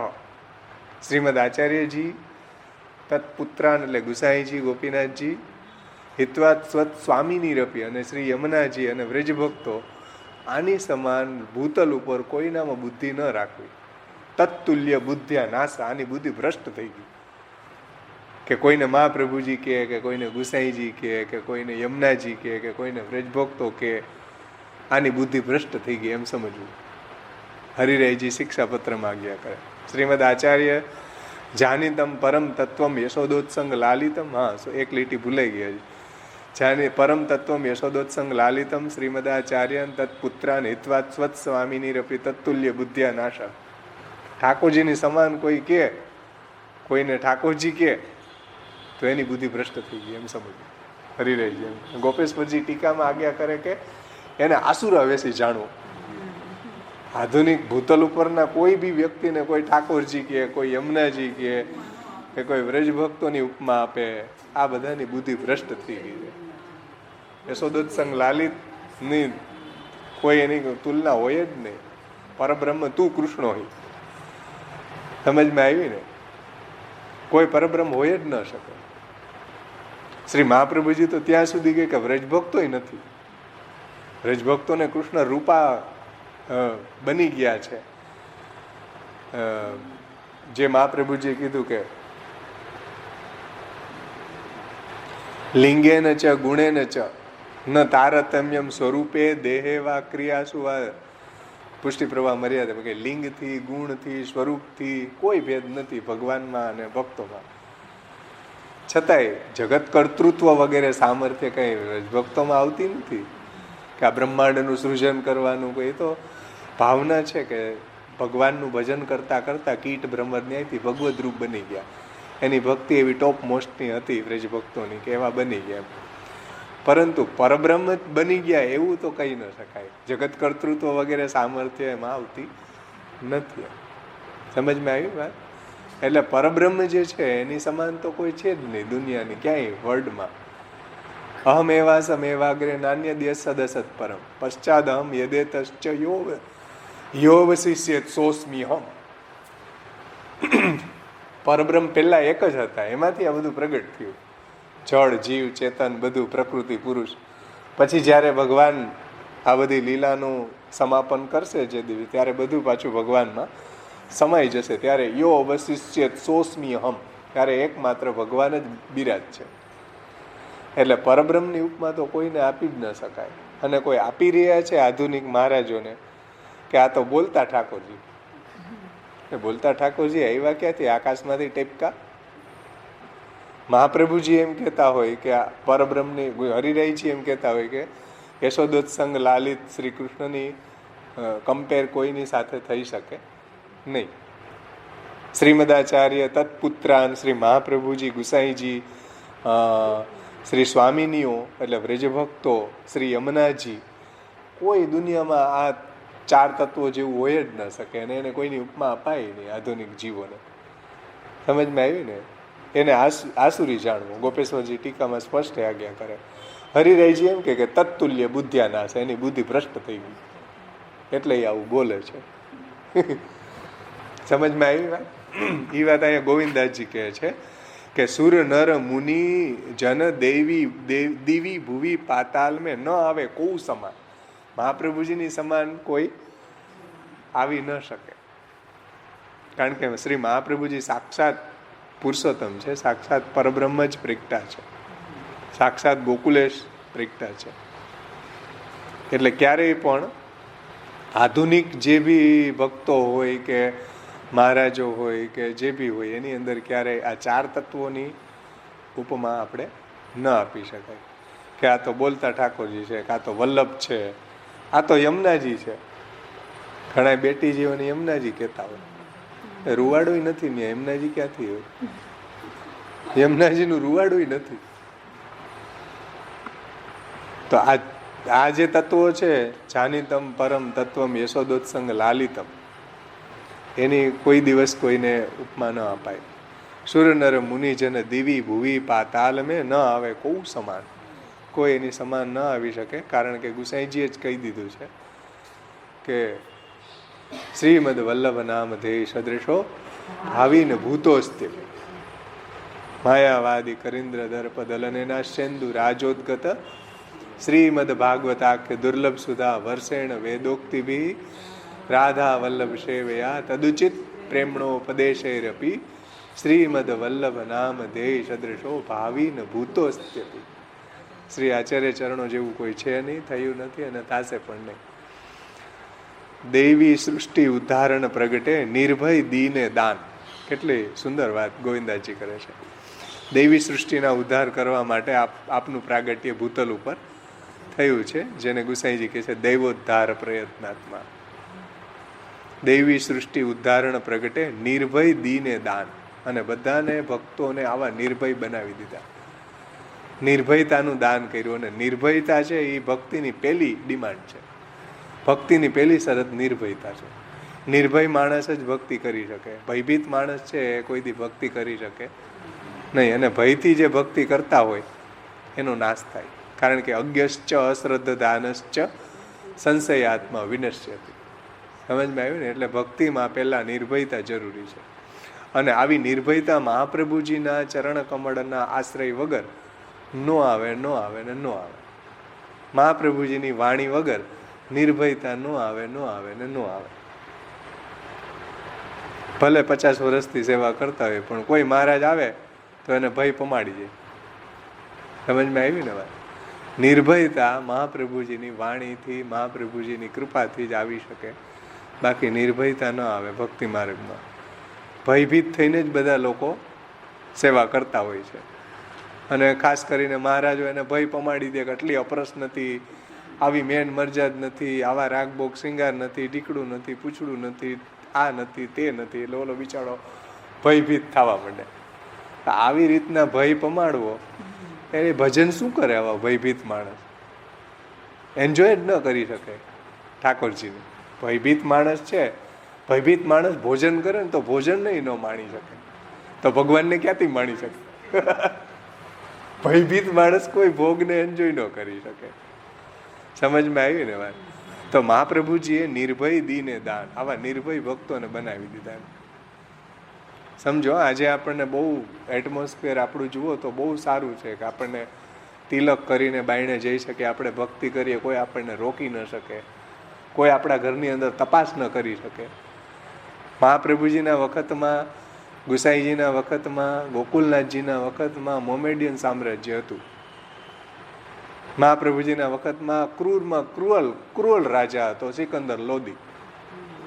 શ્રીમદ આચાર્યજી તત્પુત્રાન એટલે ગુસાઈજી, ગોપીનાથજી, હિત્વા સ્વસ્વામિની રપી અને શ્રી યમુનાજી અને વ્રજભક્તો આની સમાન ભૂતલ ઉપર કોઈનામાં બુદ્ધિ ન રાખવી. તત્તુલ્ય બુદ્ધ્યા નાશ. આની બુદ્ધિ ભ્રષ્ટ થઈ ગઈ. કે કોઈને મહાપ્રભુજી કહે કે કોઈને ગુસાઈજી કહે કે કોઈને યમુનાજી કહે કે કોઈને વ્રજભક્તો કહે, આની બુદ્ધિ ભ્રષ્ટ થઈ ગઈ એમ સમજવું. હરિરાયજી શિક્ષાપત્રમાં આજ્ઞા કરે. શ્રીમદ આચાર્ય જાનિતમ પરમ તત્વમ યશોદોત્સંગ લાલિતમ. હા, એક લીટી ભૂલાઈ ગઈ હજી. જાની પરમ તત્વમ યશોદોત્સંગ લાલિતમ શ્રીમદાચાર્યન તત્પુત્રાન હિત્વાત સ્વત સ્વામિની રપી તત્તુલ્ય બુદ્ધ્યા નાશા. ઠાકોરજીની સમાન કોઈ કે, કોઈને ઠાકોરજી કે તો એની બુદ્ધિ ભ્રષ્ટ થઈ ગઈ એમ સમજવું. હરિરાયજી એમ. ગોપેશ્વરજી ટીકામાં આજ્ઞા કરે કે એને આસુરા વેસી જાણવું. આધુનિક ભૂતલ ઉપરના કોઈ બી વ્યક્તિને કોઈ ઠાકોરજી કહે, કોઈ યમુનાજી કહે કે કોઈ વ્રજભક્તોની ઉપમા આપે, આ બધાની બુદ્ધિ ભ્રષ્ટ થઈ ગઈ છે. યશોદોત્સંગ લાલિતની કોઈ એની તુલના હોય જ નહીં. પરબ્રહ્મ તું કૃષ્ણ હોય. સમજમાં આવી ને? કોઈ પરબ્રહ્મ હોય જ ન શકે. શ્રી મહાપ્રભુજી તો ત્યાં સુધી કહે કે વ્રજભક્તોય નથી. વ્રજભક્તોને કૃષ્ણ રૂપા બની ગયા છે. જે મહાપ્રભુજીએ કીધું કે લિંગેન ચ ગુણેન ચ ન તારતમ્યમ સ્વરૂપે દેહે વા ક્રિયાસુ વા પુષ્ટિ પ્રવાહ મર્યાદા કે લિંગથી, ગુણથી, સ્વરૂપથી કોઈ ભેદ નથી ભગવાનમાં અને ભક્તોમાં. છતાંય જગત કર્તૃત્વ વગેરે સામર્થ્ય કંઈ ભક્તોમાં આવતી નથી કે આ બ્રહ્માંડનું સૃજન કરવાનું. કોઈ તો ભાવના છે કે ભગવાનનું ભજન કરતાં કરતાં કીટ ભ્રમર ન્યાયથી ભગવદ રૂપ બની ગયા. એની ભક્તિ એવી ટોપ મોસ્ટની હતી વ્રજ ભક્તોની કે એવા બની ગયા. પરંતુ પરબ્રહ્મ બની ગયા એવું તો કહી ન શકાય. જગત કર્તૃત્વ વગેરે સામર્થ્ય એમાં આવતી નથી. સમજમાં આવી વાત? એટલે પરબ્રહ્મ જે છે એની સમાન તો કોઈ છે જ નહીં દુનિયાની ક્યાંય વર્લ્ડમાં. અહમ એવાસમ એવાગ્રે નાન્ય દ્યસદસત પરમ પશ્ચાદ અહમ યદેતશ્ચ યોવ શિષ્યત સોસ્મી હમ. પરબ્રહ્મ પહેલા એક જ હતા, એમાંથી આ બધું પ્રગટ થયું. જળ, જીવ, ચેતન બધું, પ્રકૃતિ, પુરુષ. પછી જ્યારે ભગવાન આ બધી લીલાનું સમાપન કરશે જે દિવસ, ત્યારે બધું પાછું ભગવાનમાં સમાઈ જશે. ત્યારે યો અવશિષ્યત સોસ્મી હમ, ત્યારે એકમાત્ર ભગવાન જ બિરાજ છે. એટલે પરબ્રહ્મની ઉપમા તો કોઈને આપી જ ન શકાય. અને કોઈ આપી રહ્યા છે આધુનિક મહારાજોને કે આ તો બોલતા ઠાકોરજી. બોલતા ઠાકોરજી આવ્યા ક્યાંથી? આકાશમાંથી ટેપકા. મહાપ્રભુજી એમ કહેતા હોય કે આ પરબ્રહ્મની, હરિરાયજી એમ કહેતા હોય કે યશોદોત્સંગ લાલિત શ્રી કૃષ્ણની કમ્પેર કોઈની સાથે થઈ શકે નહીં. શ્રીમદાચાર્ય તત્પુત્રાન શ્રી મહાપ્રભુજી, ગુસાઈજી, શ્રી સ્વામિનીઓ એટલે વ્રજભક્તો, શ્રી યમુનાજી, કોઈ દુનિયામાં આ ચાર તત્વો જેવું હોય જ ન શકે. અને એને કોઈની ઉપમા અપાય નહીં આધુનિક જીવોને. સમજમાં આવી ને? એને આસુરી જાણવું. ગોપેશ્વરજી ટીકામાં સ્પષ્ટ આજ્ઞા કરે. હરિરાયજી એમ કે તત્તુલ્ય બુદ્ધ્યા નાશ, એની બુદ્ધિ ભ્રષ્ટ થઈ ગઈ એટલે એ આવું બોલે છે. સમજમાં આવી વાત? એ વાત અહીંયા ગોવિંદાસજી કહે છે કે સુર નર મુનિ જન દેવી દીવી ભુવી પાતાલ મેં ન આવે કૌ સમાન. મહાપ્રભુજીની સમાન કોઈ આવી ન શકે. કારણ કે શ્રી મહાપ્રભુજી સાક્ષાત પુરુષોત્તમ છે, સાક્ષાત પરબ્રહ્મ જ પ્રગટા છે, સાક્ષાત ગોકુલેશ પ્રગટા છે. એટલે ક્યારેય પણ આધુનિક જે બી ભક્તો હોય કે મહારાજો હોય કે જે બી હોય એની અંદર ક્યારેય આ ચાર તત્વોની ઉપમા આપણે ન આપી શકાય કે આ તો બોલતા ઠાકોરજી છે, કે આ તો વલ્લભ છે, આ તો યમુનાજી છે. ઘણા બેટી જીવોને યમુનાજી કહેતા હોય. રૂવાડું નથી ને યમુનાજી ક્યાંથી હોય? યમુનાજીનું રૂવાડું નથી. તો આ જે તત્વો છે, જાનિતમ પરમ તત્વમ યશોદોત્સંગ લાલિતમ, એની કોઈ દિવસ કોઈને ઉપમા ન અપાય. સુર નર મુનિજન દિવી ભુવી પાતાલ મેં ન આવે કૌ સમાન. કોઈ એની સમાન ન આવી શકે. કારણ કે ગુસાઈજીએ જ કહી દીધું છે કે શ્રીમદ વલ્લભ નામ ધેય સદૃશો ભાવિન ભૂતોસ્તે માયાવાદી કરીન્દ્ર દર્પ દલનેના સેન્દુ રાજોદગત શ્રીમદ ભાગવતાખ્ય દુર્લભ સુધા વર્ષેણ વેદોક્તિભી રાધા વલ્લભ સેવયા તદુચિત પ્રેમણોપદેશૈરપી શ્રીમદ વલ્લભ નામ ધેય સદૃશો ભાવિન ભૂતોસ્ત્યપી. શ્રી આચાર્ય ચરણો જેવું કોઈ છે નહીં, થયું નથી અને થશે પણ નહીં. દૈવી સૃષ્ટિ ઉદ્ધારણ પ્રગટે નિર્ભય દીને દાન. કેટલી સુંદર વાત ગોવિંદાજી કરે છે. દૈવી સૃષ્ટિના ઉદ્ધાર કરવા માટે આપનું પ્રાગટ્ય ભૂતલ ઉપર થયું છે, જેને ગુસાઈજી કહે છે દૈવોદ્ધાર પ્રયત્નાત્મા. દૈવી સૃષ્ટિ ઉદ્ધારણ પ્રગટે નિર્ભય દીને દાન. અને બધાને ભક્તોને આવા નિર્ભય બનાવી દીધા. નિર્ભયતાનું દાન કર્યું. અને નિર્ભયતા છે એ ભક્તિની પહેલી ડિમાન્ડ છે. ભક્તિની પહેલી શરત નિર્ભયતા છે. નિર્ભય માણસ જ ભક્તિ કરી શકે. ભયભીત માણસ છે એ કોઈથી ભક્તિ કરી શકે નહીં. અને ભયથી જે ભક્તિ કરતા હોય એનો નાશ થાય. કારણ કે અજ્ઞશ્ચ અશ્રદ્ધ દાનશ્ચ સંશયાત્મા વિનશ્યતિ. સમજમાં આવ્યું ને? એટલે ભક્તિમાં પહેલા નિર્ભયતા જરૂરી છે. અને આવી નિર્ભયતા મહાપ્રભુજીના ચરણ કમળના આશ્રય વગર નો આવે ને નો આવે. મહાપ્રભુજીની વાણી વગર નિર્ભયતા નો આવે ને નો આવે. ભલે 50 વર્ષથી સેવા કરતા હોય પણ કોઈ મહારાજ આવે તો એને ભય પમાડી જાય. સમજમાં આવી ને વાત? નિર્ભયતા મહાપ્રભુજીની વાણીથી, મહાપ્રભુજીની કૃપાથી જ આવી શકે. બાકી નિર્ભયતા ન આવે ભક્તિ માર્ગમાં. ભયભીત થઈને જ બધા લોકો સેવા કરતા હોય છે. અને ખાસ કરીને મહારાજો એને ભય પમાડી દે કે આટલી અપરસ નથી, આવી મેન મરજાદ નથી, આવા રાગભોગ શૃંગાર નથી, ટીકડું નથી, પૂછડું નથી, આ નથી, તે નથી. એટલે ઓલો બિચારો ભયભીત થવા માંડે. આવી રીતના ભય પમાડવો, એ ભજન શું કરે? આવા ભયભીત માણસ એન્જોય જ ન કરી શકે ઠાકોરજીને. ભયભીત માણસ છે, ભયભીત માણસ ભોજન કરે ને તો ભોજન નહીં ન માણી શકે, તો ભગવાનને ક્યાંથી માણી શકે? ભયભીત માણસ કોઈ ભોગને એન્જોય ન કરી શકે. સમજમાં આવી ને વાત? તો મહાપ્રભુજીએ નિર્ભય દીને દાન, આવા નિર્ભય ભક્તોને બનાવી દીધા. સમજો, આજે આપણને બહુ એટમોસ્ફિયર આપણું જુઓ તો બહુ સારું છે કે આપણને તિલક કરીને બાયણે જઈ શકીએ, આપણે ભક્તિ કરીએ, કોઈ આપણને રોકી ન શકે, કોઈ આપણા ઘરની અંદર તપાસ ન કરી શકે. મહાપ્રભુજીના વખતમાં, ગુસાઈજીના વખતમાં, ગોકુલનાથજીના વખતમાં મોમેડિયન સામ્રાજ્ય હતું. મહાપ્રભુજીના વખતમાં ક્રુઅલ રાજા હતો Sikandar Lodhi.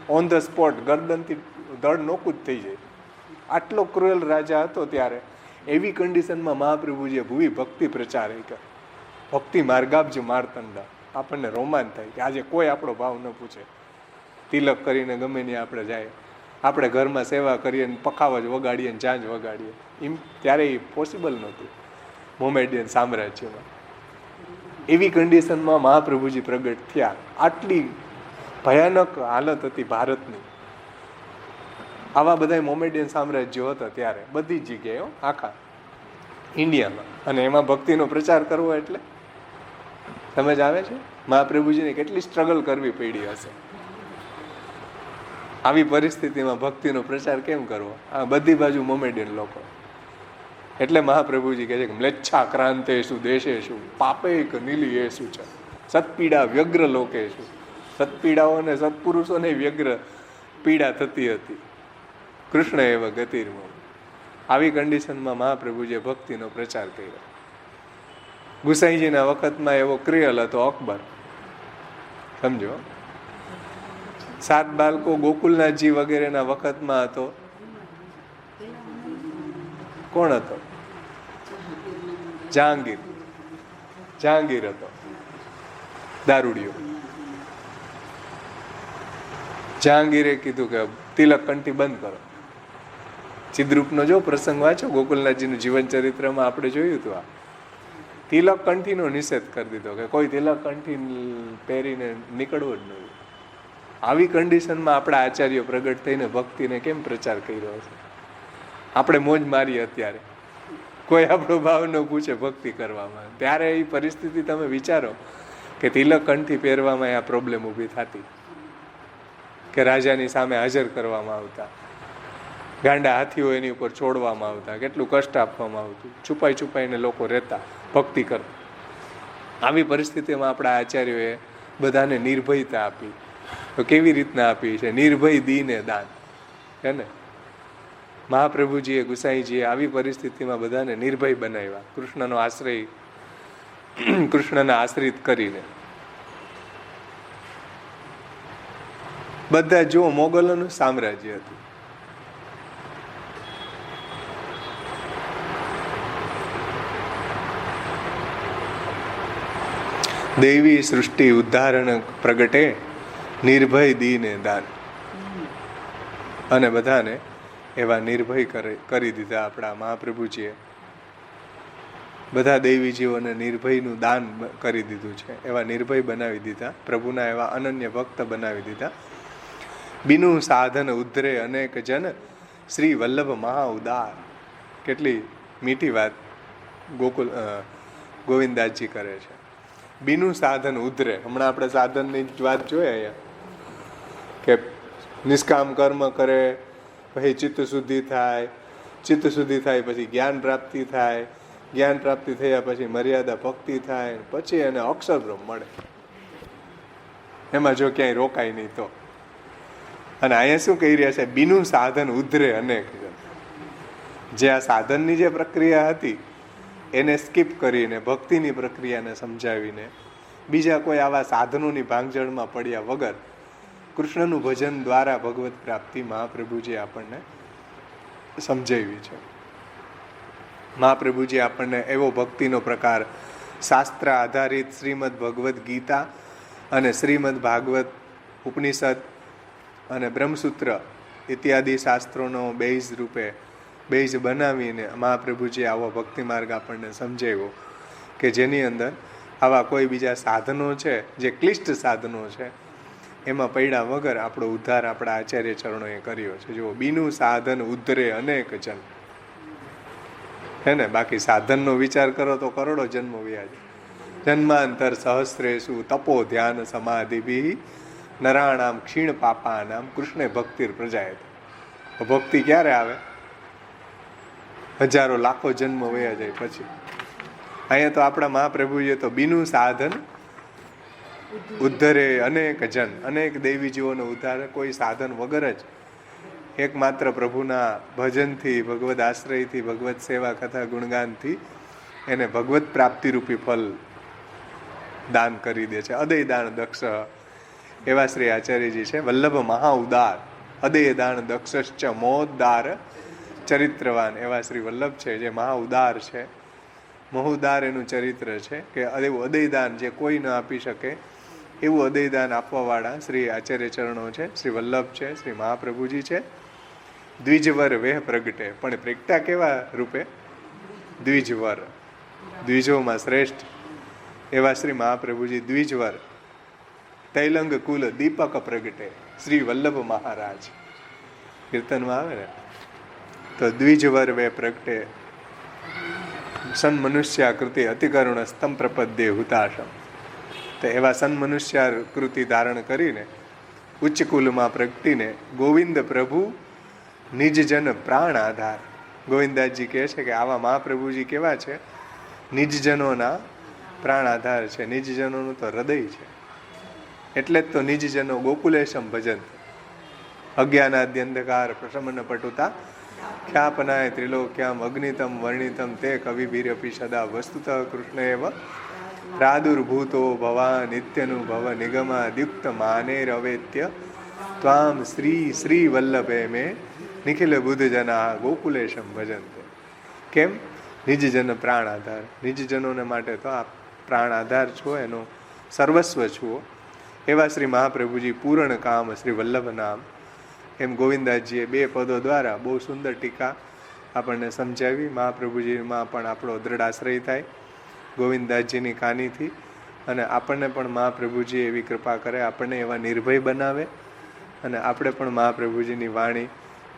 On the spot ગરદનથી ધડ નોકું જ થઈ જાય, આટલો ક્રુઅલ રાજા હતો ત્યારે. એવી કન્ડિશનમાં મહાપ્રભુજીએ ભૂવી ભક્તિ પ્રચાર કર્યો. ભક્તિ માર્ગાબ્જ માર્તંડા. આપણને રોમાંચ થાય કે આજે કોઈ આપણો ભાવ ન પૂછે, તિલક કરીને ગમે ત્યાં આપણે જાય, આપણે ઘરમાં સેવા કરીએ ને પખાવજ વગાડીએ ને જાંજ વગાડીએ. એમ ત્યારે એ પોસિબલ નહોતું મોમેડિયન સામ્રાજ્યમાં. એવી કન્ડિશનમાં મહાપ્રભુજી પ્રગટ થયા. આટલી ભયાનક હાલત હતી ભારતની. આવા બધા મોમેડિયન સામ્રાજ્યો હતા ત્યારે બધી જ જગ્યાએ, આખા ઇન્ડિયામાં. અને એમાં ભક્તિનો પ્રચાર કરવો એટલે સમજ આવે છે? મહાપ્રભુજીને કેટલી સ્ટ્રગલ કરવી પડી હશે. આવી પરિસ્થિતિમાં ભક્તિનો પ્રચાર કેમ કરવો? આ બધી બાજુ મોમેડિયન લોકો. એટલે મહાપ્રભુજી કહે છે કે મ્લેચ્છા ક્રાંતેષુ દેશેષુ પાપૈક નિલીયેષુ છે સત્પીડા વ્યગ્ર લોકેષુ. સત્પીડાઓને સત્પુરુષોને વ્યગ્ર પીડા થતી હતી. કૃષ્ણ એવ ગતિર્મો. આવી કન્ડિશનમાં મહાપ્રભુજીએ ભક્તિનો પ્રચાર કર્યો. ગુસાઈજીના વખતમાં એવો ક્રિયલ હતો અકબર. સમજો, 7 બાળકો ગોકુલનાથજી વગેરેના વખતમાં હતો. કોણ હતો? જહાંગીર હતો, દારૂડિયો. જહાંગીરે કીધું કે તિલક કંઠી બંધ કરો. ચિદ્રૂપનો જો પ્રસંગ વાંચો ગોકુલનાથજીનું જીવન ચરિત્રમાં આપણે જોયું હતું. આ તિલક કંઠીનો નિષેધ કરી દીધો કે કોઈ તિલક કંઠી પહેરીને નીકળવો જ નહીં. આવી કન્ડિશનમાં આપણા આચાર્યો પ્રગટ થઈને ભક્તિને કેમ પ્રચાર કર્યો હશે? આપણે મોજ મારી અત્યારે, કોઈ આપણો ભાવ ન પૂછે ભક્તિ કરવામાં. ત્યારે એ પરિસ્થિતિ તમે વિચારો કે તિલક કંઠી પહેરવામાં આ પ્રોબ્લેમ ઊભી થતી, કે રાજાની સામે હાજર કરવામાં આવતા, ગાંડા હાથીઓ એની ઉપર છોડવામાં આવતા, કેટલું કષ્ટ આપવામાં આવતું, છુપાઈને લોકો રહેતા, ભક્તિ કરતા. આવી પરિસ્થિતિમાં આપણા આચાર્યોએ બધાને નિર્ભયતા આપી. તો કેવી રીતના આપી છે? નિર્ભય દીને દાન, હે ને? મહાપ્રભુજીએ, ગુસાઈજીએ આવી પરિસ્થિતિમાં બધાને નિર્ભય બનાવ્યા, કૃષ્ણના આશ્રિત કરીને. બધા જો મોગલોનું સામ્રાજ્ય હતું. દૈવી સૃષ્ટિ ઉદ્ધારણ પ્રગટે નિર્ભય દીને દાન. અને બધાને એવા નિર્ભય કરી દીધા આપણા મહાપ્રભુજીએ. બધા દૈવી જીવોને નિર્ભયનું દાન કરી દીધું છે. એવા નિર્ભય બનાવી દીધા, પ્રભુના એવા અનન્ય ભક્ત બનાવી દીધા. બિનુ સાધન ઉદ્ધરે અનેક જન શ્રી વલ્લભ મહા ઉદાર. કેટલી મીઠી વાત ગોવિંદદાસજી કરે છે. બિનુ સાધન ઉદ્ધરે. હમણાં આપણે સાધનની જ વાત જોઈએ અહીંયા કે નિષ્કામ કર્મ કરે પછી ચિત્ત શુદ્ધિ થાય, ચિત્ત શુદ્ધિ થાય પછી જ્ઞાન પ્રાપ્તિ થાય, જ્ઞાન પ્રાપ્તિ થયા પછી મર્યાદા ભક્તિ થાય, પછી એને અક્ષર બ્રહ્મ મળે. એમાં જો ક્યાંય રોકાય નહીં તો. અને અહીંયા શું કહી રહ્યા છે? બિનુ સાધન ઉદ્ધરે અનેક. જે આ સાધનની જે પ્રક્રિયા હતી એને સ્કીપ કરીને ભક્તિની પ્રક્રિયાને સમજાવીને બીજા કોઈ આવા સાધનોની ભાંગજળમાં પડ્યા વગર કૃષ્ણનું ભજન દ્વારા ભગવત પ્રાપ્તિ મહાપ્રભુજી આપણને સમજાવી છે. મહાપ્રભુજી આપણને એવો ભક્તિનો પ્રકાર શાસ્ત્ર આધારિત શ્રીમદ ભગવદ્ ગીતા અને શ્રીમદ ભાગવત ઉપનિષદ અને બ્રહ્મસૂત્ર ઇત્યાદિ શાસ્ત્રોનો બેઝ બનાવીને મહાપ્રભુજી આવો ભક્તિ માર્ગ આપણને સમજાવ્યો કે જેની અંદર આવા કોઈ બીજા સાધનો છે, જે ક્લિષ્ટ સાધનો છે, એમાં પડ્યા વગર આપણો ઉદ્ધાર આપણા આચાર્ય ચરણોએ કર્યો છે. જુઓ, બીનું સાધન ઉદ્ધરે અનેક જન, હે ને? બાકી સાધનનો વિચાર કરો તો કરોડો જન્મો વ્યાજ. જન્માંતર સહસ્રેષુ તપો ધ્યાન સમાધિભિ નરાણામ ક્ષીણ પાપાનામ કૃષ્ણે ભક્તિર પ્રજાયતે. ભક્તિ ક્યારે આવે? હજારો લાખો જન્મ વયા જાય પછી. અહીંયા તો આપણા મહાપ્રભુએ તો બીનું સાધન ઉદ્ધરે અનેક જન, અનેક દેવીજીઓનો ઉદ્ધાર કોઈ સાધન વગર જ એકમાત્ર પ્રભુના ભજનથી, ભગવદ આશ્રયથી, ભગવત સેવા કથા ગુણગાનથી એને ભગવત પ્રાપ્તિરૂપી ફલ દાન કરી દે છે. અદય દાન દક્ષ એવા શ્રી આચાર્યજી છે. વલ્લભ મહા ઉદાર, અદય દાન દક્ષશ્ચ મોદ્દાર ચરિત્રવાન એવા શ્રી વલ્લભ છે, જે મહા ઉદાર છે. મહોદાર એનું ચરિત્ર છે કે એવું અદયદાન જે કોઈ ન આપી શકે એવું અદયદાન આપવાવાળા શ્રી આચાર્ય ચરણો છે, શ્રી વલ્લભ છે, શ્રી મહાપ્રભુજી છે. દ્વિજવર વેહ પ્રગટે, પણ પ્રગટા કેવા રૂપે? દ્વિજવર, દ્વિજોમાં શ્રેષ્ઠ એવા શ્રી મહાપ્રભુજી દ્વિજવર. તૈલંગ કુલ દીપક પ્રગટે, શ્રી વલ્લભ મહારાજ કીર્તનમાં આવે ને, તો દ્વિજવર વે પ્રગટે સન મનુષ્યાકૃતિ અતિકરુણ સ્તમ પ્રપદ્ય હુતાશમ. તો એવા સન મનુષ્યાકૃતિ ધારણ કરીને ઉચ્ચ કુલમાં પ્રગટીને ગોવિંદ પ્રભુ નિજજન પ્રાણ આધાર. ગોવિંદાસજી કહે છે કે આવા મહાપ્રભુજી કેવા છે? નિજજનોના પ્રાણ આધાર છે, નિજજનોનું તો હૃદય છે. એટલે જ તો નિજજનો ગોકુલેશમ ભજન. અજ્ઞાનાદ્યંધકાર પ્રશમન પટુતા ખ્યાપનાય ત્રિલોક્યામ અગ્નિતમ વર્ણિતમ તે કવિભીરપી સદા વસ્તુત કૃષ્ણ એવ પ્રાદુર્ભૂતો ભવા નિત્યનુભવ નિગમાદ્યુક્ત માનેરવેત્ય ત્વામ શ્રી શ્રી વલ્લભે મે નિખિલ બુદ્ધ જના ગોકુલેશમ ભજનતે. કેમ? નિજજન પ્રાણ આધાર. નિજજનોને માટે તો આ પ્રાણ આધાર છો, એનો સર્વસ્વ છો. એવા શ્રી મહાપ્રભુજી પૂર્ણ કામ શ્રી વલ્લભ નામ. એમ ગોવિંદાસજીએ બે પદો દ્વારા બહુ સુંદર ટીકા આપણને સમજાવી. મહાપ્રભુજીમાં પણ આપણો દ્રઢ આશ્રય થાય ગોવિંદાસજીની કાનીથી, અને આપણને પણ મહાપ્રભુજી એવી કૃપા કરે, આપણને એવા નિર્ભય બનાવે, અને આપણે પણ મહાપ્રભુજીની વાણી,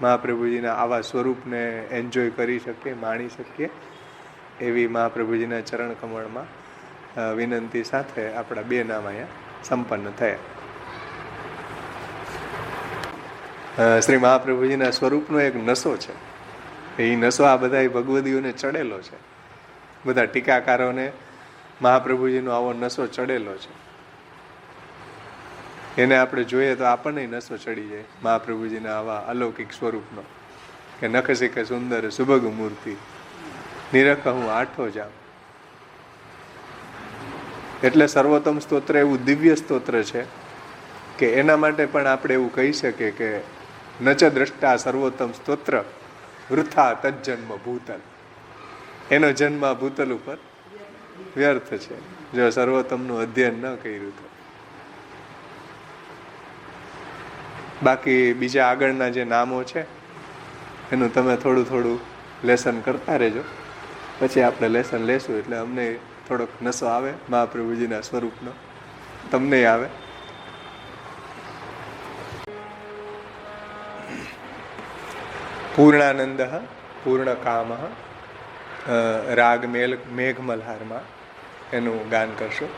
મહાપ્રભુજીના આવા સ્વરૂપને એન્જોય કરી શકીએ, માણી શકીએ. એવી મહાપ્રભુજીના ચરણ કમળમાં વિનંતી સાથે આપણા બે નામ અહીંયા સંપન્ન થયા. શ્રી મહાપ્રભુજીના સ્વરૂપનો એક નશો છે. એ નશો આ બધા ભગવદીઓને ચડેલો છે. બધા ટીકાકારોને મહાપ્રભુજીનો આવો નશો ચડેલો છે. એને આપણે જોઈએ તો આપણને નશો ચડી જાય મહાપ્રભુજીના આવા અલૌકિક સ્વરૂપનો, કે નખસિક સુંદર સુભગ મૂર્તિ નિરખ હું આઠો જામ. એટલે સર્વોત્તમ સ્તોત્ર એવું દિવ્ય સ્તોત્ર છે કે એના માટે પણ આપણે એવું કહી શકીએ કે નચ દ્રષ્ટા સર્વોત્તમ સ્તોત્ર વૃથા તજન્મ ભૂતલ. એનો જન્મ આ ભૂતલ ઉપર વ્યર્થ છે જો સર્વોત્તમનું અધ્યયન ન કર્યું તો. બાકી બીજા આગળના જે નામો છે એનું તમે થોડું થોડું લેસન કરતા રહેજો, પછી આપણે લેસન લેશું એટલે અમને થોડોક નશો આવે મહાપ્રભુજીના સ્વરૂપનો, તમને આવે. પૂર્ણાનંદ પૂર્ણકામ રાગ મેઘમલ્હારમાં એનું ગાન કરશું.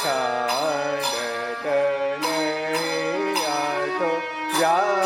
છાડત નહીં આઠો જાન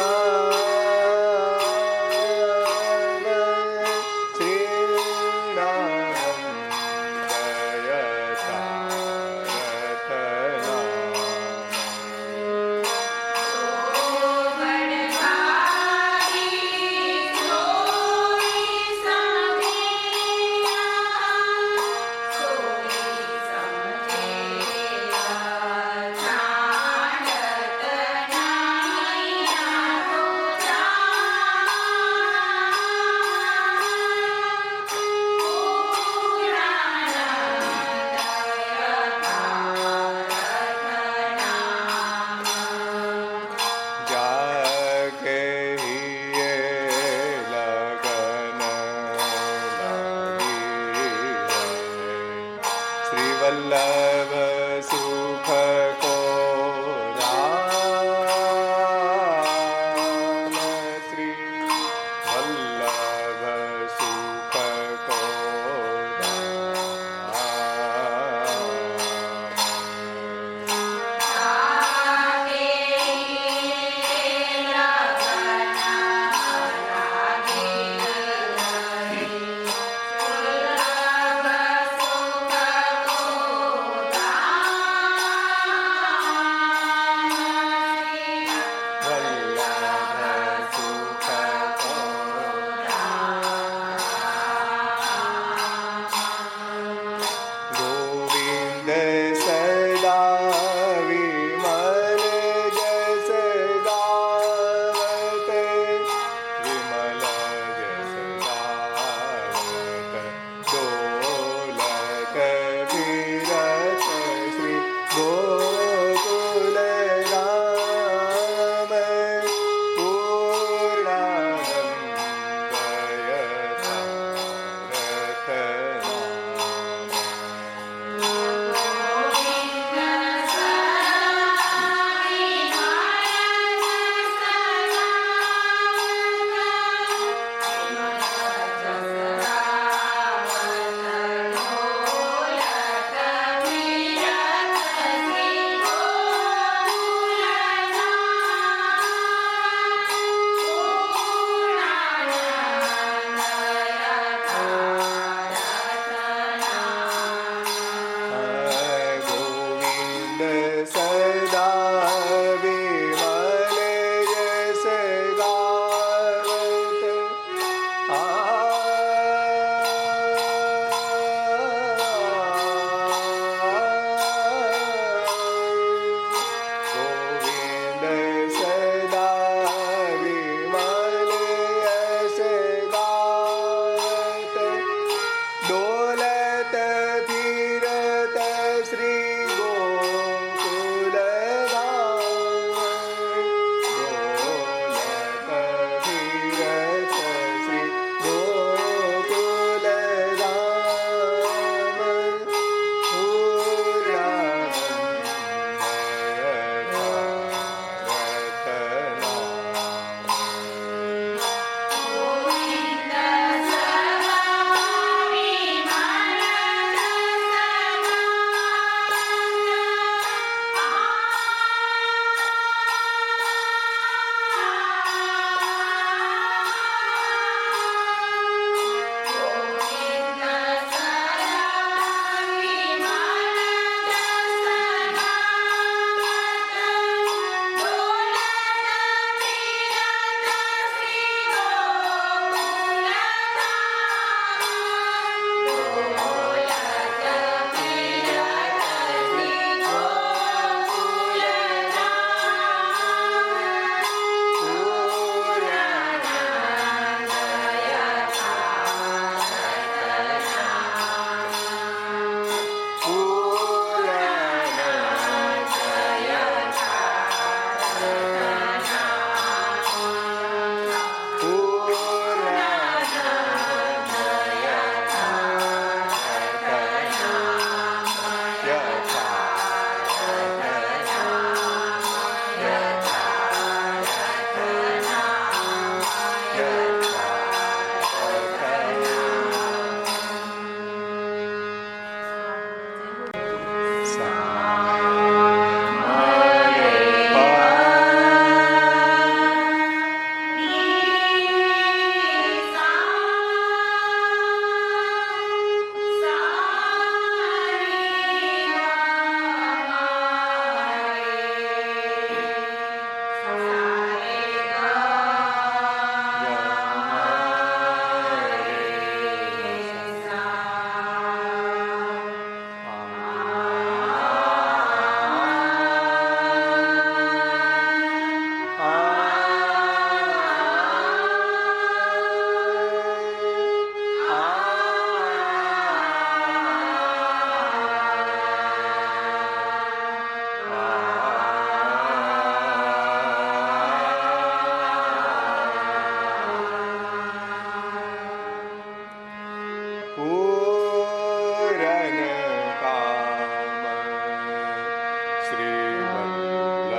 શ્રી વલ્લભ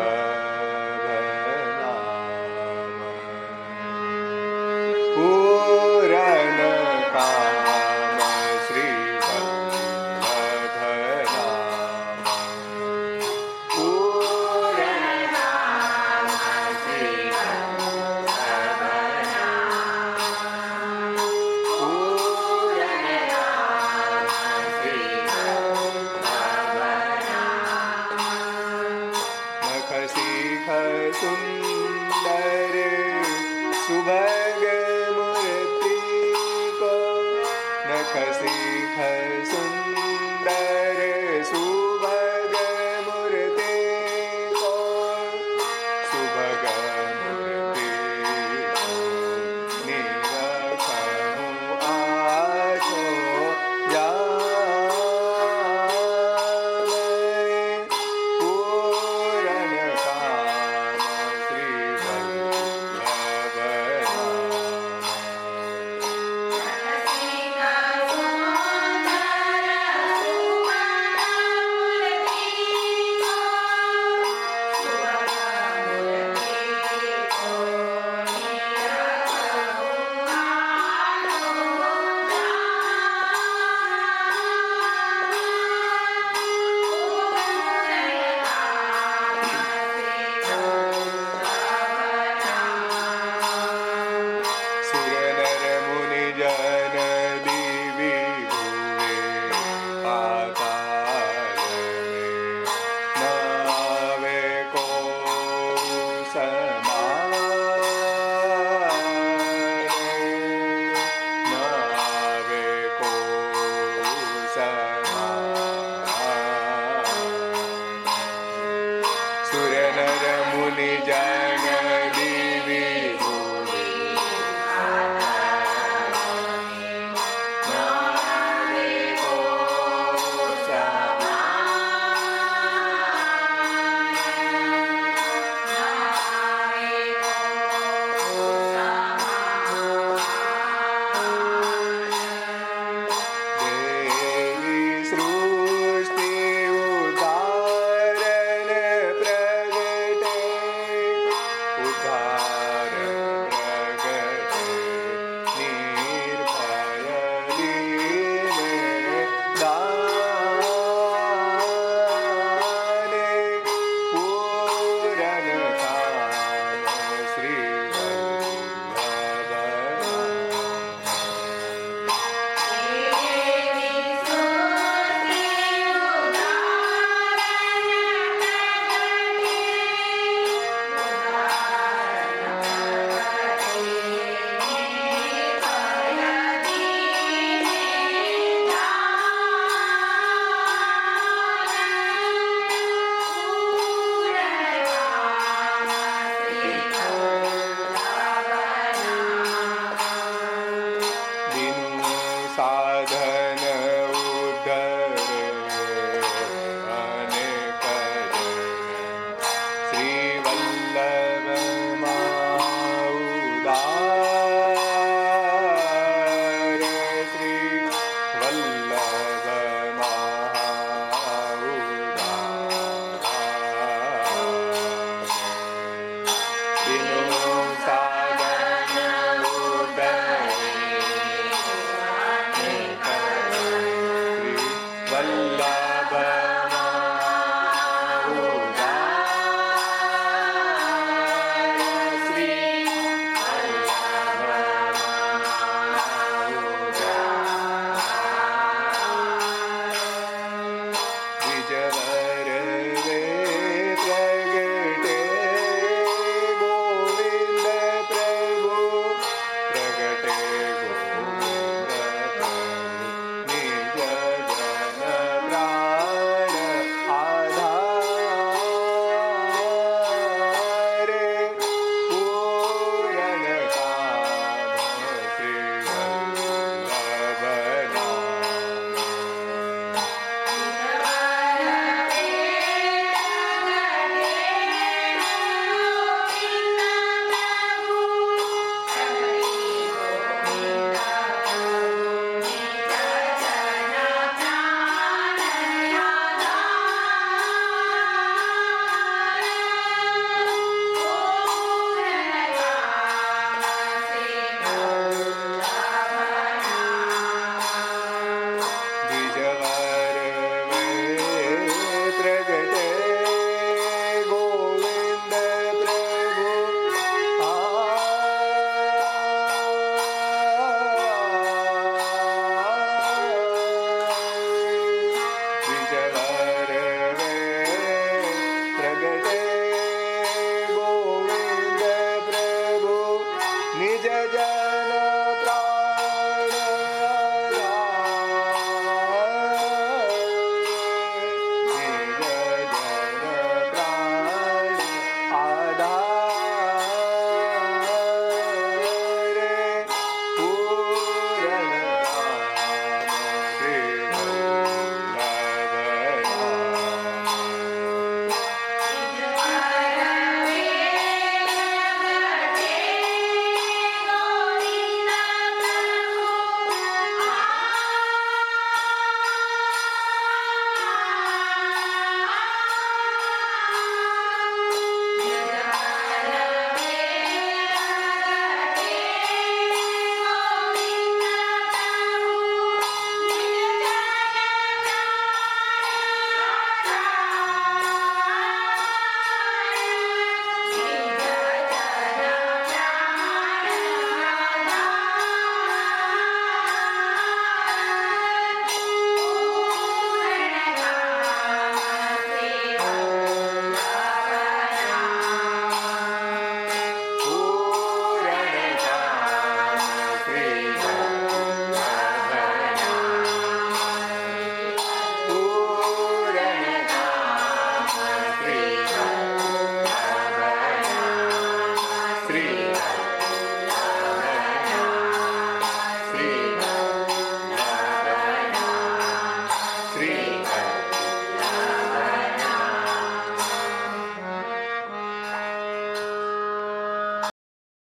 નામ પૂરન કામ શ્રી વલ્લભ નામ પૂરન કામ શ્રી વલ્લભ નામ પૂરન કામ શ્રી નખ શીખ સુંદર સુભગ મૂર્તિ કો નખ શીખ સુંદર સુભગ મૂર્તિ કો સુભગ મૂર્તિ કો નિરખણું આંખો જાણે પૂરન કામ શ્રી વલ્લભ સુર નર મુનિ જન દિવી ભુવે પાતાલ નાવે કો નાવે કો સુર નર મુનિ જન